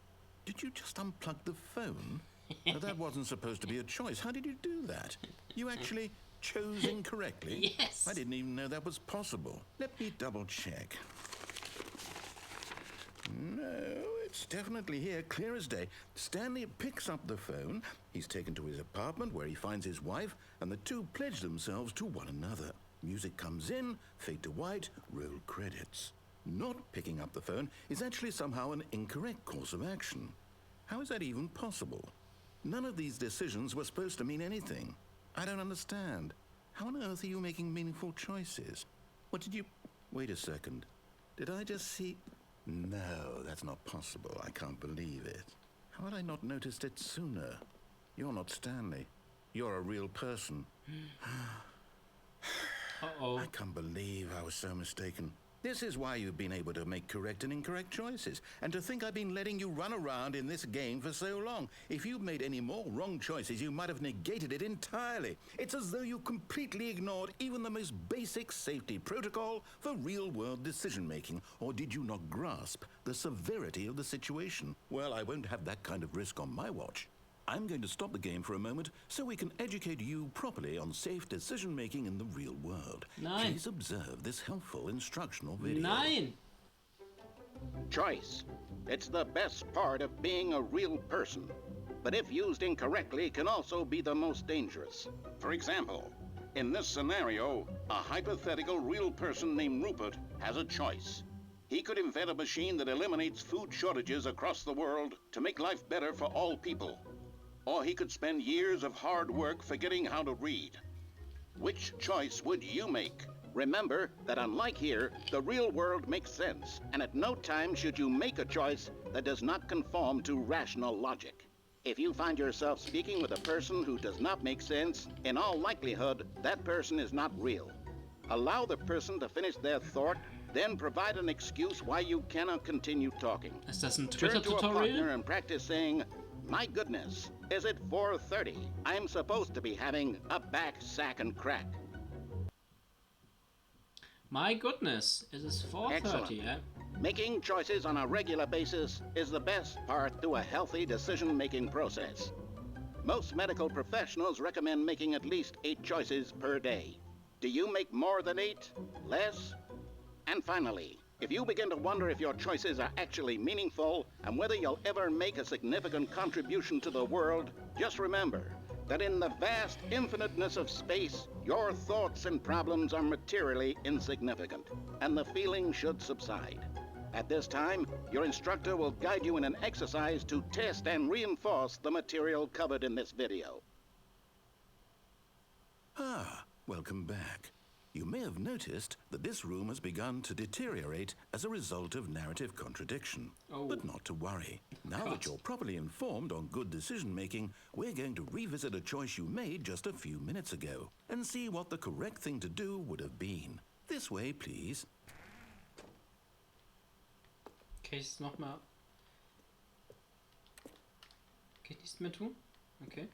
Did you just unplug the phone? Now, that wasn't supposed to be a choice. How did you do that? You actually chose incorrectly? Yes. I didn't even know that was possible. Let me double check. No, it's definitely here, clear as day. Stanley picks up the phone. He's taken to his apartment where he finds his wife, and the two pledge themselves to one another. Music comes in, fade to white, roll credits. Not picking up the phone is actually somehow an incorrect course of action. How is that even possible? None of these decisions were supposed to mean anything. I don't understand. How on earth are you making meaningful choices? What did you... Wait a second. Did I just see... No, that's not possible. I can't believe it. How had I not noticed it sooner? You're not Stanley. You're a real person. Uh-oh. I can't believe I was so mistaken. This is why you've been able to make correct and incorrect choices. And to think I've been letting you run around in this game for so long. If you'd made any more wrong choices, you might have negated it entirely. It's as though you completely ignored even the most basic safety protocol for real-world decision-making. Or did you not grasp the severity of the situation? Well, I won't have that kind of risk on my watch. I'm going to stop the game for a moment so we can educate you properly on safe decision-making in the real world. Nein. Please observe this helpful instructional video. Nein! Choice. It's the best part of being a real person. But if used incorrectly, can also be the most dangerous. For example, in this scenario, a hypothetical real person named Rupert has a choice. He could invent a machine that eliminates food shortages across the world to make life better for all people. Or he could spend years of hard work forgetting how to read. Which choice would you make? Remember that unlike here, the real world makes sense, and at no time should you make a choice that does not conform to rational logic. If you find yourself speaking with a person who does not make sense, in all likelihood, that person is not real. Allow the person to finish their thought, then provide an excuse why you cannot continue talking. Ist das ein Turn to a Twitter-Tutorial? partner and practice saying, "My goodness, is it 4:30? I'm supposed to be having a back, sack, and crack." My goodness, it is 4:30, yeah? Making choices on a regular basis is the best part to a healthy decision-making process. Most medical professionals recommend making at least 8 choices per day. Do you make more than 8? Less? And finally, if you begin to wonder if your choices are actually meaningful and whether you'll ever make a significant contribution to the world, just remember that in the vast infiniteness of space, your thoughts and problems are materially insignificant, and the feeling should subside. At this time, your instructor will guide you in an exercise to test and reinforce the material covered in this video. Ah, welcome back. You may have noticed that this room has begun to deteriorate as a result of narrative contradiction. Oh. But not to worry. Now God. that you're properly informed on good decision-making, we're going to revisit a choice you made just a few minutes ago and see what the correct thing to do would have been. This way, please. Kann ich es nochmal... Kann ich nichts mehr tun? Okay.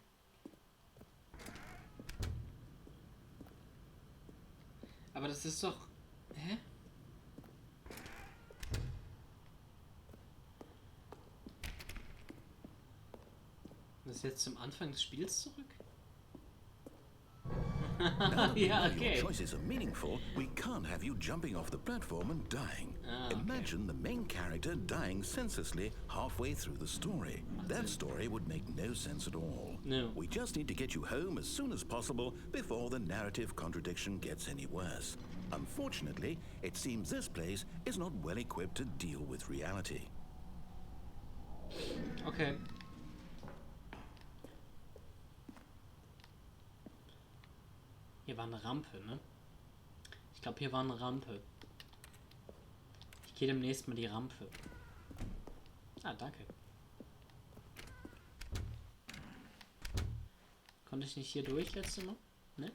Aber das ist doch... Hä? Das ist jetzt zum Anfang des Spiels zurück? Now that we Ja, know your okay. choices are meaningful, we can't have you jumping off the platform and dying. Okay. Imagine the main character dying senselessly halfway through the story. That story would make no sense at all. No. We just need to get you home as soon as possible before the narrative contradiction gets any worse. Unfortunately, it seems this place is not well equipped to deal with reality. Okay. Hier war eine Rampe, ne? Ich glaube, hier war eine Rampe. Ich gehe demnächst mal die Rampe. Ah, danke. Konnte ich nicht hier durch letztes Mal? Ne?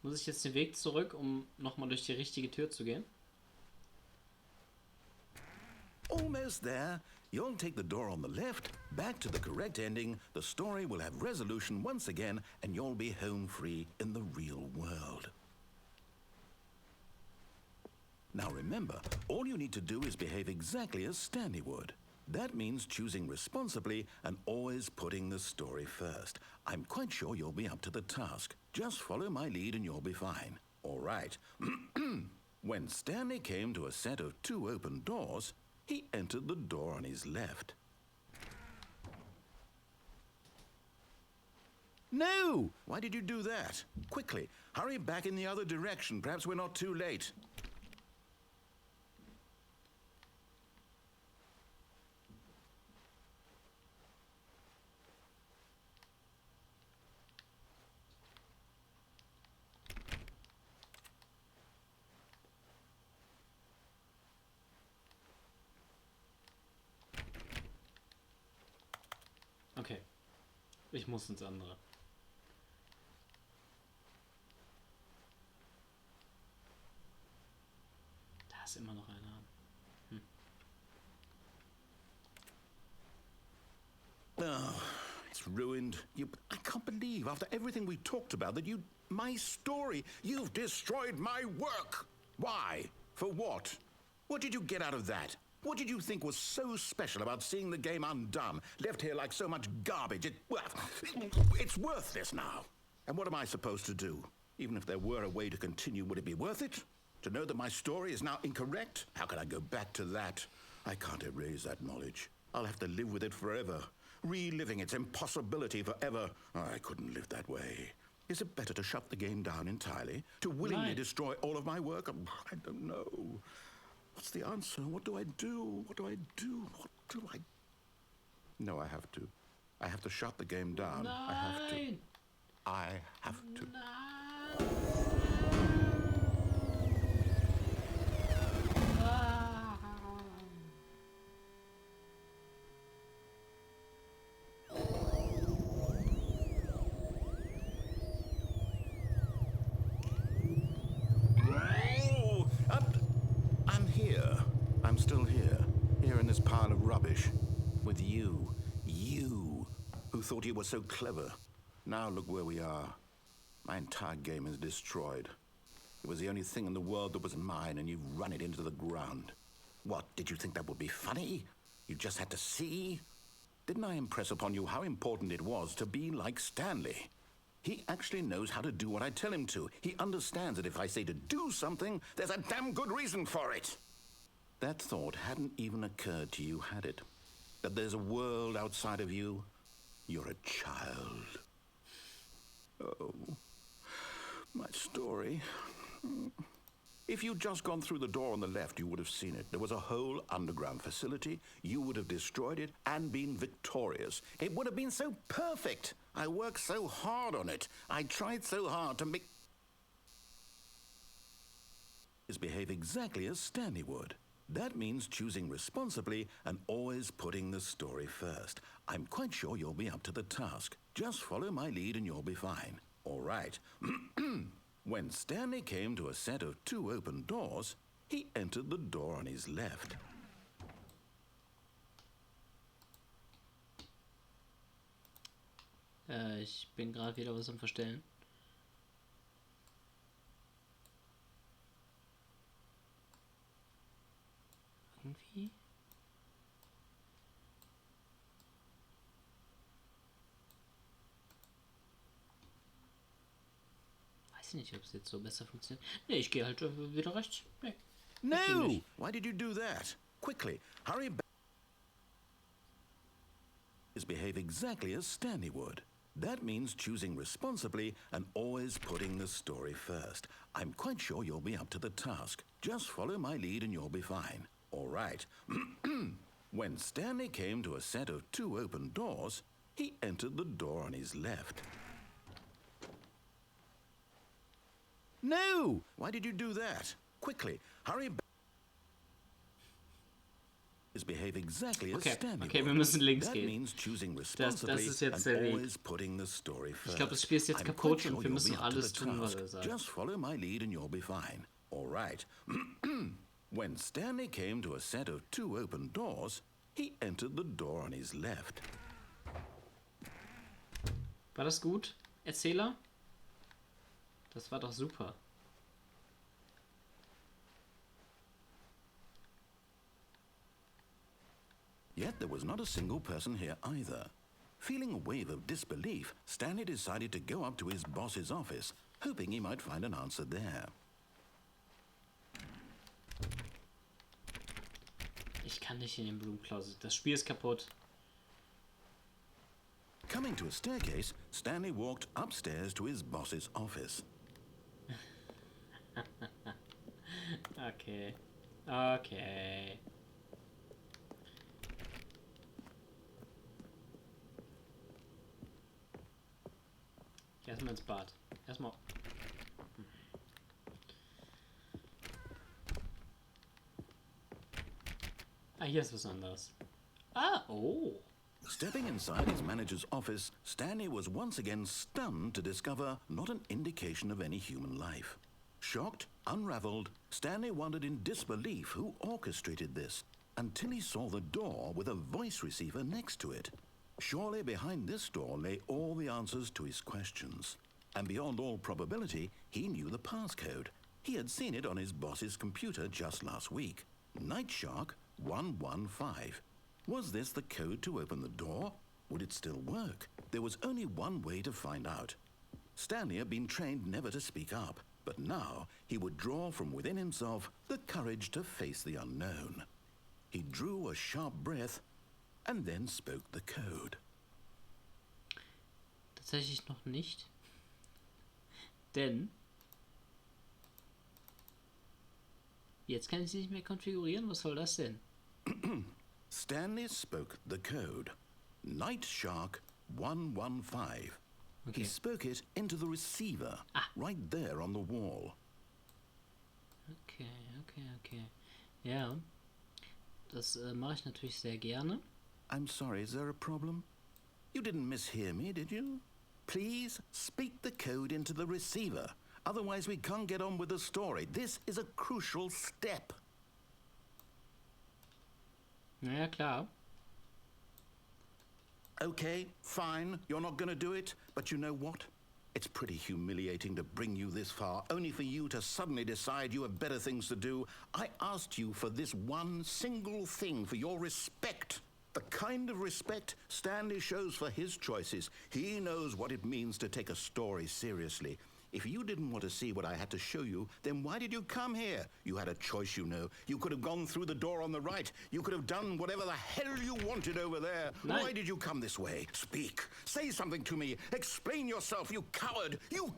Muss ich jetzt den Weg zurück, um nochmal durch die richtige Tür zu gehen? Almost there. You'll take the door on the left, back to the correct ending, the story will have resolution once again, and you'll be home free in the real world. Now remember, all you need to do is behave exactly as Stanley would. That means choosing responsibly and always putting the story first. I'm quite sure you'll be up to the task. Just follow my lead and you'll be fine. All right. When Stanley came to a set of 2 open doors, he entered the door on his left. No! Why did you do that? Quickly, hurry back in the other direction. Perhaps we're not too late. Okay. Ich muss ins andere. muss immer noch einer haben. Oh, it's ruined. I can't believe, after everything we talked about, that my story, you've destroyed my work. Why? For what? What did you get out of that? What did you think was so special about seeing the game undone, left here like so much garbage? It's worthless now. And what am I supposed to do? Even if there were a way to continue, would it be worth it? To know that my story is now incorrect? How can I go back to that? I can't erase that knowledge. I'll have to live with it forever, reliving its impossibility forever. I couldn't live that way. Is it better to shut the game down entirely? To willingly destroy all of my work? I don't know. What's the answer? What do I do? What do I do? What do I... No, I have to. I have to shut the game down. I have to. I have to. I'm here. I'm still here. Here in this pile of rubbish. With you. You. Who thought you were so clever. Now look where we are. My entire game is destroyed. It was the only thing in the world that was mine, and you've run it into the ground. What, did you think that would be funny? You just had to see? Didn't I impress upon you how important it was to be like Stanley? He actually knows how to do what I tell him to. He understands that if I say to do something, there's a damn good reason for it. That thought hadn't even occurred to you, had it? That there's a world outside of you? You're a child. Oh, my story. If you'd just gone through the door on the left, you would have seen it. There was a whole underground facility. You would have destroyed it and been victorious. It would have been so perfect. I worked so hard on it. I tried so hard to make... behave exactly as Stanley would. That means choosing responsibly and always putting the story first. I'm quite sure you'll be up to the task. Just follow my lead and you'll be fine. All right. When Stanley came to a set of 2 open doors, he entered the door on his left. Ich bin gerade wieder was am Verstellen. Irgendwie. Weiß nicht, ob es jetzt so besser funktioniert. Nee, ich gehe halt wieder rechts. Nee. No! Why did you do that? Quickly, hurry back. Behave exactly as Stanley would. That means choosing responsibly and always putting the story first. I'm quite sure you'll be up to the task. Just follow my lead and you'll be fine. All right. When Stanley came to a set of 2 open doors, he entered the door on his left. No! Why did you do that? Quickly, hurry back. Behave exactly as Stanley Okay, wir müssen links That gehen. means choosing Das responsibly ist jetzt and der Weg. always putting the story first. Ich glaube, das Spiel ist jetzt I'm kaputt quite und sure wir you'll müssen be up to alles the tun, was task. sagt. Just follow my lead and you'll be fine. All right. When Stanley came to a set of 2 open doors, he entered the door on his left. War das gut, Erzähler? Das war doch super. Yet there was not a single person here either. Feeling a wave of disbelief, Stanley decided to go up to his boss's office, hoping he might find an answer there. Ich kann nicht in den Blumencloset. Das Spiel ist kaputt. Coming to a staircase, Stanley walked upstairs to his boss's office. Okay. Okay. Erstmal ins Bad. Erstmal. Ah, hier ist was anderes. Ah, oh. Stepping inside his manager's office, Stanley was once again stunned to discover not an indication of any human life. Shocked, Unraveled, Stanley wondered in disbelief who orchestrated this, until he saw the door with a voice receiver next to it. Surely behind this door lay all the answers to his questions. And beyond all probability, he knew the passcode. He had seen it on his boss's computer just last week. Night Shark 115. Was this the code to open the door? Would it still work? There was only one way to find out. Stanley had been trained never to speak up, but now he would draw from within himself the courage to face the unknown. He drew a sharp breath and then spoke the code. Tatsächlich noch nicht. Denn jetzt kann ich sie nicht mehr konfigurieren. Was soll das denn? Stanley spoke the code. Night Shark 115. Okay. He spoke it into the receiver, right there on the wall. Okay. Ja, das mache ich natürlich sehr gerne. I'm sorry, is there a problem? You didn't mishear me, did you? Please speak the code into the receiver. Otherwise we can't get on with the story. This is a crucial step. Naja, klar. Okay, fine, you're not going to do it, but you know what? It's pretty humiliating to bring you this far, only for you to suddenly decide you have better things to do. I asked you for this one single thing, for your respect. The kind of respect Stanley shows for his choices. He knows what it means to take a story seriously. If you didn't want to see what I had to show you, then why did you come here? You had a choice, you know. You could have gone through the door on the right. You could have done whatever the hell you wanted over there. No. Why did you come this way? Speak. Say something to me. Explain yourself, you coward. You...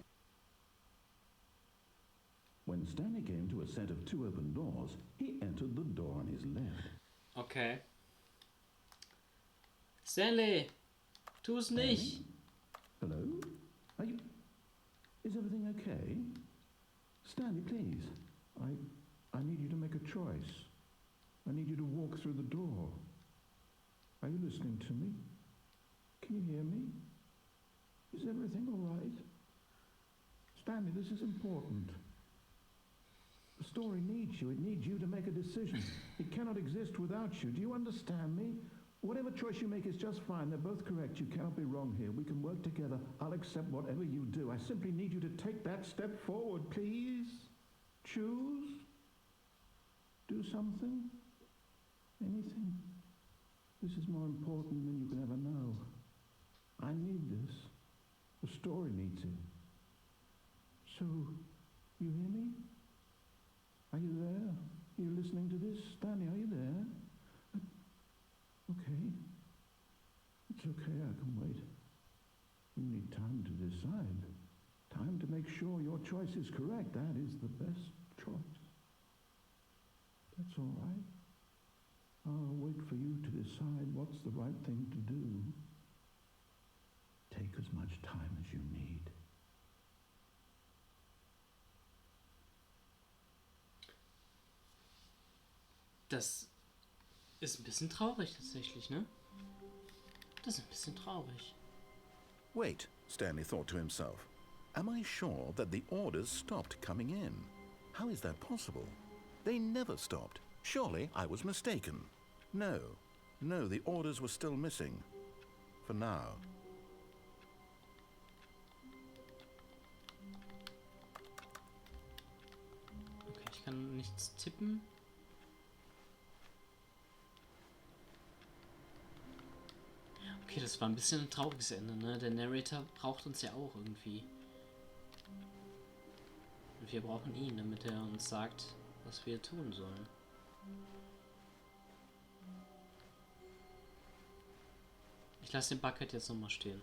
When Stanley came to a set of 2 open doors, he entered the door on his left. Okay. Stanley, tu es nicht. Hello? Are you... Is everything okay? Stanley, please. I need you to make a choice. I need you to walk through the door. Are you listening to me? Can you hear me? Is everything all right? Stanley, this is important. The story needs you. It needs you to make a decision. It cannot exist without you. Do you understand me? Whatever choice you make is just fine. They're both correct. You cannot be wrong here. We can work together. I'll accept whatever you do. I simply need you to take that step forward, please. Choose. Do something. Anything. This is more important than you can ever know. I need this. The story needs it. So, you hear me? Are you there? Are you listening to this? Stanley, are you there? Okay. It's okay, I can wait. You need time to decide. Time to make sure your choice is correct. That is the best choice. That's all right. I'll wait for you to decide what's the right thing to do. Take as much time as you need. Das ist ein bisschen traurig tatsächlich, ne? Das ist ein bisschen traurig. Wait, Stanley thought to himself. Am I sure that the orders stopped coming in? How is that possible? They never stopped. Surely I was mistaken. No, the orders were still missing. For now. Okay, ich kann nichts tippen. Okay, das war ein bisschen ein trauriges Ende, ne? Der Narrator braucht uns ja auch irgendwie. Und wir brauchen ihn, damit er uns sagt, was wir tun sollen. Ich lasse den Bucket jetzt nochmal stehen.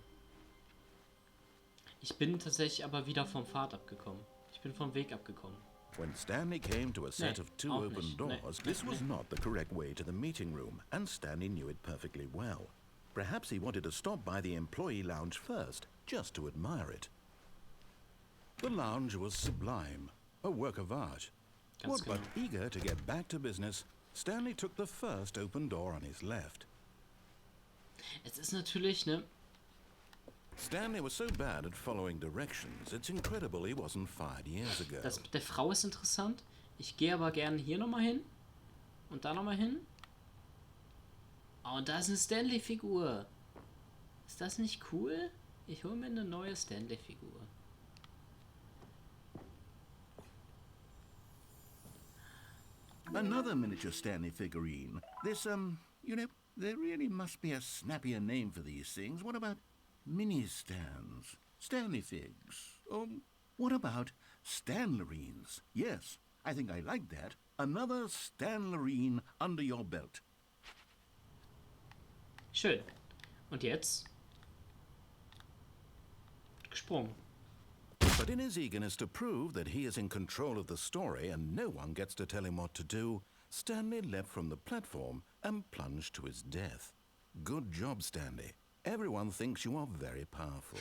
Ich bin tatsächlich aber wieder vom Pfad abgekommen. Ich bin vom Weg abgekommen. When Stanley came to a set of 2 auch open nicht. doors, this was not the correct way to the meeting room, and Stanley knew it perfectly well. Perhaps he wanted to stop by the employee lounge first, just to admire it. The lounge was sublime, a work of art. Ganz But genau. eager to get back to business, Stanley took the first open door on his left. Es ist natürlich, ne? Stanley was so bad at following directions, it's incredible he wasn't fired years ago. Das mit der Frau ist interessant. Ich gehe aber gerne hier nochmal hin. Und da nochmal hin. Oh, und da ist eine Stanley-Figur. Ist das nicht cool? Ich hole mir eine neue Stanley-Figur. Another miniature Stanley figurine. This, you know, there really must be a snappier name for these things. What about mini stands? Stanley figs? Or what about Stanlerines? Yes, I think I like that. Another Stanlerine under your belt. Schön. Und jetzt? Gesprungen. But in his eagerness to prove that he is in control of the story and no one gets to tell him what to do, Stanley leapt from the platform and plunged to his death. Good job, Stanley. Everyone thinks you are very powerful.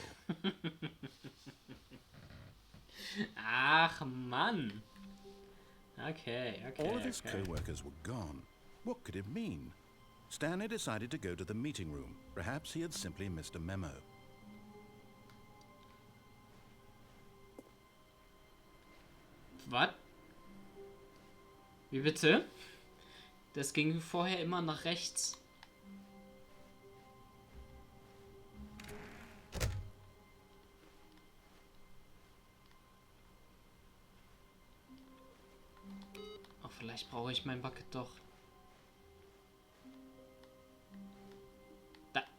Ach, Mann. Okay. All of his co-workers were gone. What could it mean? Stanley decided to go to the meeting room. Perhaps he had simply missed a memo. Was? Wie bitte? Das ging vorher immer nach rechts. Oh, vielleicht brauche ich mein Bucket doch.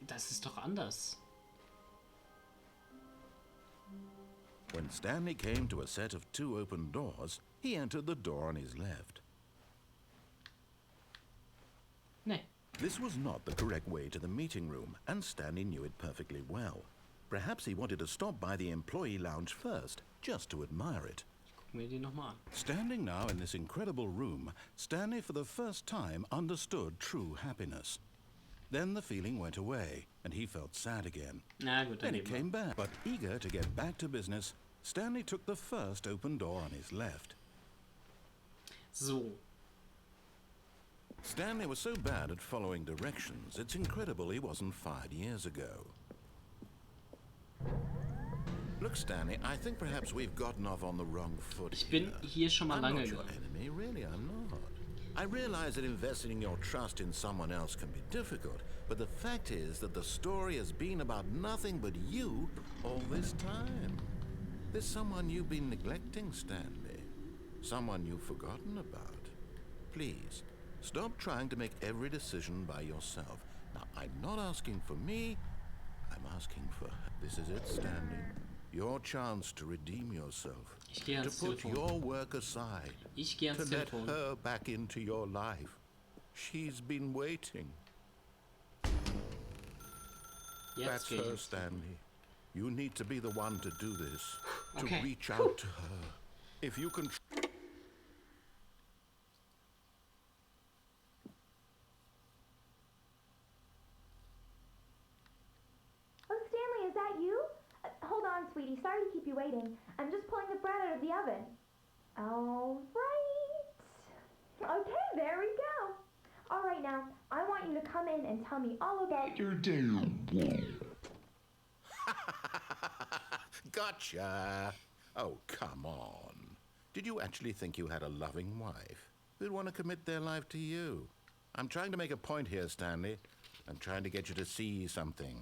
Das ist doch anders. When Stanley came to a set of 2 open doors, he entered the door on his left. Nee. This was not the correct way to the meeting room, and Stanley knew it perfectly well. Perhaps he wanted to stop by the employee lounge first, just to admire it. Gucken wir die nochmal an. Standing now in this incredible room, Stanley for the first time understood true happiness. Then the feeling went away, and he felt sad again. Na gut, Then dann it came back. But eager to get back to business, Stanley took the first open door on his left. So. Stanley was so bad at following directions, it's incredible he wasn't fired years ago. Look, Stanley, I think perhaps we've gotten off on the wrong foot Ich bin hier schon mal I'm lange not your gegangen. enemy, really, I'm not. I realize that investing your trust in someone else can be difficult, but the fact is that the story has been about nothing but you all this time. There's someone you've been neglecting, Stanley. Someone you've forgotten about. Please, stop trying to make every decision by yourself. Now, I'm not asking for me, I'm asking for her. This is it, Stanley. Your chance to redeem yourself. Ich gehe To ans put Telefon. your work aside. Ich gehe To ans let Telefon. her back into your life. She's been waiting. Jetzt That's gehe ich her, ans Stanley. You need to be the one to do this. To Okay. reach out to her. If you can... Oh, Stanley, is that you? Hold on, sweetie. Sorry to keep you waiting. I'm just pulling the bread out of the oven. All right. Okay, there we go. All right, now, I want you to come in and tell me all about your day. Gotcha! Oh, come on. Did you actually think you had a loving wife who'd want to commit their life to you? I'm trying to make a point here, Stanley. I'm trying to get you to see something.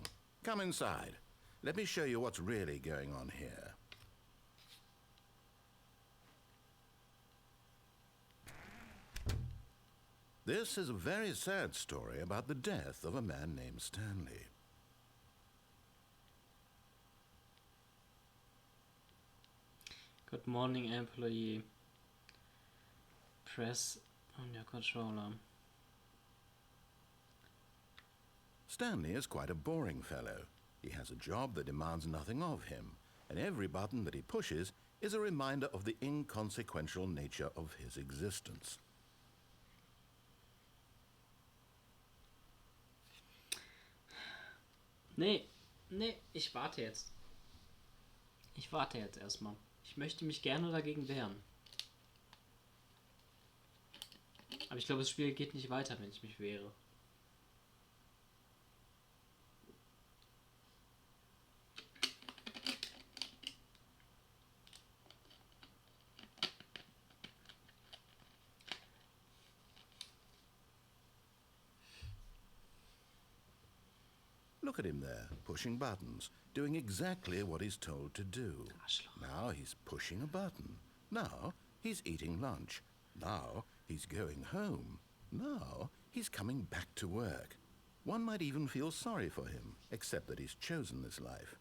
Come inside. Let me show you what's really going on here. This is a very sad story about the death of a man named Stanley. Good morning, employee. Press on your controller. Stanley is quite a boring fellow. He has a job that demands nothing of him, and every button that he pushes is a reminder of the inconsequential nature of his existence. Nee, ich warte jetzt. Ich warte jetzt erstmal. Ich möchte mich gerne dagegen wehren. Aber ich glaube, das Spiel geht nicht weiter, wenn ich mich wehre. at him there, pushing buttons, doing exactly what he's told to do. Now he's pushing a button. Now he's eating lunch. Now he's going home. Now he's coming back to work. One might even feel sorry for him, except that he's chosen this life.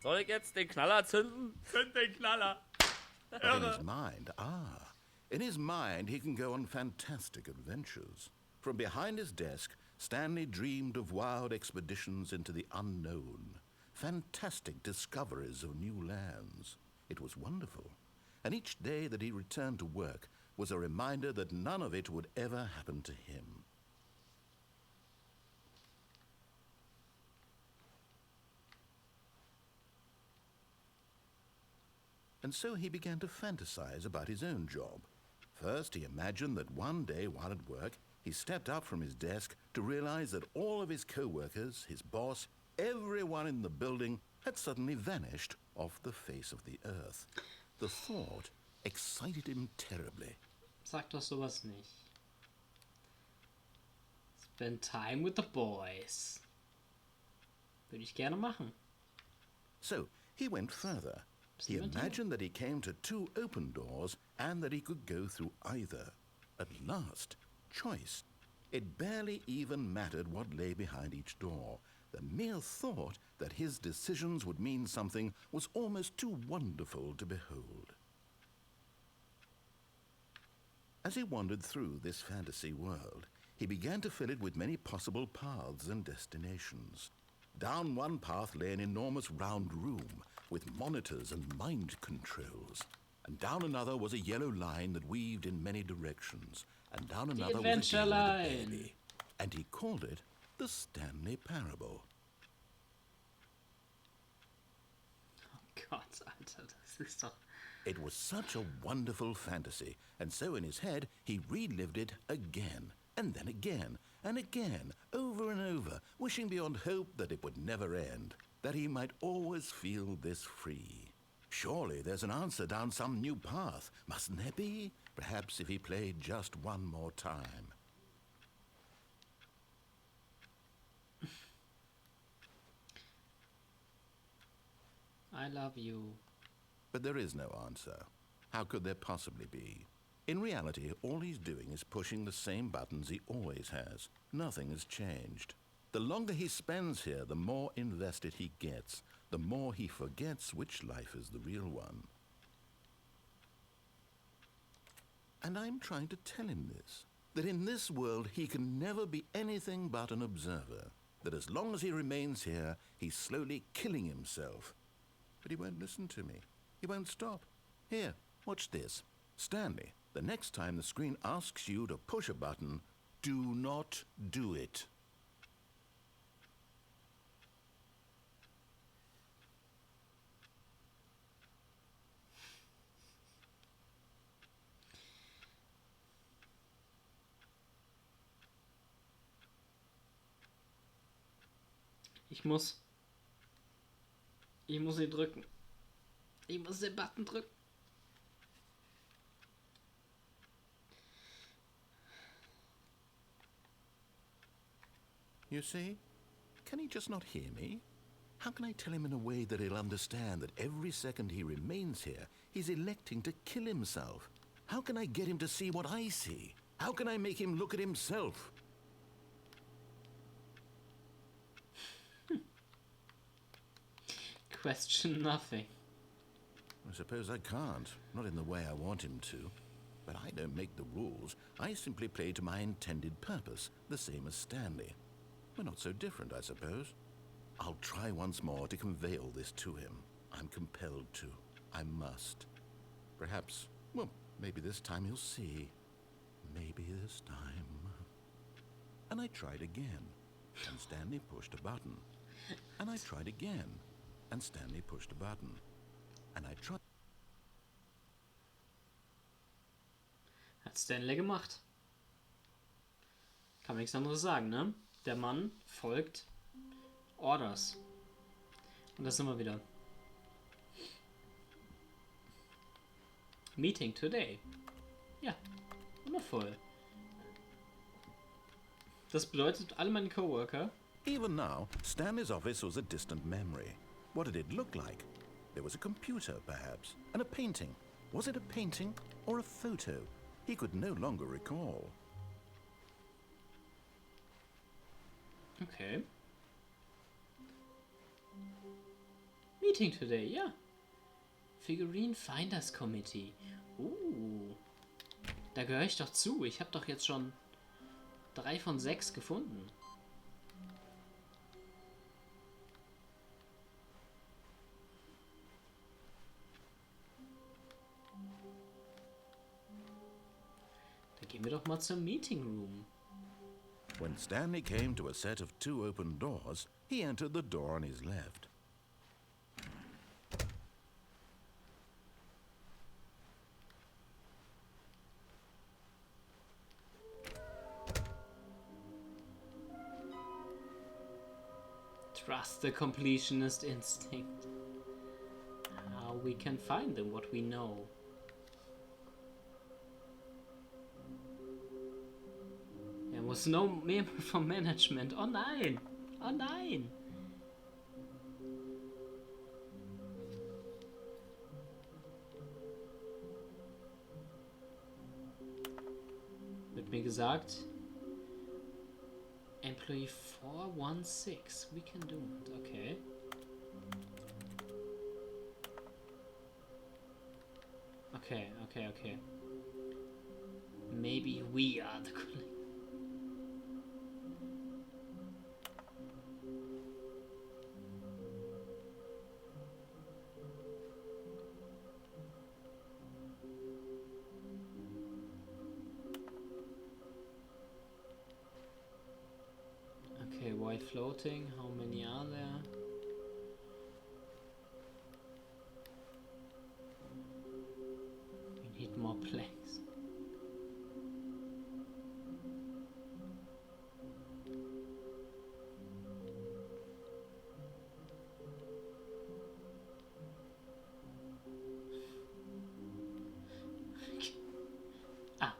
Soll ich jetzt den Knaller zünden? Zünd den Knaller! But in his mind, he can go on fantastic adventures. From behind his desk, Stanley dreamed of wild expeditions into the unknown, fantastic discoveries of new lands. It was wonderful, and each day that he returned to work was a reminder that none of it would ever happen to him. And so he began to fantasize about his own job. First, he imagined that one day while at work, he stepped up from his desk to realize that all of his co-workers, his boss, everyone in the building had suddenly vanished off the face of the earth. The thought excited him terribly. Sag doch sowas nicht. Spend time with the boys. Würde ich gerne machen. So he went further. He imagined that he came to two open doors and that he could go through either. At last, choice. It barely even mattered what lay behind each door. The mere thought that his decisions would mean something was almost too wonderful to behold. As he wandered through this fantasy world, he began to fill it with many possible paths and destinations. Down one path lay an enormous round room with monitors and mind controls. And down another was a yellow line that weaved in many directions. And down another was a girl with a baby. And he called it the Stanley Parable. Oh Gott, Alter, das ist doch... It was such a wonderful fantasy, and so in his head he relived it again, and then again, and again, over and over, wishing beyond hope that it would never end, that he might always feel this free. Surely there's an answer down some new path, mustn't there be? Perhaps if he played just one more time. I love you. But there is no answer. How could there possibly be? In reality, all he's doing is pushing the same buttons he always has. Nothing has changed. The longer he spends here, the more invested he gets, the more he forgets which life is the real one. And I'm trying to tell him this, that in this world he can never be anything but an observer, that as long as he remains here, he's slowly killing himself. But he won't listen to me. He won't stop. Here, watch this. Stanley, the next time the screen asks you to push a button, do not do it. Ich muss sie drücken. Ich muss den Button drücken. You see? Can he just not hear me? How can I tell him in a way that he'll understand that every second he remains here, he's electing to kill himself? How can I get him to see what I see? How can I make him look at himself? Question nothing. I suppose I can't, not in the way I want him to. But I don't make the rules. I simply play to my intended purpose, the same as Stanley. We're not so different, I suppose. I'll try once more to convey all this to him. I'm compelled to. I must. Perhaps, well, maybe this time he'll see. Maybe this time. And I tried again, and Stanley pushed a button. And I tried again, and Stanley pushed a button. And I tried... Hat Stanley gemacht. Kann man nichts anderes sagen, ne? Der Mann folgt Orders. Und das sind wir wieder. Meeting today. Ja, wundervoll. Das bedeutet, alle meine Coworker. Even now, Stanley's office was a distant memory. What did it look like? There was a computer, perhaps, and a painting. Was it a painting or a photo? He could no longer recall. Okay. Meeting today, ja. Figurine Finders Committee. Da gehöre ich doch zu. Ich habe doch jetzt schon 3 von 6 gefunden. Dann gehen wir doch mal zum Meeting Room. When Stanley came to a set of 2 open doors, he entered the door on his left. Trust the completionist instinct. How we can find them, what we know. There was no memo from management. Oh nein! Oh nein! Wird mir gesagt, Employee 416, we can do it, okay. Okay. Maybe we are the colleague. Okay, white floating, how many are there? We need more planks.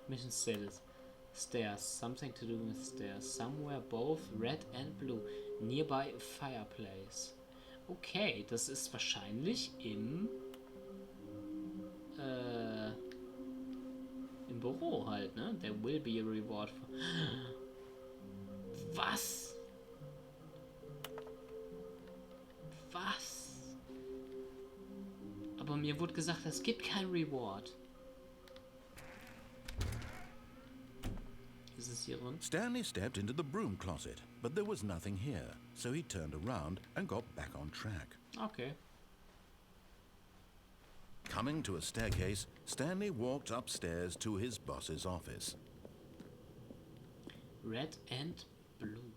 Mission status. Stairs. Something to do with stairs. Somewhere both red and blue. Nearby a fireplace. Okay, das ist wahrscheinlich im Büro halt, ne? There will be a reward for... Was? Was? Aber mir wurde gesagt, es gibt kein Reward. Ist es hier rund? Stanley stepped into the broom closet, but there was nothing here, so he turned around and got back on track. Okay. Coming to a staircase, Stanley walked upstairs to his boss's office. Red and Blue.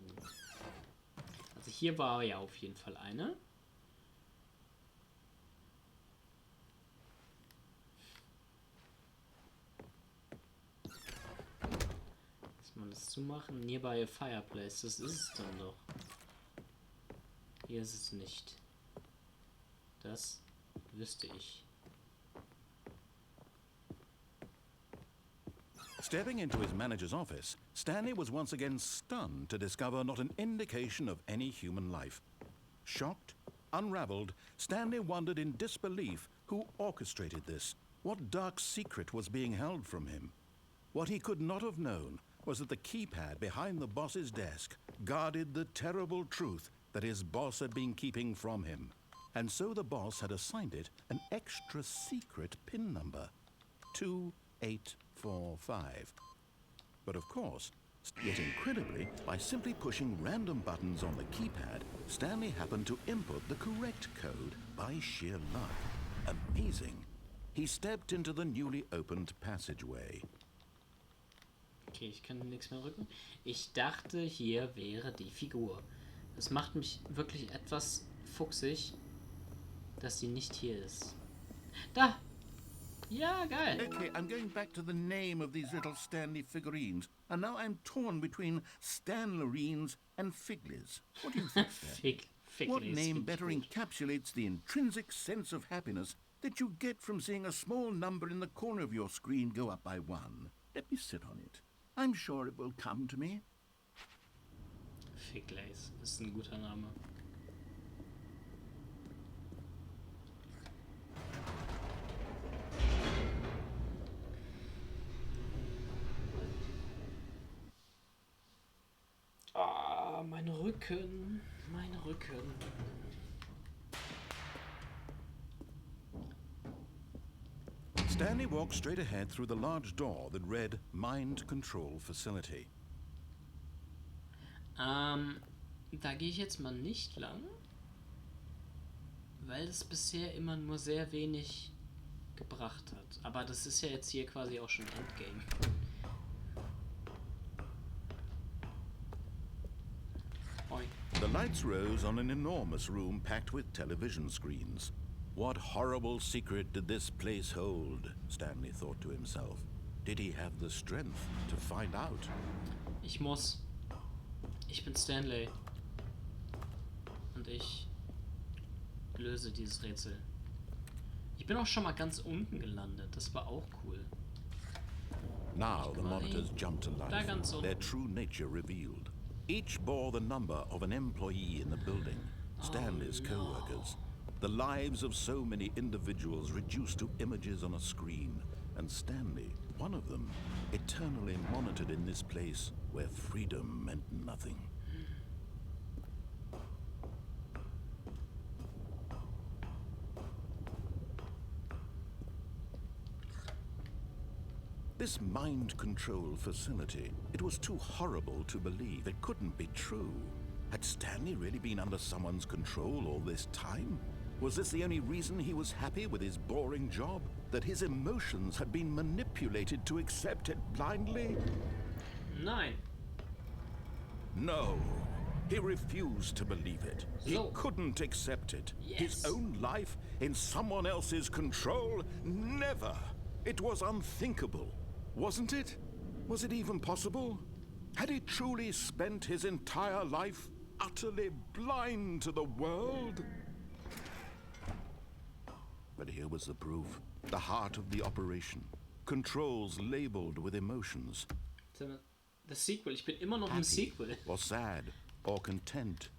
Also hier war ja auf jeden Fall eine. Lass mal das zumachen. Nearby a fireplace. Das ist es dann doch. Hier ist es nicht. Das wüsste ich. Stepping into his manager's office, Stanley was once again stunned to discover not an indication of any human life. Shocked, unraveled, Stanley wondered in disbelief who orchestrated this. What dark secret was being held from him? What he could not have known was that the keypad behind the boss's desk guarded the terrible truth that his boss had been keeping from him. And so the boss had assigned it an extra secret PIN number. 2845. But of course, yet incredibly, by simply pushing random buttons on the keypad, Stanley happened to input the correct code by sheer luck. Amazing. He stepped into the newly opened passageway. Okay, ich kann nichts mehr rücken. Ich dachte, hier wäre die Figur. Das macht mich wirklich etwas fuchsig, dass sie nicht hier ist. Da! Ja, geil! Okay, I'm going back to the name of these little Stanley figurines, and now I'm torn between Stanlerines and Figlies. What do you think, Stan? What name better encapsulates the intrinsic sense of happiness that you get from seeing a small number in the corner of your screen go up by 1? Let me sit on it. I'm sure it will come to me. Ficklace ist ein guter Name. Ah, mein Rücken. Mein Rücken. Stanley walked straight ahead through the large door that read Mind Control Facility. Da gehe ich jetzt mal nicht lang, weil es bisher immer nur sehr wenig gebracht hat. Aber das ist ja jetzt hier quasi auch schon Endgame. Oi. The lights rose on an enormous room packed with television screens. What horrible secret did this place hold? Stanley thought to himself. Did he have the strength to find out? Ich muss. Ich bin Stanley. Und ich löse dieses Rätsel. Ich bin auch schon mal ganz unten gelandet. Das war auch cool. Now the monitors jumped to life, their true nature revealed. Each bore the number of an employee in the building, Stanley's co-workers. The lives of so many individuals reduced to images on a screen, and Stanley, one of them, eternally monitored in this place where freedom meant nothing. This mind control facility, it was too horrible to believe. It couldn't be true. Had Stanley really been under someone's control all this time? Was this the only reason he was happy with his boring job? That his emotions had been manipulated to accept it blindly? Nein. No. He refused to believe it. He So. couldn't accept it. Yes. His own life in someone else's control? Never. It was unthinkable. Wasn't it? Was it even possible? Had he truly spent his entire life utterly blind to the world? But here was the proof. The heart of the operation. Controls labeled with emotions. The Sequel. Ich bin immer noch im Happy Sequel. or sad or content.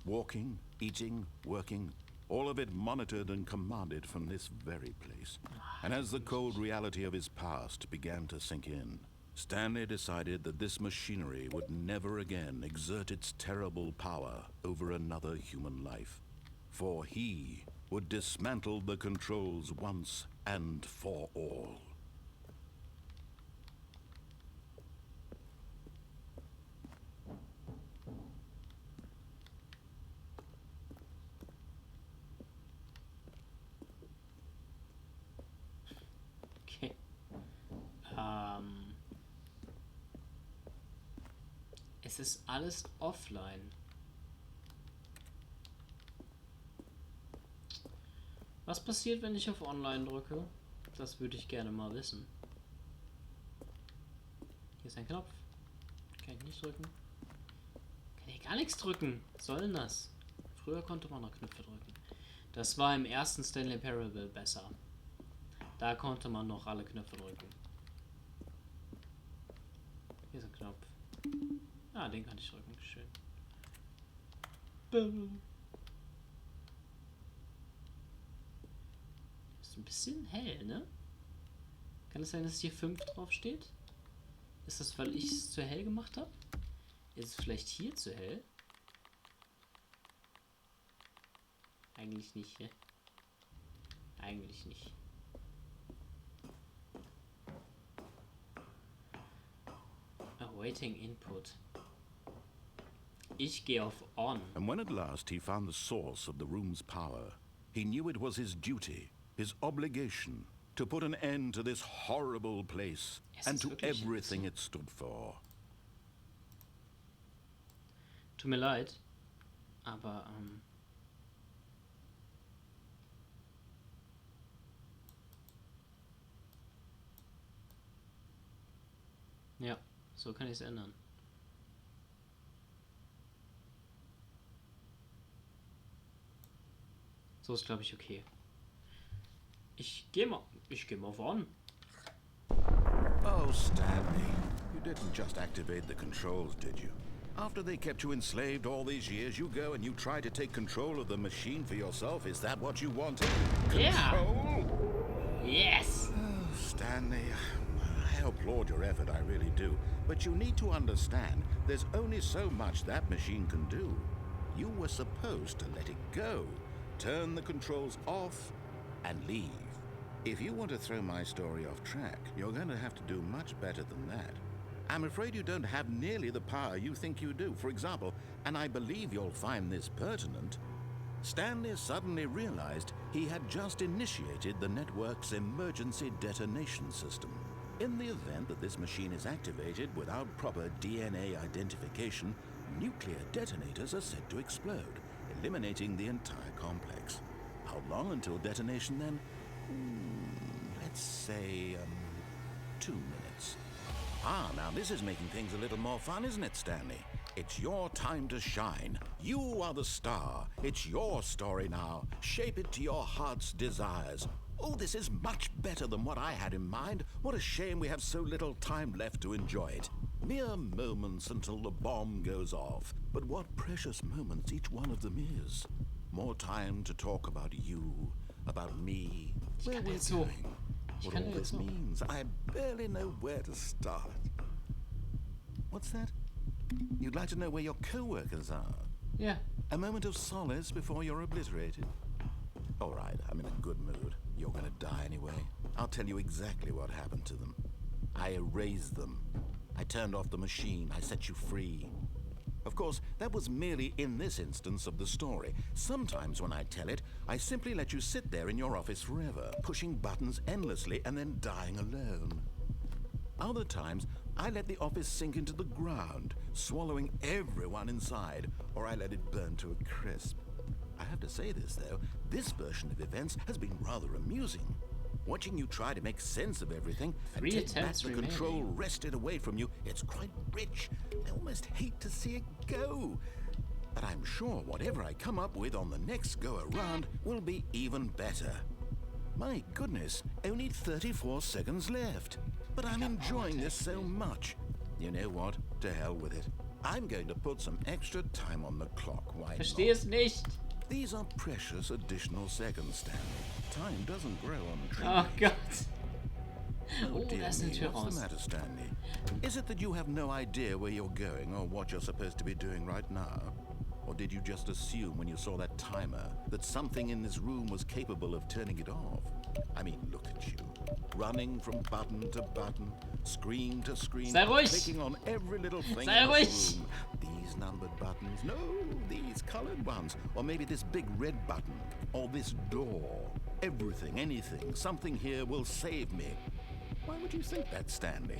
Walking, eating, working. All of it monitored and commanded from this very place. And as the cold reality of his past began to sink in, Stanley decided that this machinery would never again exert its terrible power over another human life. For he would dismantle the controls once and for all. Okay. Es ist alles offline. Was passiert, wenn ich auf Online drücke? Das würde ich gerne mal wissen. Hier ist ein Knopf. Kann ich nicht drücken. Kann ich gar nichts drücken. Was soll denn das? Früher konnte man noch Knöpfe drücken. Das war im ersten Stanley Parable besser. Da konnte man noch alle Knöpfe drücken. Hier ist ein Knopf. Ah, den kann ich drücken. Schön. Ist ein bisschen hell, ne? Kann es sein, dass hier 5 drauf steht? Ist das, weil ich es zu hell gemacht habe? Ist es vielleicht hier zu hell? Eigentlich nicht, ne? Eigentlich nicht. Awaiting input. Ich gehe auf On. And when at last he found the source of the room's power, he knew it was his duty, his obligation, to put an end to this horrible place and to everything it stood for. Tut mir leid, aber ja, so kann ich es ändern. So ist, glaube ich, okay. Ich gehe mal auf On. Oh, Stanley, you didn't just activate the controls, did you? After they kept you enslaved all these years, you go and you try to take control of the machine for yourself. Is that what you wanted? Yeah. Control? Yes. Oh, Stanley, I applaud your effort, I really do. But you need to understand, there's only so much that machine can do. You were supposed to let it go, turn the controls off, and leave. If you want to throw my story off track, you're going to have to do much better than that. I'm afraid you don't have nearly the power you think you do. For example, and I believe you'll find this pertinent, Stanley suddenly realized he had just initiated the network's emergency detonation system. In the event that this machine is activated without proper DNA identification, nuclear detonators are said to explode, eliminating the entire complex. How long until detonation then? Let's say, 2 minutes. Ah, now this is making things a little more fun, isn't it, Stanley? It's your time to shine. You are the star. It's your story now. Shape it to your heart's desires. Oh, this is much better than what I had in mind. What a shame we have so little time left to enjoy it. Mere moments until the bomb goes off. But what precious moments each one of them is. More time to talk about you, about me, where we're going. What all this means, I barely know where to start. What's that? You'd like to know where your co-workers are? Yeah. A moment of solace before you're obliterated? All right, I'm in a good mood. You're gonna die anyway. I'll tell you exactly what happened to them. I erased them. I turned off the machine. I set you free. Of course, that was merely in this instance of the story. Sometimes when I tell it, I simply let you sit there in your office forever, pushing buttons endlessly and then dying alone. Other times, I let the office sink into the ground, swallowing everyone inside, or I let it burn to a crisp. I have to say this, though, this version of events has been rather amusing. Watching you try to make sense of everything and take back the control wrested away from you, it's quite rich. I almost hate to see it go. But I'm sure whatever I come up with on the next go-around will be even better. My goodness, only 34 seconds left. But I'm enjoying this so much. You know what? To hell with it. I'm going to put some extra time on the clock. Why Verstehe es nicht. These are precious additional seconds, Stanley. Time doesn't grow on trees. Oh Gott. Oh dear das ist eine me, Tür what's raus. the matter, Stanley? Is it that you have no idea where you're going or what you're supposed to be doing right now? Or did you just assume when you saw that timer that something in this room was capable of turning it off? I mean, look at you. Running from button to button, screen to screen, Sei ruhig. clicking on every little thing Sei in ruhig. this room. These numbered buttons, no, these colored ones. Or maybe this big red button, or this door. Everything, anything, something here will save me. Why would you think that, Stanley?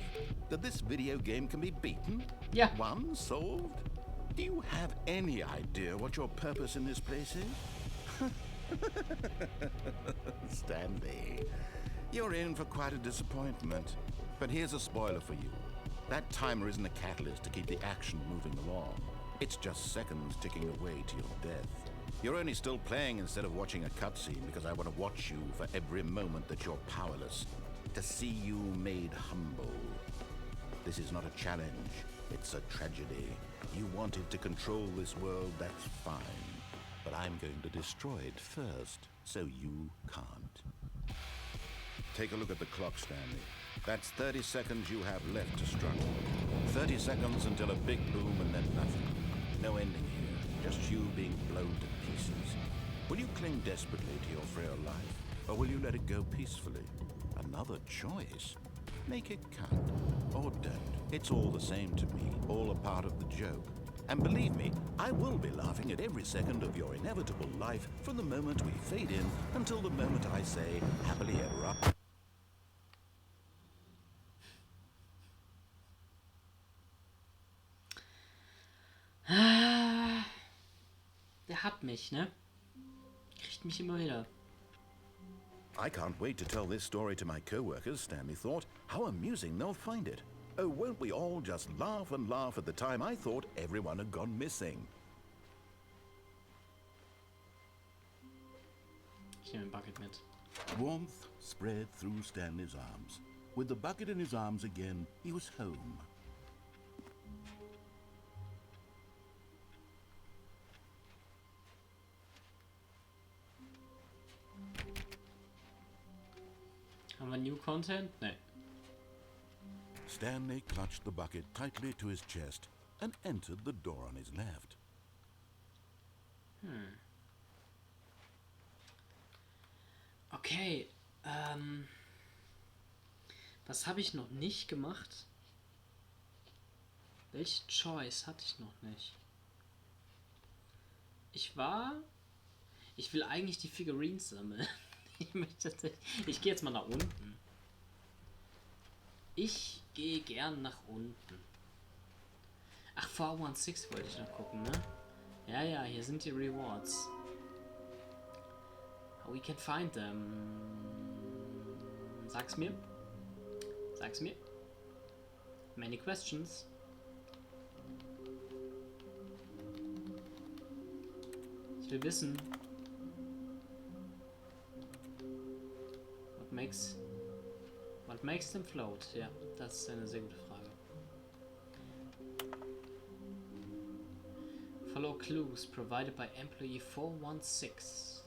That this video game can be beaten? Yeah. Won? Solved? Do you have any idea what your purpose in this place is? Stanley, you're in for quite a disappointment. But here's a spoiler for you. That timer isn't a catalyst to keep the action moving along. It's just seconds ticking away to your death. You're only still playing instead of watching a cutscene because I want to watch you for every moment that you're powerless. To see you made humble. This is not a challenge. It's a tragedy. You wanted to control this world, that's fine. But I'm going to destroy it first, so you can't. Take a look at the clock, Stanley. That's 30 seconds you have left to struggle. 30 seconds until a big boom and then nothing. No ending here, just you being blown to pieces. Will you cling desperately to your frail life, or will you let it go peacefully? Another choice. Make it count, or don't. It's all the same to me, all a part of the joke. And believe me, I will be laughing at every second of your inevitable life from the moment we fade in until the moment I say, happily ever after. Der hat mich, ne? Kriegt mich immer wieder. I can't wait to tell this story to my co-workers, Stanley thought. How amusing they'll find it. Oh, won't we all just laugh and laugh at the time I thought everyone had gone missing. Ich nehme den Bucket mit. Warmth spread through Stanley's arms. With the bucket in his arms again, he was home. Haben wir New Content? Nee. Stanley clutched the bucket tightly to his chest and entered the door on his left. Okay, was habe ich noch nicht gemacht? Welche Choice hatte ich noch nicht? Ich will eigentlich die Figurines sammeln. Ich gehe jetzt mal nach unten. Ich gehe gern nach unten. Ach, 416 wollte ich noch gucken, ne? Ja, hier sind die Rewards. We can find them. Sag's mir. Sag's mir. Many questions. Ich will wissen. What makes them float? Ja, das ist eine sehr gute Frage. Follow clues provided by employee 416.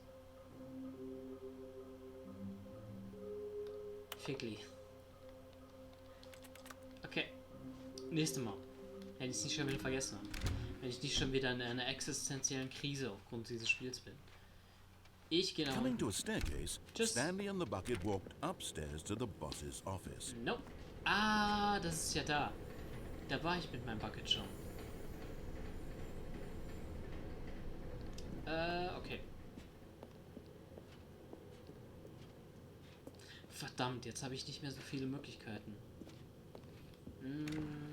Fickli. Okay. Nächstes Mal. Wenn ich es nicht schon wieder vergessen habe. Wenn ich nicht schon wieder in einer existenziellen Krise aufgrund dieses Spiels bin. Ich gehe nach Coming unten. to a staircase, Stanley and the bucket walked upstairs to the boss's office. Nope. Ah, das ist ja da. Da war ich mit meinem Bucket schon. Okay. Verdammt, jetzt habe ich nicht mehr so viele Möglichkeiten.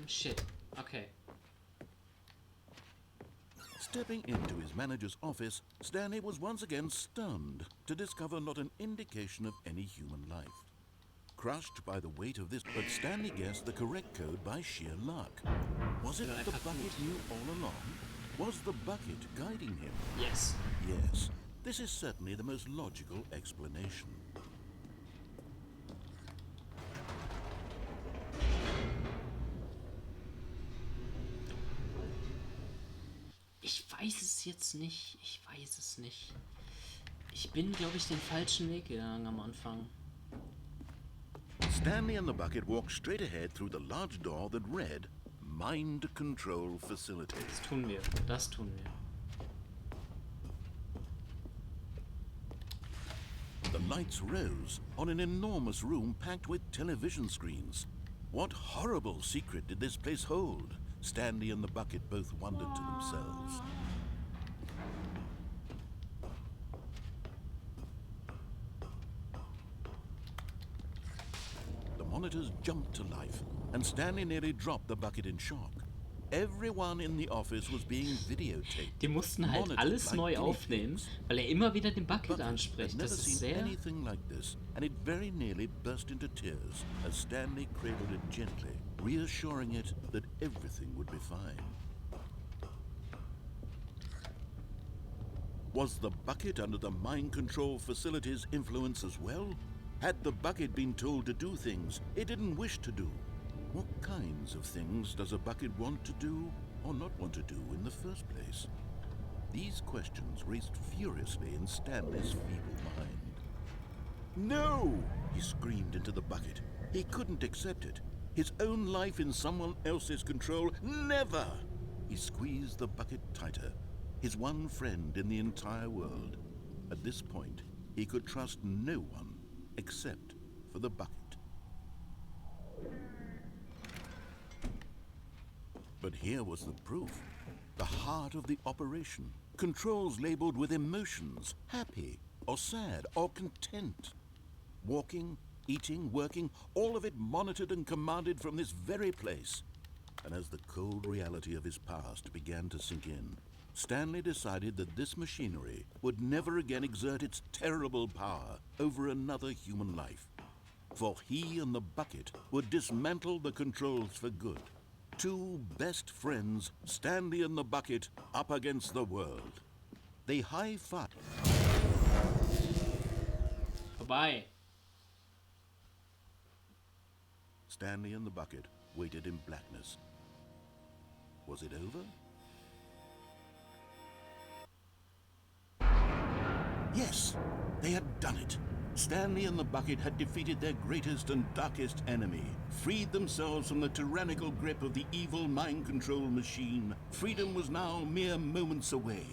Shit. Okay. Stepping into his manager's office, Stanley was once again stunned to discover not an indication of any human life. Crushed by the weight of this, but Stanley guessed the correct code by sheer luck. Was it the bucket knew all along? Was the bucket guiding him? Yes. Yes. This is certainly the most logical explanation. Ich weiß es jetzt nicht. Ich weiß es nicht. Ich bin, glaube ich, den falschen Weg gegangen am Anfang. Stanley and the bucket walked straight ahead through the large door that read, Mind Control Facility. Das tun wir. Das tun wir. The lights rose on an enormous room packed with television screens. What horrible secret did this place hold? Stanley and the bucket both wondered to themselves. The monitors jumped to life, and Stanley nearly dropped the bucket in shock. Everyone in the office was being videotaped. Die mussten halt alles neu aufnehmen, weil er immer wieder den Bucket anspricht. Das ist sehr... anything like this, and it very nearly burst into tears as Stanley cradled it gently, reassuring it that everything would be fine. Was the bucket under the mind control facility's influence as well? Had the bucket been told to do things it didn't wish to do? What kinds of things does a bucket want to do or not want to do in the first place? These questions raced furiously in Stanley's feeble mind. No! He screamed into the bucket. He couldn't accept it. His own life in someone else's control, never! He squeezed the bucket tighter. His one friend in the entire world. At this point, he could trust no one except for the bucket. But here was the proof. The heart of the operation. Controls labeled with emotions, happy or sad or content. Walking, eating, working, all of it monitored and commanded from this very place. And as the cold reality of his past began to sink in, Stanley decided that this machinery would never again exert its terrible power over another human life. For he and the bucket would dismantle the controls for good. Two best friends, Stanley and the bucket, up against the world. They high-fived. Vorbei. Stanley and the bucket waited in blackness. Was it over? Yes, they had done it. Stanley and the bucket had defeated their greatest and darkest enemy, freed themselves from the tyrannical grip of the evil mind control machine. Freedom was now mere moments away.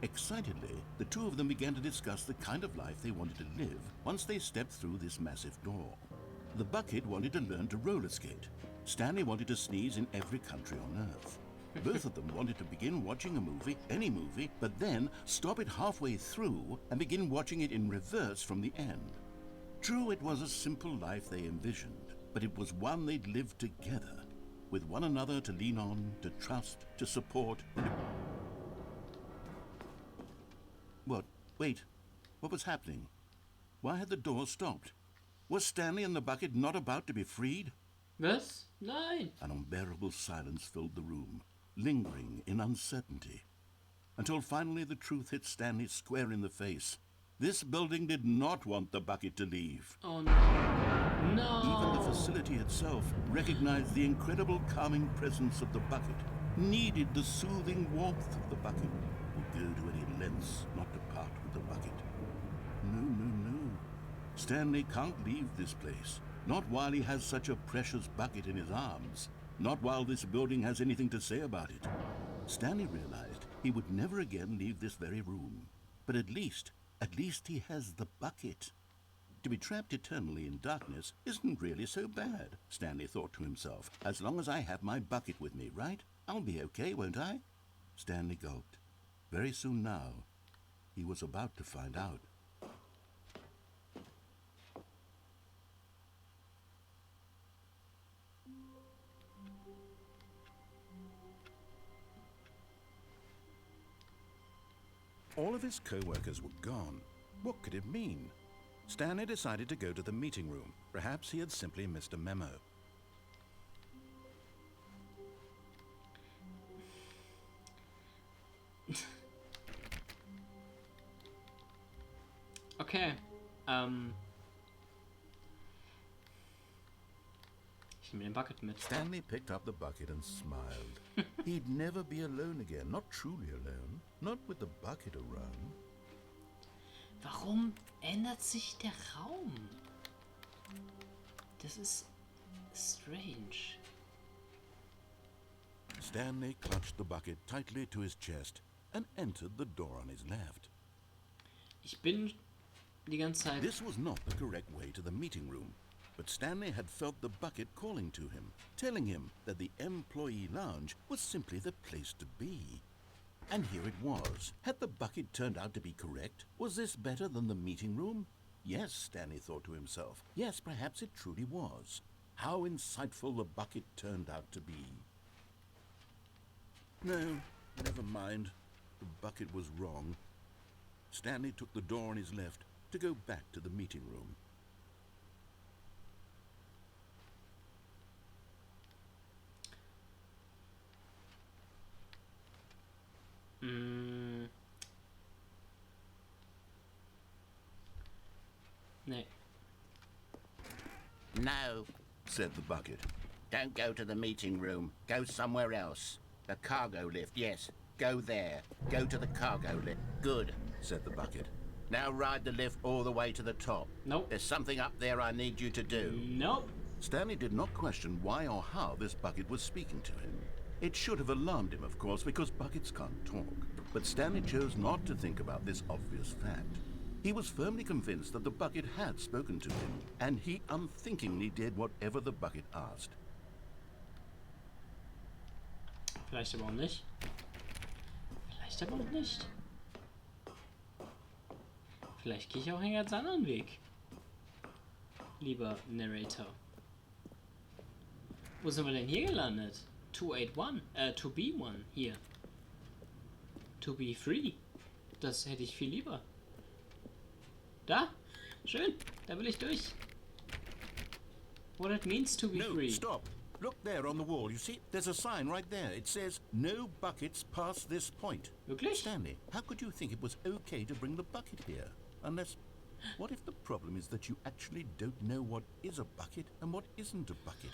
Excitedly, the two of them began to discuss the kind of life they wanted to live once they stepped through this massive door. The bucket wanted to learn to roller skate. Stanley wanted to sneeze in every country on Earth. Both of them wanted to begin watching a movie, any movie, but then stop it halfway through and begin watching it in reverse from the end. True, it was a simple life they envisioned, but it was one they'd lived together, with one another to lean on, to trust, to support. What? Wait. What was happening? Why had the door stopped? Was Stanley and the bucket not about to be freed? Was? Nein. An unbearable silence filled the room, lingering in uncertainty, until finally the truth hit Stanley square in the face. This building did not want the bucket to leave. Oh no. No. Even the facility itself recognized the incredible calming presence of the bucket, needed the soothing warmth of the bucket, would go to any lengths not to part with the bucket. No. Stanley can't leave this place. Not while he has such a precious bucket in his arms. Not while this building has anything to say about it. Stanley realized he would never again leave this very room. But at least he has the bucket. To be trapped eternally in darkness isn't really so bad, Stanley thought to himself. As long as I have my bucket with me, right? I'll be okay, won't I? Stanley gulped. Very soon now, he was about to find out. All of his co-workers were gone. What could it mean? Stanley decided to go to the meeting room. Perhaps he had simply missed a memo. Okay. Ich nehme den Bucket mit. Stanley picked up the bucket and smiled. He'd never be alone again, not truly alone, not with the bucket around. Warum ändert sich der Raum? Das ist strange. Stanley clutched the bucket tightly to his chest and entered the door on his left. Ich bin die ganze Zeit... This was not the correct way to the meeting room, but Stanley had felt the bucket calling to him, telling him that the employee lounge was simply the place to be. And here it was. Had the bucket turned out to be correct? Was this better than the meeting room? Yes, Stanley thought to himself. Yes, perhaps it truly was. How insightful the bucket turned out to be. No, never mind. The bucket was wrong. Stanley took the door on his left to go back to the meeting room. Nee. No, said the bucket. don't go to the meeting room. Go somewhere else. The cargo lift, yes. Go there. Go to the cargo lift. Good, Said the bucket. now ride the lift all the way to the top. Nope. There's something up there I need you to do. Nope. Stanley did not question why or how this bucket was speaking to him. It should have alarmed him, of course, because buckets can't talk. But Stanley chose not to think about this obvious fact. He was firmly convinced that the bucket had spoken to him, and he unthinkingly did whatever the bucket asked. Vielleicht aber auch nicht. Vielleicht aber auch nicht. Vielleicht gehe ich auch einen ganz anderen Weg. Lieber Narrator. Wo sind wir denn hier gelandet? 281, 2B1 hier. 2B3. Das hätte ich viel lieber. Da? Schön. Da will ich durch. What it means to be No, free. stop. Look there on the wall. You see, there's a sign right there. It says, no buckets past this point. Wirklich? Stanley, how could you think it was okay to bring the bucket here? Unless, what if the problem is that you actually don't know what is a bucket and what isn't a bucket?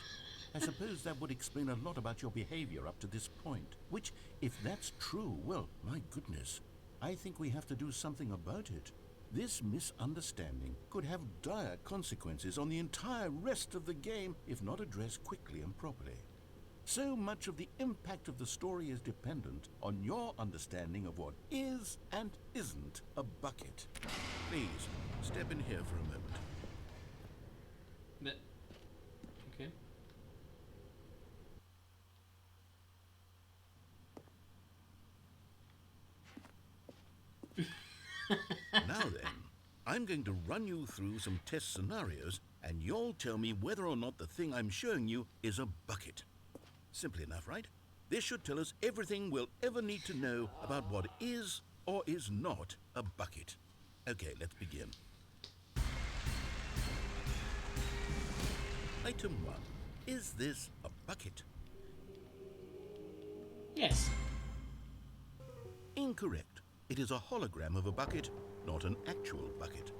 I suppose that would explain a lot about your behavior up to this point. Which, if that's true, well, my goodness, I think we have to do something about it. This misunderstanding could have dire consequences on the entire rest of the game if not addressed quickly and properly. So much of the impact of the story is dependent on your understanding of what is and isn't a bucket. Please, step in here for a moment. Okay. Now then, I'm going to run you through some test scenarios, and you'll tell me whether or not the thing I'm showing you is a bucket. Simple enough, right? This should tell us everything we'll ever need to know about what is or is not a bucket. Okay, let's begin. Item 1. Is this a bucket? Yes. Incorrect. It is a hologram of a bucket, not an actual bucket.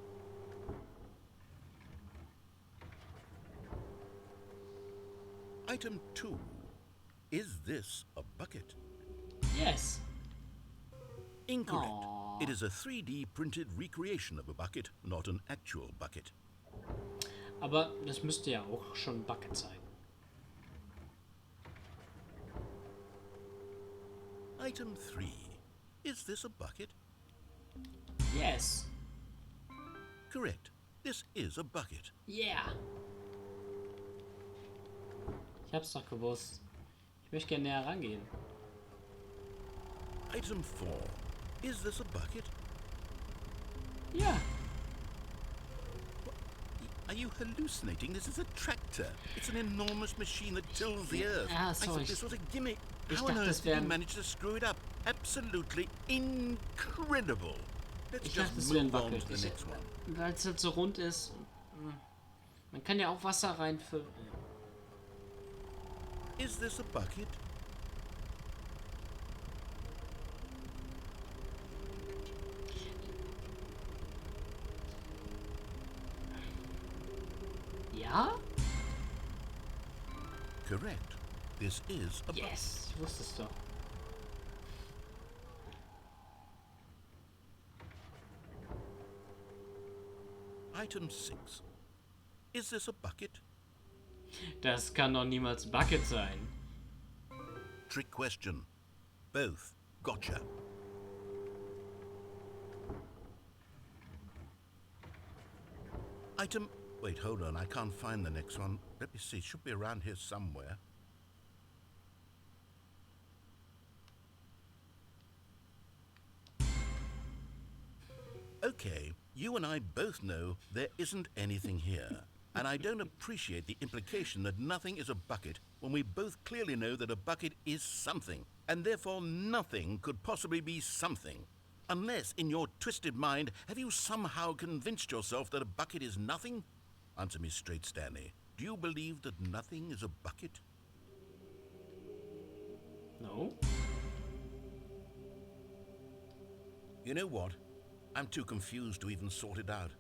Item 2. Is this a bucket? Yes. Incorrect. Aww. It is a 3D printed recreation of a bucket, not an actual bucket. Aber das müsste ja auch schon ein Bucket sein. Item 3. Is this a bucket? Yes. Correct. This is a bucket. Yeah. Ich hab's doch gewusst. Ich möchte gerne näher rangehen. Item 4. Is this a bucket? Ja. Are you hallucinating? This is a tractor. It's an enormous machine that tills the earth. Ah, I sorry. thought this was a gimmick. Ich How on dachte, earth es did you wären- manage to screw it up? Absolutely incredible. Let's Ich just dachte, es wäre ein move on Bucket. to the next one. Weil es halt so rund ist. Man kann ja auch Wasser reinfüllen. Is this a bucket? Ja? Correct. This is a bucket. Yes. Ich wusste es doch. Item 6. Is this a bucket? Das kann doch niemals ein Bucket sein. Trick question. Both. Gotcha. Item... Wait, hold on. I can't find the next one. Let me see. It should be around here somewhere. Okay, you and I both know there isn't anything here. And I don't appreciate the implication that nothing is a bucket when we both clearly know that a bucket is something, and therefore nothing could possibly be something. Unless, in your twisted mind, have you somehow convinced yourself that a bucket is nothing? Answer me straight, Stanley. Do you believe that nothing is a bucket? No? You know what? I'm too confused to even sort it out.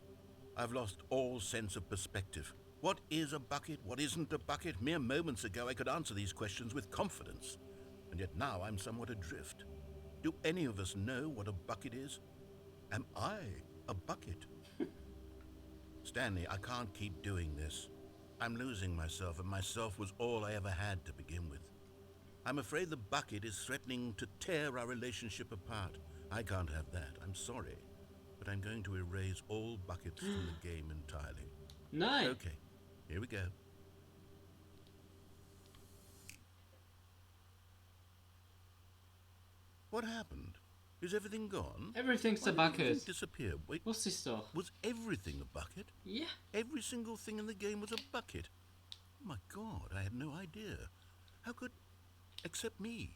I've lost all sense of perspective. What is a bucket? What isn't a bucket? Mere moments ago I could answer these questions with confidence. And yet now I'm somewhat adrift. Do any of us know what a bucket is? Am I a bucket? Stanley, I can't keep doing this. I'm losing myself, and myself was all I ever had to begin with. I'm afraid the bucket is threatening to tear our relationship apart. I can't have that. I'm sorry. But I'm going to erase all buckets from the game entirely. Nein. Okay, here we go. What happened? Is everything gone? Everything's Why a did everything bucket. disappear? Wait, Wusste ich's doch. was everything a bucket? Ja. Every single thing in the game was a bucket. Oh my God, I had no idea. How could... Except me.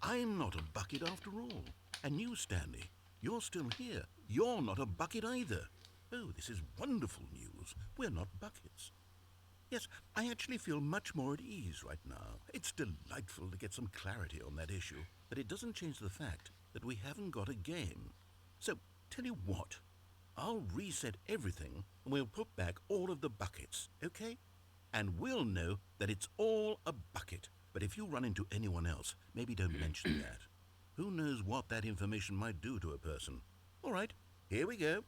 I'm not a bucket after all. And you, Stanley, you're still here. You're not a bucket either. Oh, this is wonderful news. We're not buckets. Yes, I actually feel much more at ease right now. It's delightful to get some clarity on that issue, but it doesn't change the fact that we haven't got a game. So, tell you what, I'll reset everything and we'll put back all of the buckets, okay? And we'll know that it's all a bucket. But if you run into anyone else, maybe don't mention that. Who knows what that information might do to a person? All right, here we go.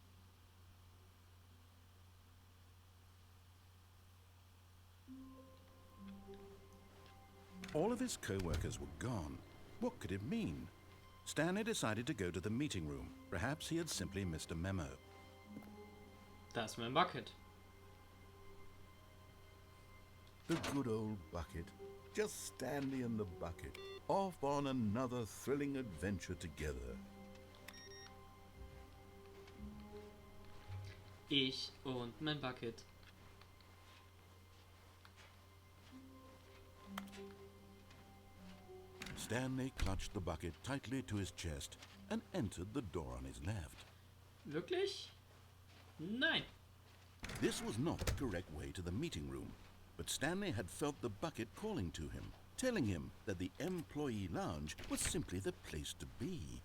All of his co-workers were gone. What could it mean? Stanley decided to go to the meeting room. Perhaps he had simply missed a memo. Da ist mein Bucket. The good old bucket. Just Stanley and the bucket. Off on another thrilling adventure together. Ich und mein Bucket. Stanley clutched the bucket tightly to his chest and entered the door on his left. Wirklich? Nein. This was not the correct way to the meeting room, but Stanley had felt the bucket calling to him, telling him that the employee lounge was simply the place to be.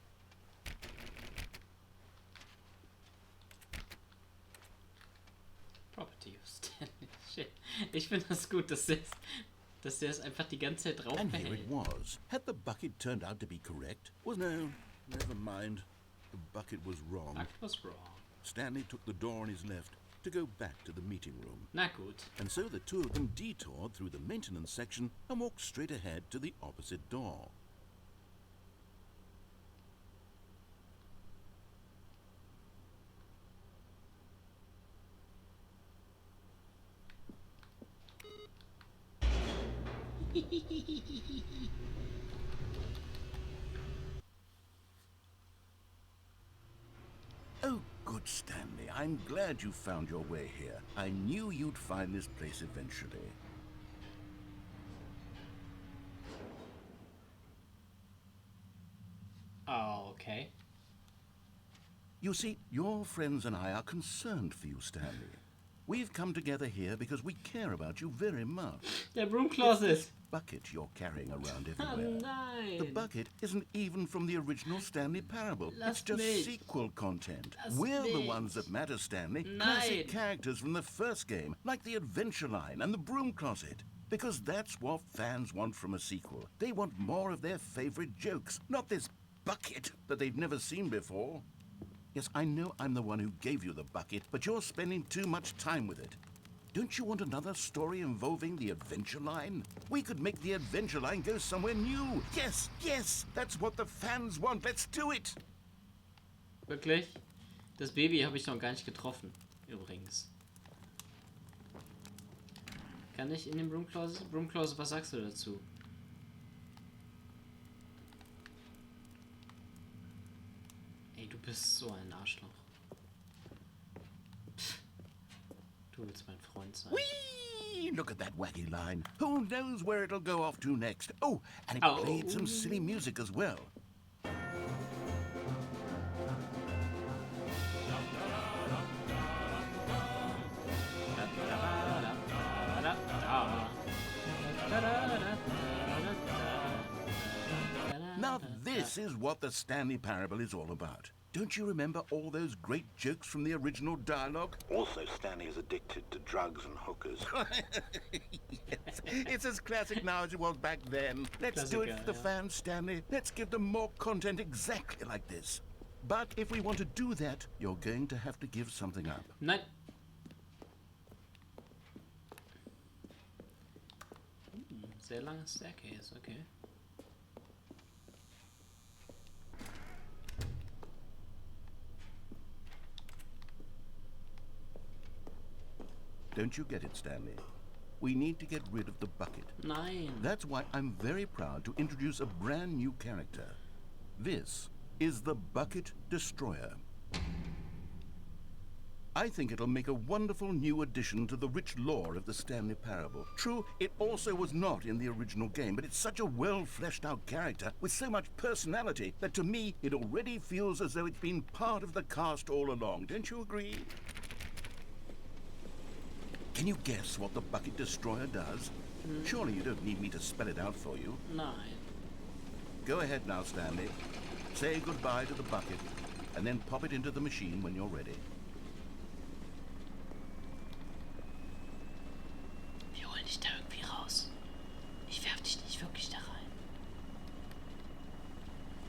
Property of Stanley. Shit. Ich finde das gut, dass der es einfach die ganze Zeit drauf And here behält. it was. Had the bucket turned out to be correct? Well, no, never mind. The bucket was wrong. Bucket was wrong. Stanley took the door on his left to go back to the meeting room. Na gut. And so the two of them detoured through the maintenance section and walked straight ahead to the opposite door. Oh, good Stanley. I'm glad you found your way here. I knew you'd find this place eventually. Oh, okay. You see, your friends and I are concerned for you, Stanley. We've come together here because we care about you very much. Der broom closet. Bucket you're carrying around Oh everywhere. nein. The bucket isn't even from the original Stanley Parable. Lass It's just mich. sequel content. Lass We're the mich. ones that matter, Stanley. Nein. Classic characters from the first game, like the Adventure Line and the Broom Closet. Because that's what fans want from a sequel. They want more of their favorite jokes, not this bucket that they've never seen before. Yes, I know I'm the one who gave you the bucket, but you're spending too much time with it. Don't you want another story involving the Adventure Line? We could make the Adventure Line go somewhere new. Yes, yes, that's what the fans want. Let's do it. Wirklich? Das Baby habe ich noch gar nicht getroffen, übrigens. Kann ich in den Broom Closet? Broom Closet, was sagst du dazu? Ey, du bist so ein Arschloch. Pff, du willst mein Freund sein. Whee! Look at that wacky line. Who knows where it'll go off to next? Oh, and it Oh. played some silly music as well. Now this is what the Stanley Parable is all about. Don't you remember all those great jokes from the original dialogue? Also, Stanley is addicted to drugs and hookers. Yes, it's as classic now as it was back then. Let's do it Klassiker, for the ja. fans, Stanley. Let's give them more content exactly like this. But if we want to do that, you're going to have to give something up. Nein. Sehr lange Staircase, okay. Don't you get it, Stanley? We need to get rid of the bucket. Nein. That's why I'm very proud to introduce a brand new character. This is the Bucket Destroyer. I think it'll make a wonderful new addition to the rich lore of the Stanley Parable. True, it also was not in the original game, but it's such a well-fleshed-out character with so much personality that to me it already feels as though it's been part of the cast all along. Don't you agree? Can you guess what the Bucket Destroyer does? Surely you don't need me to spell it out for you. Nein. Go ahead now, Stanley. Say goodbye to the bucket, and then pop it into the machine when you're ready. Wir holen dich da irgendwie raus. Ich werf dich nicht wirklich da rein.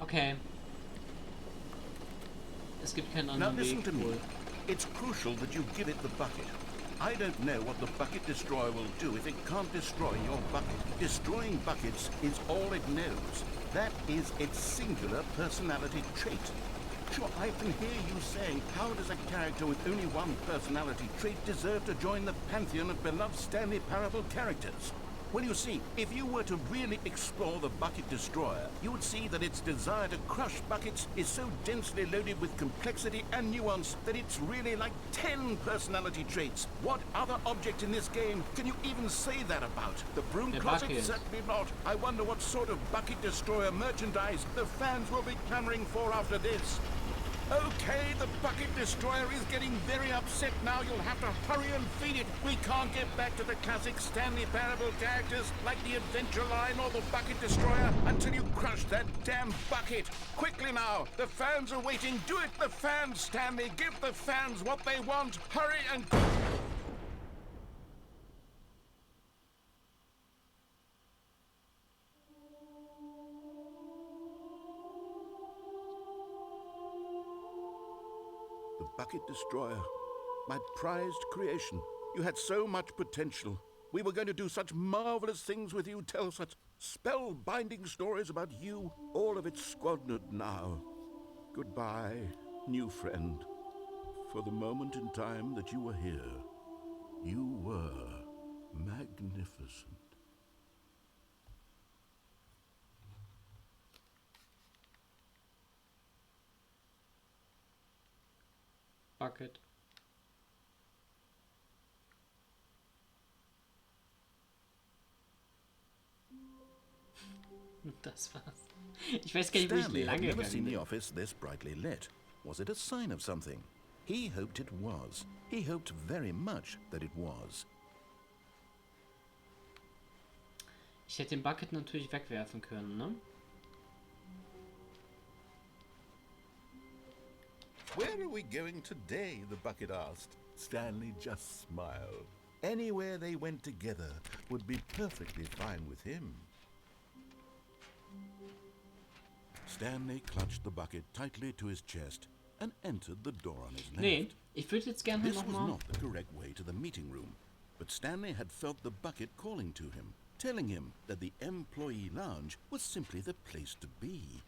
Okay. Es gibt keinen Now anderen listen Weg to me. wohl. It's crucial that you give it the bucket. I don't know what the bucket destroyer will do if it can't destroy your bucket. Destroying buckets is all it knows. That is its singular personality trait. Sure, I can hear you saying, how does a character with only one personality trait deserve to join the pantheon of beloved Stanley Parable characters? Well, you see, if you were to really explore the Bucket Destroyer, you would see that its desire to crush buckets is so densely loaded with complexity and nuance that it's really like 10 personality traits. What other object in this game can you even say that about? The broom closet? bucket. Certainly not. I wonder what sort of Bucket Destroyer merchandise the fans will be clamoring for after this. Okay, the Bucket Destroyer is getting very upset now. You'll have to hurry and feed it. We can't get back to the classic Stanley Parable characters like the Adventure Line or the Bucket Destroyer until you crush that damn bucket. Quickly now, the fans are waiting. Do it, the fans, Stanley. Give the fans what they want. Hurry and... The Bucket Destroyer, my prized creation. You had so much potential. We were going to do such marvelous things with you, tell such spellbinding stories about you. All of it squandered now. Goodbye, new friend. For the moment in time that you were here, you were magnificent. Bucket. Das war's. Ich weiß gar nicht, wo ich Stanley had lange never seen gegangen the bin. office this brightly lit. Was it a sign of something? He hoped it was. He hoped very much that it was. Ich hätte den Bucket natürlich wegwerfen können, ne? Where are we going today? The bucket asked. Stanley just smiled. Anywhere they went together would be perfectly fine with him. Stanley clutched the bucket tightly to his chest and entered the door on his left. Nee, ich würde jetzt gerne This was nochmal... not the correct way to the meeting room, but Stanley had felt the bucket calling to him, telling him that the employee lounge was simply the place to be.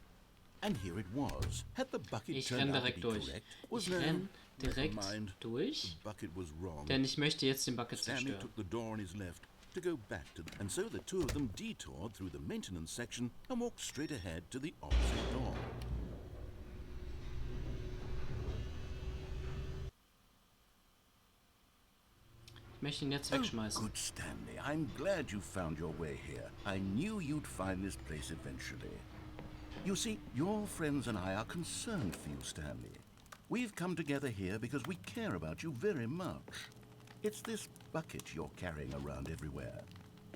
And here it was. Had the bucket Ich turned renn out to direkt be durch. correct? Ich there- renn Never direkt mind. durch, The bucket was wrong. denn ich möchte jetzt den Bucket Stanley zerstören. took the door on his left to go back to and so the two of them detoured through the maintenance section and walked straight ahead to the opposite door. Ich möchte ihn jetzt Oh, wegschmeißen. good Stanley. I'm glad you found your way here. I knew you'd find this place eventually. You see, your friends and I are concerned for you, Stanley. We've come together here because we care about you very much. It's this bucket you're carrying around everywhere.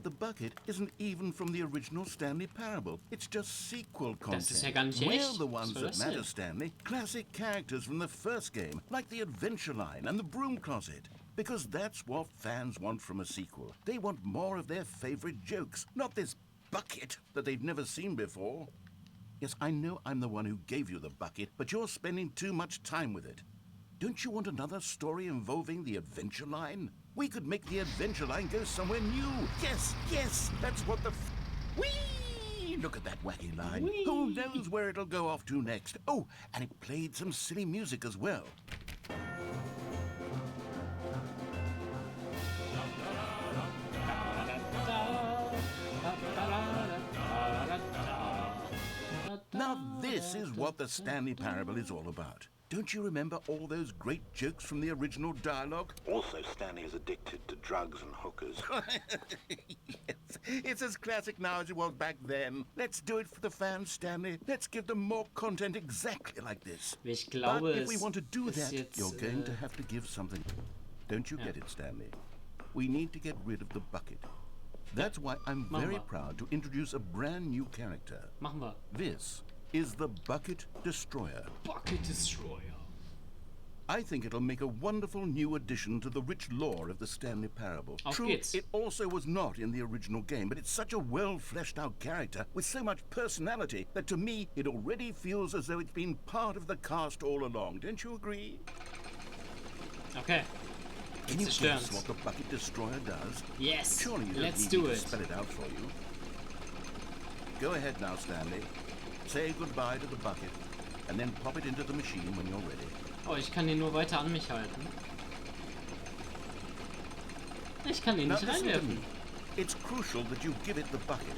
The bucket isn't even from the original Stanley Parable. It's just sequel content. Das ist ja gar nicht We're echt. the ones Was soll that das matter, denn? Stanley. Classic characters from the first game, like the Adventure Line and the Broom Closet. Because that's what fans want from a sequel. They want more of their favorite jokes, not this bucket that they've never seen before. Yes, I know I'm the one who gave you the bucket, but you're spending too much time with it. Don't you want another story involving the Adventure Line? We could make the Adventure Line go somewhere new. Yes, yes, that's what the... Whee! Look at that wacky line. Whee! Who knows where it'll go off to next? Oh, and it played some silly music as well. Now this is what the Stanley Parable is all about. Don't you remember all those great jokes from the original dialogue? Also, Stanley is addicted to drugs and hookers. Yes, it's as classic now as it was back then. Let's do it for the fans, Stanley. Let's give them more content exactly like this. Ich But glaube, if we es want to do ist that, jetzt, you're going to have to give something. Don't you get it, Stanley? We need to get rid of the bucket. That's why I'm Machen very wir. proud to introduce a brand new character. Machen wir. This is the Bucket Destroyer. Bucket Destroyer. I think it'll make a wonderful new addition to the rich lore of the Stanley Parable. Auf True, geht's. it also was not in the original game, but it's such a well-fleshed-out character with so much personality that to me it already feels as though it's been part of the cast all along. Don't you agree? Okay. Can you Zerstörend. guess what the bucket destroyer does? Yes, Surely you don't let's need do me to it. spell it out for you. Go ahead now, Stanley. Say goodbye to the bucket, and then pop it into the machine when you're ready. Oh, ich kann ihn nur weiter an mich halten. Ich kann ihn Now nicht listen to reinwerfen. me. It's crucial that you give it the bucket.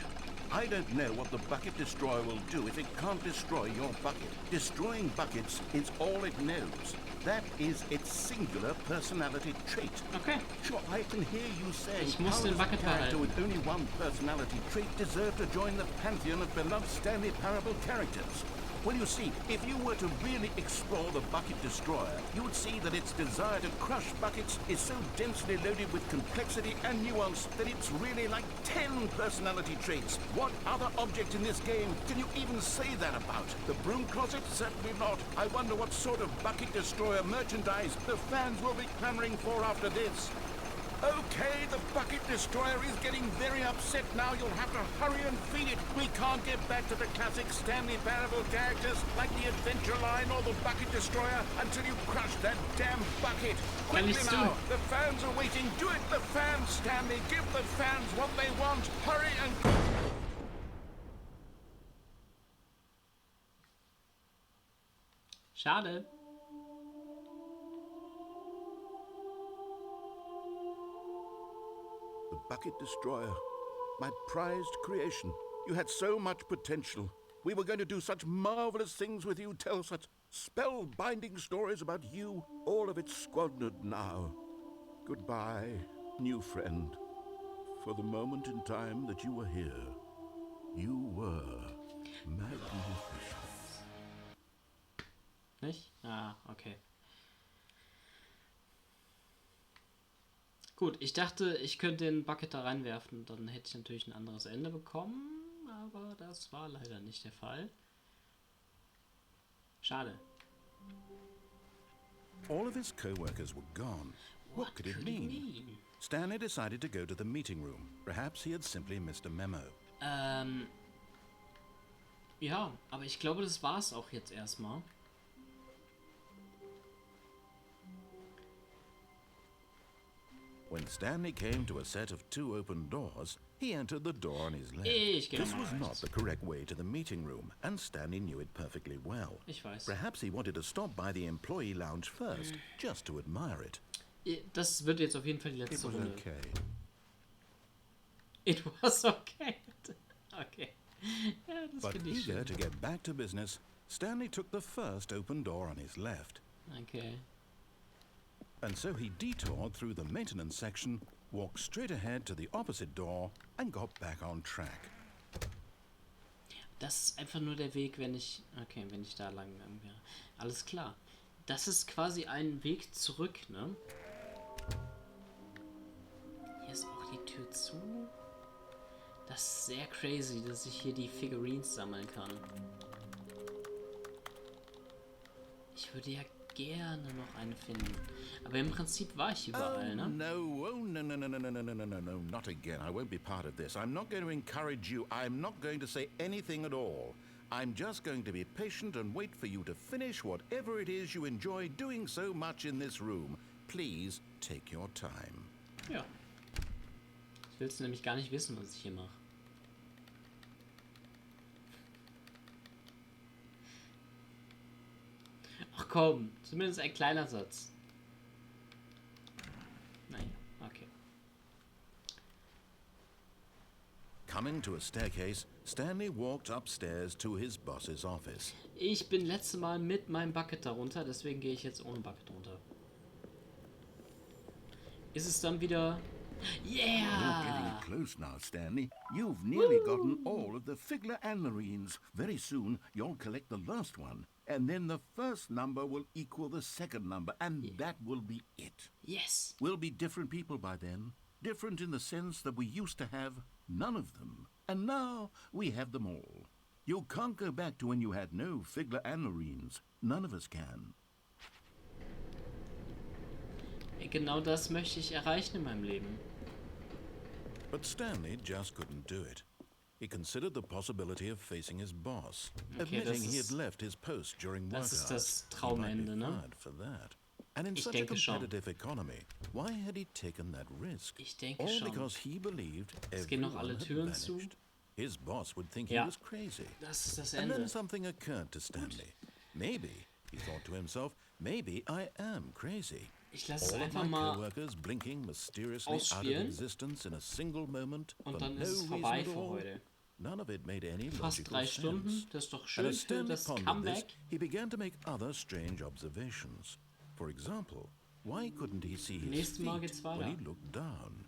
I don't know what the bucket destroyer will do if it can't destroy your bucket. Destroying buckets is all it knows. That is its singular personality trait. Okay. Sure, I can hear you say, Ich muss how den does a Bucket character behalten. with only one personality trait deserve to join the pantheon of beloved Stanley Parable characters? Well, you see, if you were to really explore the bucket destroyer, you would see that its desire to crush buckets is so densely loaded with complexity and nuance that it's really like 10 personality traits. What other object in this game can you even say that about? The broom closet? Certainly not. I wonder what sort of bucket destroyer merchandise the fans will be clamoring for after this. Okay, the bucket destroyer is getting very upset now. You'll have to hurry and feed it. We can't get back to the classic Stanley Parable characters like the Adventure Line or the bucket destroyer until you crush that damn bucket. Quickly nichts now, tun. the fans are waiting. Do it, the fans, Stanley. Give the fans what they want. Hurry and... Schade. The bucket destroyer. My prized creation. You had so much potential. We were going to do such marvelous things with you, tell such spellbinding stories about you. All of it squandered now. Goodbye, new friend. For the moment in time that you were here, you were magnificent. Nicht? Ah, okay. Gut, ich dachte, ich könnte den Bucket da reinwerfen, dann hätte ich natürlich ein anderes Ende bekommen, aber das war leider nicht der Fall. Schade. All of his co-workers were gone. What could it mean? Stanley decided to go to the meeting room. Perhaps he had simply missed a memo. Ja, aber ich glaube, das war's auch jetzt erstmal. When Stanley came to a set of 2 open doors, he entered the door on his left. Ich gehe This mal was not rechts. the correct way to the meeting room, and Stanley knew it perfectly well. Ich weiß. Perhaps he wanted to stop by the employee lounge first, just to admire it. Das wird jetzt auf jeden Fall die It letzte was Runde. okay. It was okay. Okay. Ja, das But finde ich eager schön. to get back to business, Stanley took the first open door on his left. Okay. And so he detoured through the maintenance section, walked straight ahead to the opposite door, and got back on track. Das ist einfach nur der Weg, wenn ich... Okay, wenn ich da lang gegangen wäre. Alles klar. Das ist quasi ein Weg zurück, ne? Hier ist auch die Tür zu. Das ist sehr crazy, dass ich hier die Figurines sammeln kann. Ich würde ja gerne noch eine finden. Aber im Prinzip war ich überall, ne? No, not again. I won't be part of this. I'm not going to encourage you. I'm not going to say anything at all. I'm just going to be patient and wait for you to finish whatever it is you enjoy doing so much in this room. Please take your time. Ja. Ich will nämlich gar nicht wissen, was ich hier mache. Ach komm, zumindest ein kleiner Satz. Naja, okay. Coming to a staircase, Stanley walked upstairs to his boss's office. Ich bin letztes Mal mit meinem Bucket darunter, deswegen gehe ich jetzt ohne Bucket runter. Ist es dann wieder... You're Yeah! getting close now, Stanley. You've nearly gotten all of the Figler Anmarines. Very soon, you'll collect the last one. And then the first number will equal the second number, and that will be it. Yes! We'll be different people by then. Different in the sense that we used to have none of them. And now we have them all. You can't go back to when you had no Figler Anmarines. None of us can. Genau das möchte ich erreichen in meinem Leben. But Stanley just couldn't do it. He considered the possibility of facing his boss, Okay, admitting das he ist- had left his post during work das ist hours. das He might be Traumende, ne? fired for that. And in Ich such a denke schon. competitive economy, why had he taken that risk? Ich denke All schon. because he believed Es gehen noch everyone alle had Türen zu. vanished. His boss would think Ja. he was crazy. Das ist das And Ende. then something occurred to Stanley. Maybe, he thought to himself, maybe I am crazy. Ich lasse es All of einfach my mal coworkers blinking mysteriously out of ausspielen. existence in a single moment for Und dann no ist es reason vorbei at für all. heute. None of it made any Fast logical 3 Stunden. sense. Das ist doch And schön as für Stanley das pondered this, Comeback. he began to make other strange observations. For example, why couldn't he see his Nächstes Mal feet geht's when weiter. he looked down?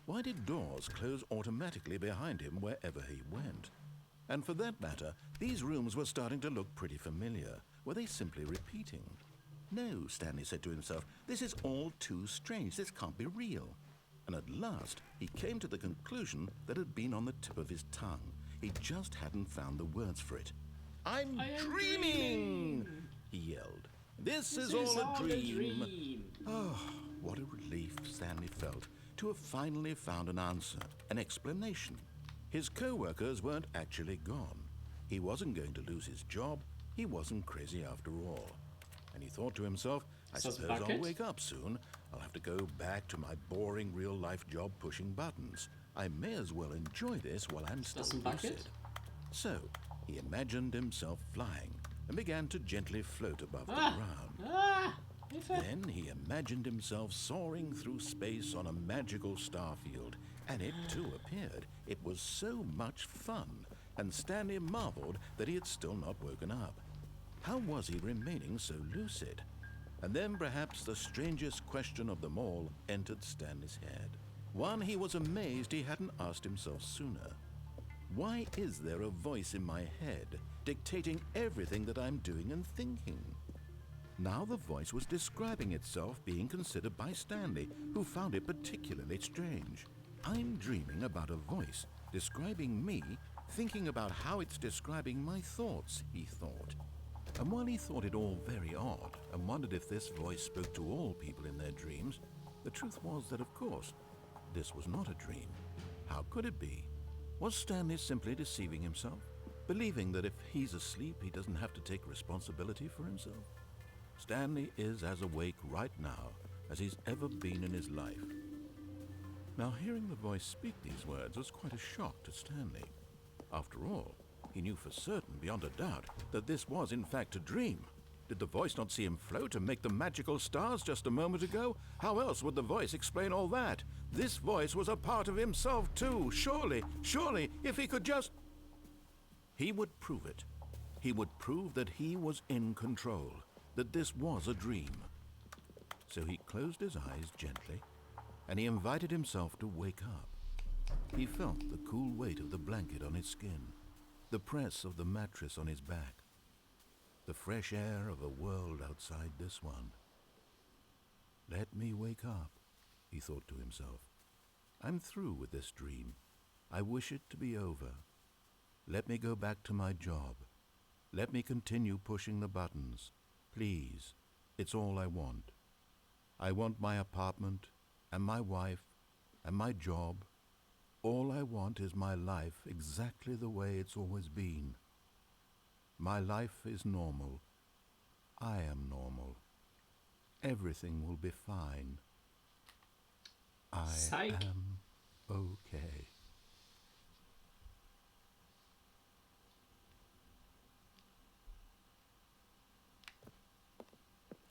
Why did doors close automatically behind him wherever he went? And for that matter, these rooms were starting to look pretty familiar. Were they simply repeating? No, Stanley said to himself, this is all too strange. This can't be real. And at last, he came to the conclusion that had been on the tip of his tongue. He just hadn't found the words for it. I'm dreaming! He yelled. This is all a dream. Oh, what a relief Stanley felt to have finally found an answer, an explanation. His co-workers weren't actually gone. He wasn't going to lose his job. He wasn't crazy after all. And he thought to himself, I Is das ein suppose I'll Bucket? wake up soon. I'll have to go back to my boring real-life job pushing buttons. I may as well enjoy this while I'm still das ein Bucket? lucid. So, he imagined himself flying and began to gently float above the ground. Ah! Hilfe! Then he imagined himself soaring through space on a magical starfield, and it too appeared. It was so much fun, and Stanley marveled that he had still not woken up. How was he remaining so lucid? And then perhaps the strangest question of them all entered Stanley's head. One he was amazed he hadn't asked himself sooner. Why is there a voice in my head dictating everything that I'm doing and thinking? Now the voice was describing itself being considered by Stanley, who found it particularly strange. I'm dreaming about a voice describing me, thinking about how it's describing my thoughts, he thought. And while he thought it all very odd and wondered if this voice spoke to all people in their dreams, the truth was that, of course, this was not a dream. How could it be? Was Stanley simply deceiving himself, believing that if he's asleep, he doesn't have to take responsibility for himself? Stanley is as awake right now as he's ever been in his life. Now, hearing the voice speak these words was quite a shock to Stanley. After all, he knew for certain, beyond a doubt, that this was in fact a dream. Did the voice not see him float and make the magical stars just a moment ago? How else would the voice explain all that? This voice was a part of himself too. Surely, if he could just... He would prove it. He would prove that he was in control, that this was a dream. So he closed his eyes gently, and he invited himself to wake up. He felt the cool weight of the blanket on his skin, the press of the mattress on his back, the fresh air of a world outside this one. Let me wake up, he thought to himself. I'm through with this dream. I wish it to be over. Let me go back to my job. Let me continue pushing the buttons. Please, it's all I want. I want my apartment and my wife and my job. All I want is my life exactly the way it's always been. My life is normal. I am normal. Everything will be fine. I Psych. am okay.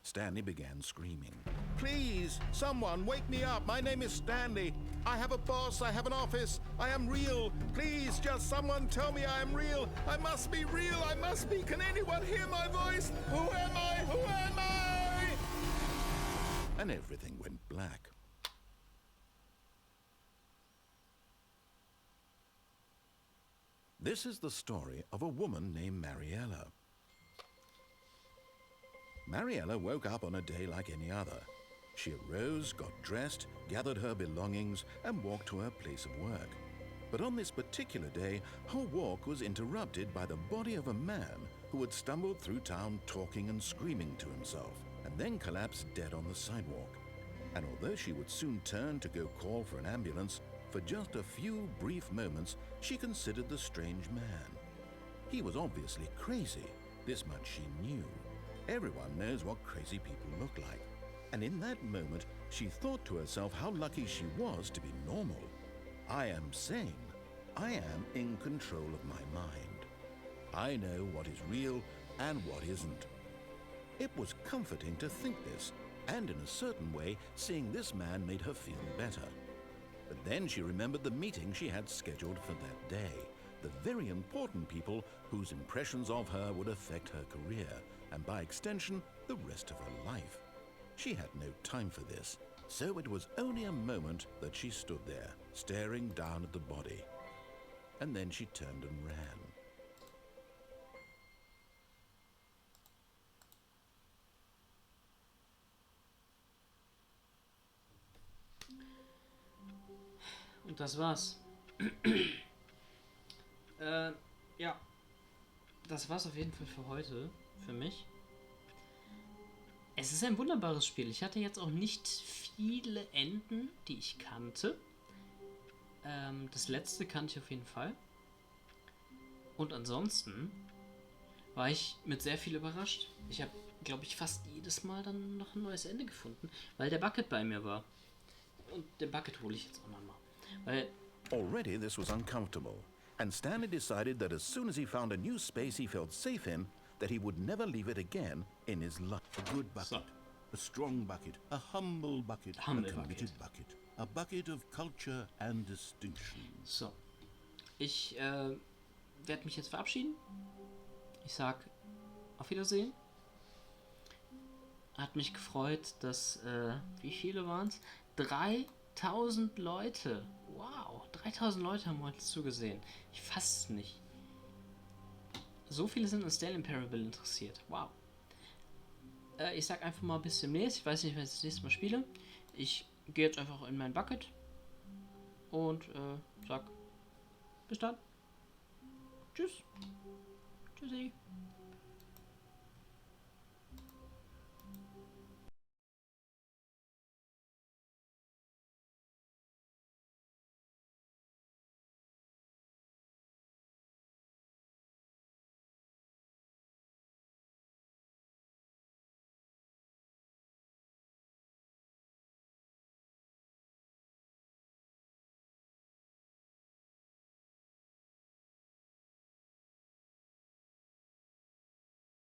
Stanley began screaming. Please, someone, wake me up. My name is Stanley. I have a boss. I have an office. I am real. Please, just someone tell me I am real. I must be real. I must be. Can anyone hear my voice? Who am I? Who am I? And everything went black. This is the story of a woman named Mariella. Mariella woke up on a day like any other. She arose, got dressed, gathered her belongings, and walked to her place of work. But on this particular day, her walk was interrupted by the body of a man who had stumbled through town talking and screaming to himself, and then collapsed dead on the sidewalk. And although she would soon turn to go call for an ambulance, for just a few brief moments, she considered the strange man. He was obviously crazy. This much she knew. Everyone knows what crazy people look like. And in that moment, she thought to herself how lucky she was to be normal. I am sane. I am in control of my mind. I know what is real and what isn't. It was comforting to think this, and in a certain way, seeing this man made her feel better. But then she remembered the meeting she had scheduled for that day, the very important people whose impressions of her would affect her career, and by extension, the rest of her life. She had no time for this, so it was only a moment that she stood there, staring down at the body. And then she turned and ran. Und das war's. Ja. Das war's auf jeden Fall für heute. Für mich. Es ist ein wunderbares Spiel. Ich hatte jetzt auch nicht viele Enden, die ich kannte. Das letzte kannte ich auf jeden Fall. Und ansonsten war ich mit sehr viel überrascht. Ich habe, glaube ich, fast jedes Mal dann noch ein neues Ende gefunden, weil der Bucket bei mir war. Und den Bucket hole ich jetzt auch nochmal. Weil Already this was uncomfortable, and Stanley decided that as soon as he found a new space he felt safe in, that he would never leave it again in his life. A good bucket, a strong bucket, a humble bucket, a committed bucket. A bucket of culture and distinction. So. Ich werde mich jetzt verabschieden. Ich sag auf Wiedersehen. Hat mich gefreut, dass, wie viele waren es? 3000 Leute. Wow, 3000 Leute haben heute zugesehen. Ich fasse es nicht. So viele sind an Stanley Parable interessiert. Wow. Ich sag einfach mal bis demnächst. Ich weiß nicht, wann ich das nächste Mal spiele. Ich gehe jetzt einfach in mein Bucket. Und sag bis dann. Tschüss. Tschüssi.